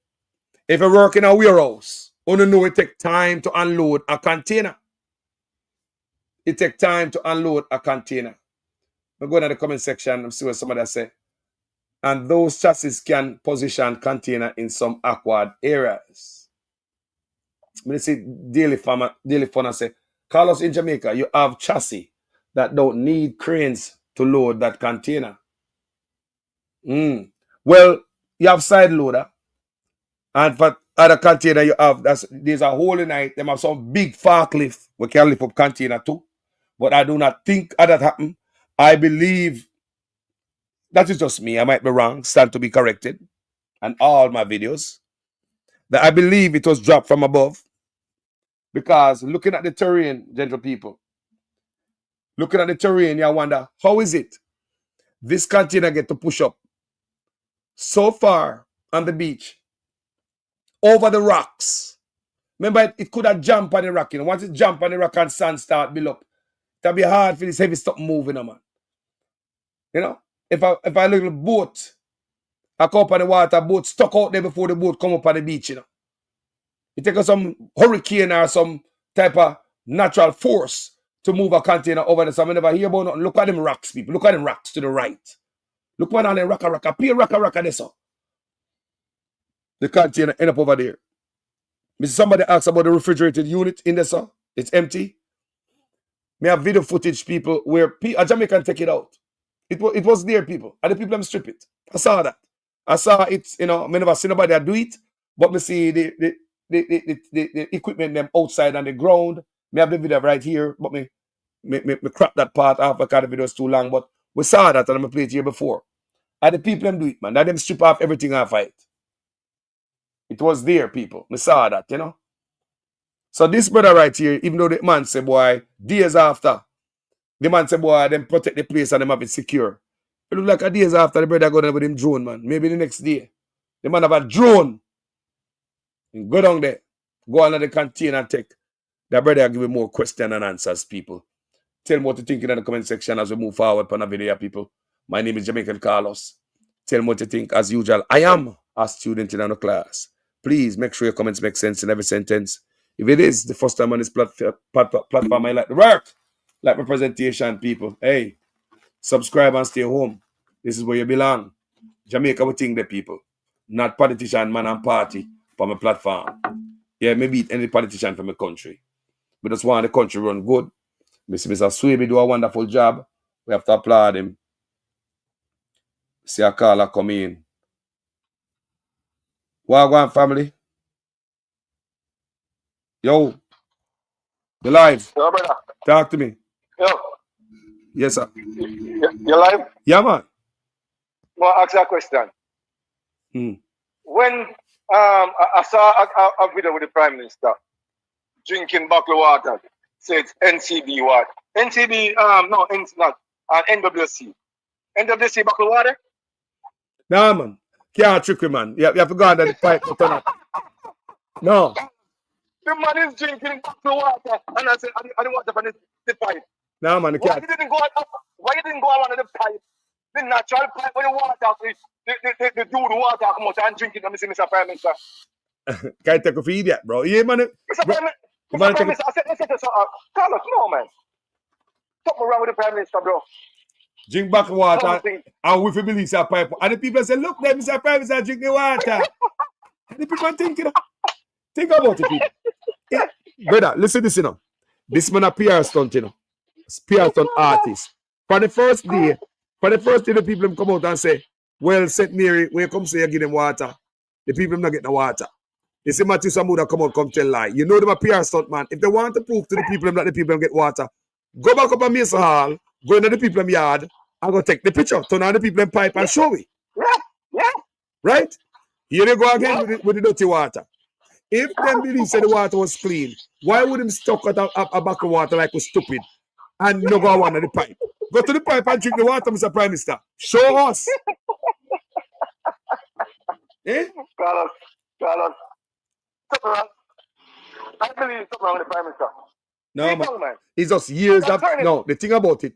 If you work in a warehouse, you know it take time to unload a container. It take time to unload a container. I'm going to the comment section and see what somebody say. And those chassis can position container in some awkward areas. When they say Daily Fun say, Carlos, in Jamaica, you have chassis that don't need cranes to load that container. Well, you have side loader. And for other container you have, there's a hole in it. Them have some big forklift we can lift up container too. But I do not think that happened. I believe that is just me. I might be wrong. Stand to be corrected. And all my videos. That I believe it was dropped from above. Because looking at the terrain, gentle people, looking at the terrain, you wonder, how is it this container get to push up so far on the beach, over the rocks? Remember, it could have jumped on the rock. You know, once it jump on the rock and sand start build up, it'll be hard for this heavy stuff moving, man. You know, if a little boat, I come up on the water, boat stuck out there before the boat come up on the beach, you know. It takes some hurricane or some type of natural force to move a container over the summer. I never hear about nothing. Look at them rocks, people. Look at them rocks to the right. Look one on them rock. Appear rock this up. The container end up over there. Somebody asked about the refrigerated unit in there, sir. It's empty. Me have video footage, people, where a Jamaican take it out. It was there, people. And the people them strip it. I saw that. I saw it, you know, I never see nobody do it, but me see the equipment them outside on the ground. Me have the video right here, but me crap that part off because the video is too long. But we saw that and I played it here before. And the people them do it, man. That them strip off everything off it. It was there, people. Me saw that, you know. So this brother right here, even though the man say, boy, days after, the man say, boy, them protect the place and them have it secure. It look like a days after the brother go down with him drone, man. Maybe the next day. The man have a drone. And go down there. Go under the container and take. That brother give you more questions and answers, people. Tell me what you think in the comment section as we move forward on the video, people. My name is Jamaican Carlos. Tell me what you think. As usual, I am a student in the class. Please make sure your comments make sense in every sentence. If it is the first time on this platform, I like the work. Like my presentation, people. Hey, subscribe and stay home. This is where you belong. Jamaica, we think the people. Not politician, man, and party for my platform. Yeah, maybe beat any politician from my country. We just want the country run good. Mr. Swaby do a wonderful job. We have to applaud him. See a caller come in. Wagwan family. Yo. You live? Yo, brother. Talk to me. Yo. Yes, sir. You live? Yeah, man. I want to ask you a question. When I saw a video with the Prime Minister drinking bottled water, said NCB water. NCB, no, not NWC. NWC bottled water? Nah, man. Can't trick you, man. You have to go under the pipe to turn up. No. The man is drinking bottled water, and I said, I don't want to finish the pipe. Nah, man. Why you didn't go around the pipe? The natural pipe where the water, the water come out and drink it, Mr. Prime Minister. Can't take a for idiot, bro. Yeah, man. Mr. Prime Minister, I said, Carlos, no, man. Something wrong with the Prime Minister, bro. Drink back water and we feel release a pipe. And the people say, look, there, Mr. Prime Minister, drink the water. And the people think, you know, think about it, people. Yeah. Brother, listen to this, you know. This man a PR stunt, you know. PR stunt artist. For the first day, the people come out and say, well, St. Mary, when you come say you give them water, the people not get the water. You see Matthew Samuda come out, come tell lie. You know them a PR stunt, man. If they want to prove to the people that the people get water, go back up on Mason Hall, go into the people yard, and go take the picture, turn on the people pipe and show it. Yeah. Right? Here they go again with the dirty water. If them believe say the water was clean, why would them stuck at a bucket of water like we're stupid and no go on the pipe? Go to the pipe and drink the water, Mr. Prime Minister. Show us. Eh? Carlos. I believe something wrong with the Prime Minister. No, man. It's just years of... No, the thing about it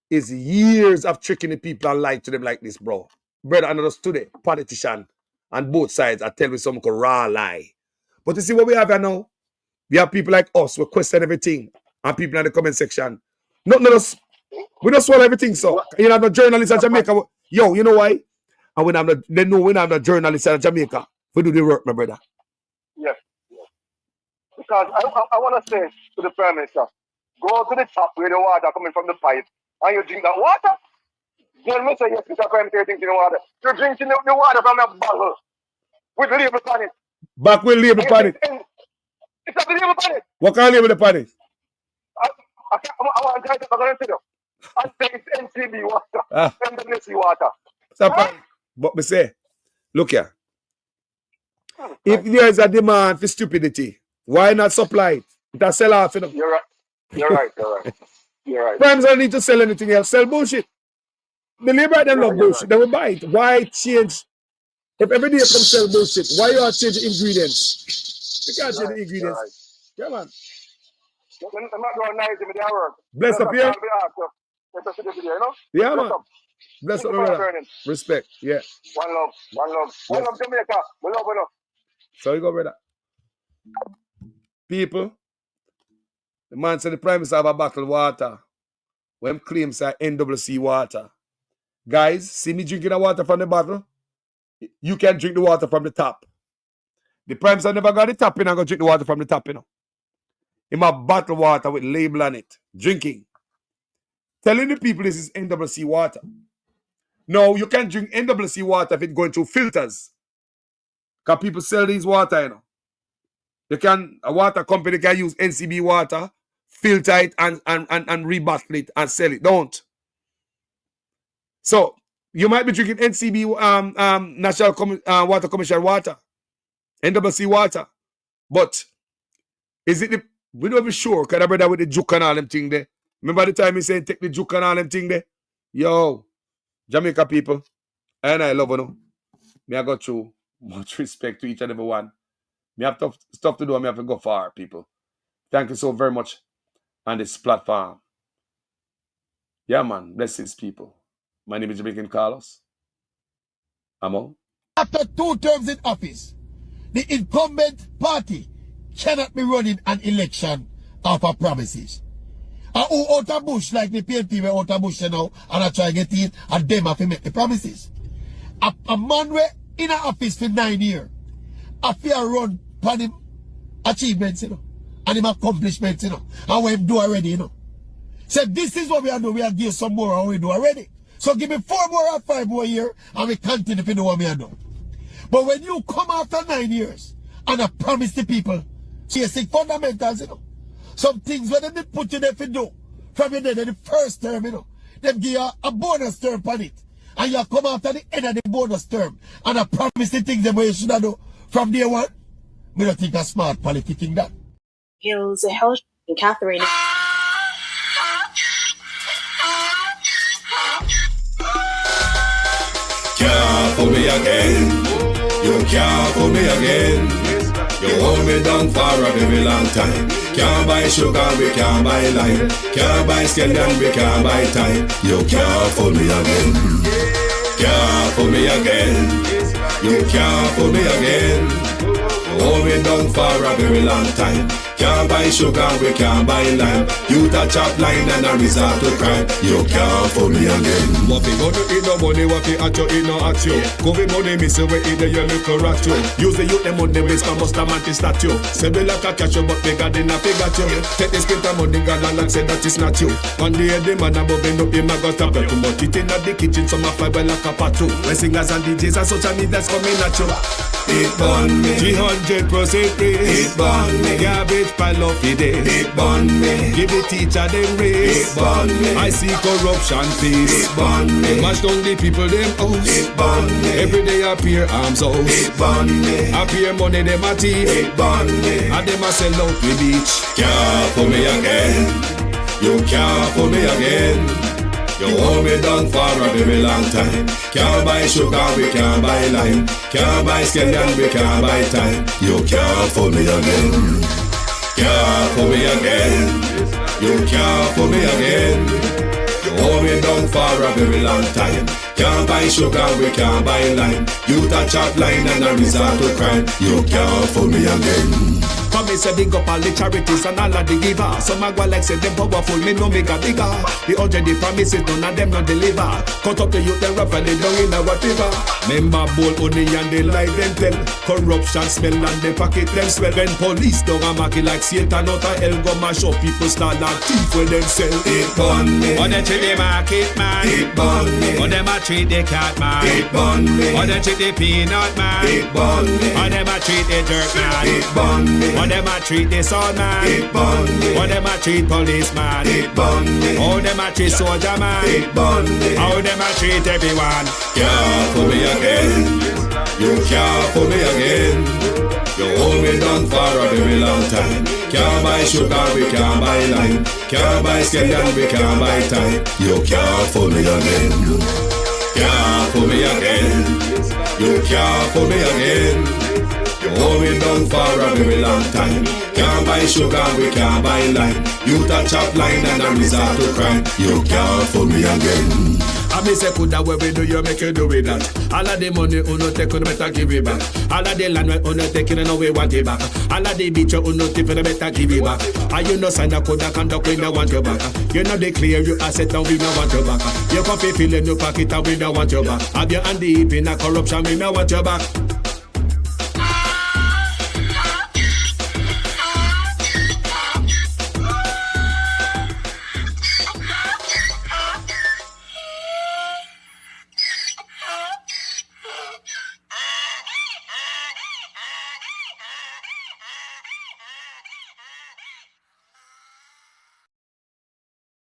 is years of tricking the people and lying to them like this, bro. Brother, and just today, politician on both sides are telling me some raw lie. But you see what we have here now? We have people like us who question everything. And people in the comment section. Not us. We don't swallow everything, so. You know, the journalists in Jamaica. Yo, you know why? And they know when I'm the journalist in Jamaica. We do the work, my brother. Yes. Because I want to say to the Prime Minister, go to the top where the water coming from the pipe and you drink that water. Then we say, yes, Mr. Prime Minister, you're drinking the water. You're drinking the water from a bottle. With the label on it. Back with label on it. It's not the label on it. What kind of label on it? I want to try to go into it. I say it's NCB water. NWC water. But me say, look here. If there is a demand for stupidity, why not supply it? It sell off, you know. You're right. You're right. You're right. You're right. Primes don't need to sell anything else. Sell bullshit. The labor them love bullshit. Right. They will buy it. Why change? If every day come sell bullshit, why you are changing ingredients? You can't change the ingredients. Yeah, man. I'm not going nice with their work. Bless up here. Yeah, man. Up. Bless up, brother. Respect. Yeah. One love. One love. One love, Jamaica. We love enough. So you go, brother. People, the man said the Primes have a bottled water. When claims are NWC water. Guys, see me drinking the water from the bottle? You can drink the water from the tap. The Primes have never got the tap in and go drink the water from the tap, you know. In my bottled water with label on it. Drinking. Telling the people this is NWC water. No, you can't drink NWC water if it's going through filters. Because people sell these water, you know. A water company can use NCB water, filter it and rebottle it and sell it. Don't. So, you might be drinking NCB National Water Commission water. NWC water. But, is it the... We don't be sure, because I brother with the juke and all them thing there. Remember the time he said take the juke and all them thing there? Yo, Jamaica people, and I love you. Me I got through much respect to each and every one. Me have tough stuff to do and me have to go far, people. Thank you so very much on this platform. Yeah, man. Blessings, people. My name is Jamaican Carlos. I'm on. After 2 terms in office, the incumbent party cannot be running an election off of promises. And who out of bush, like the PNP were out of bush now, and I try to get in, and them have to make the promises. A man were in an office for 9 years, a fair run for him achievements, you know, and him accomplishments, you know, and what him do already, you know. So this is what we are doing, we are give some more and we do already. So give me 4 more or 5 more years, and we continue to do what we are doing. But when you come after 9 years, and I promise the people, basic fundamentals, you know. Some things when they put you there to do from your day, the first term, you know. Them give you a bonus term on it. And you come after the end of the bonus term. And I promise the things that you should have do from day one. We don't think a smart politicking that. Hills, Hell, and Catherine. Can't fool me again. You can't fool me again. You hold me down for a very long time. Can't buy sugar, we can't buy lime. Can't buy scallion, we can't buy time. You can't fool me again. Can't fool me again. You can't fool me again. You hold me down for a very long time. Can't buy sugar, we can't buy lime. You touch up line and a resort to crime. You can't fool me again. What we go to eat no money, what we at you, eat no at you. COVID money, miss away, eat the yellow correct you. Use the youth, the money, waste for most of the statue. Say we like a catch you, but we got enough, we got you. Take this spit of money, God and say that is not you. One day, the man above end up, him a got up. Too much eating at the kitchen, some of fiber like a patu. When singers and DJs and social media's coming at you. It burn me 300% praise. It burn me garbage pile of it. It burn me. Give the teacher them raise. It burn me. I see corruption face. It burn me. Mash down the people them house. It burn me. Every day appear arms out. It burn me. Appear money them a thief. It burn me. And them a sell out the beach. Can't fool me again. You can't fool me again. You hold me down for a very long time. Can't buy sugar, we can't buy lime. Can't buy scallion, we can't buy time. You can't fool me again. Can't fool me again. You can't fool me again. You hold me down for a very long time. Can't buy sugar, we can't buy lime. You touch up line and a resort to crime. You can't fool me again. me say big up all the charities and all of the givers. Some a go like say them powerful, me know me got bigger. The urgent the promises, none of them not deliver. Cut up the youth, they rough and they down in a whatever. Member bowl only and they lie them tell. Corruption smell and they pocket them swell. When police don't a market like Satan out of hell, go mash up people start like thief when them sell. It burn me. On them treat the market man. It burn me. On them a treat the cat man. It burn me. On them treat the peanut man. It burn me. On them a treat the dirt man. It burn me. On them a treat the sun man. It burn me. On them a treat policeman. It burn me. How them a treat soldier man. It burn me. How them a treat everyone. Can't fool me again. You can't fool me again. You hold me down for a very long time. Can't buy sugar, we can't buy lime. Can't buy scallion, we can't buy time. You can't fool me again. Can't fool me again. You can't fool me again. You hold me down for a very long time. Can't buy sugar, we can't buy lime. You touch up line and I resort to crime. You can't fool me again. I me say put that way we do, you make you do with that. All of the money uno take, you better give it back. All of the land we uno take, you know we want it back. All of the beach you uno take, you better give it back. And you know sign a code that conduct, we don't want you back. You know declare you asset and we don't want you back. You can feel in your pocket and we don't want you back. Have your hand deep in a corruption, we don't want you back.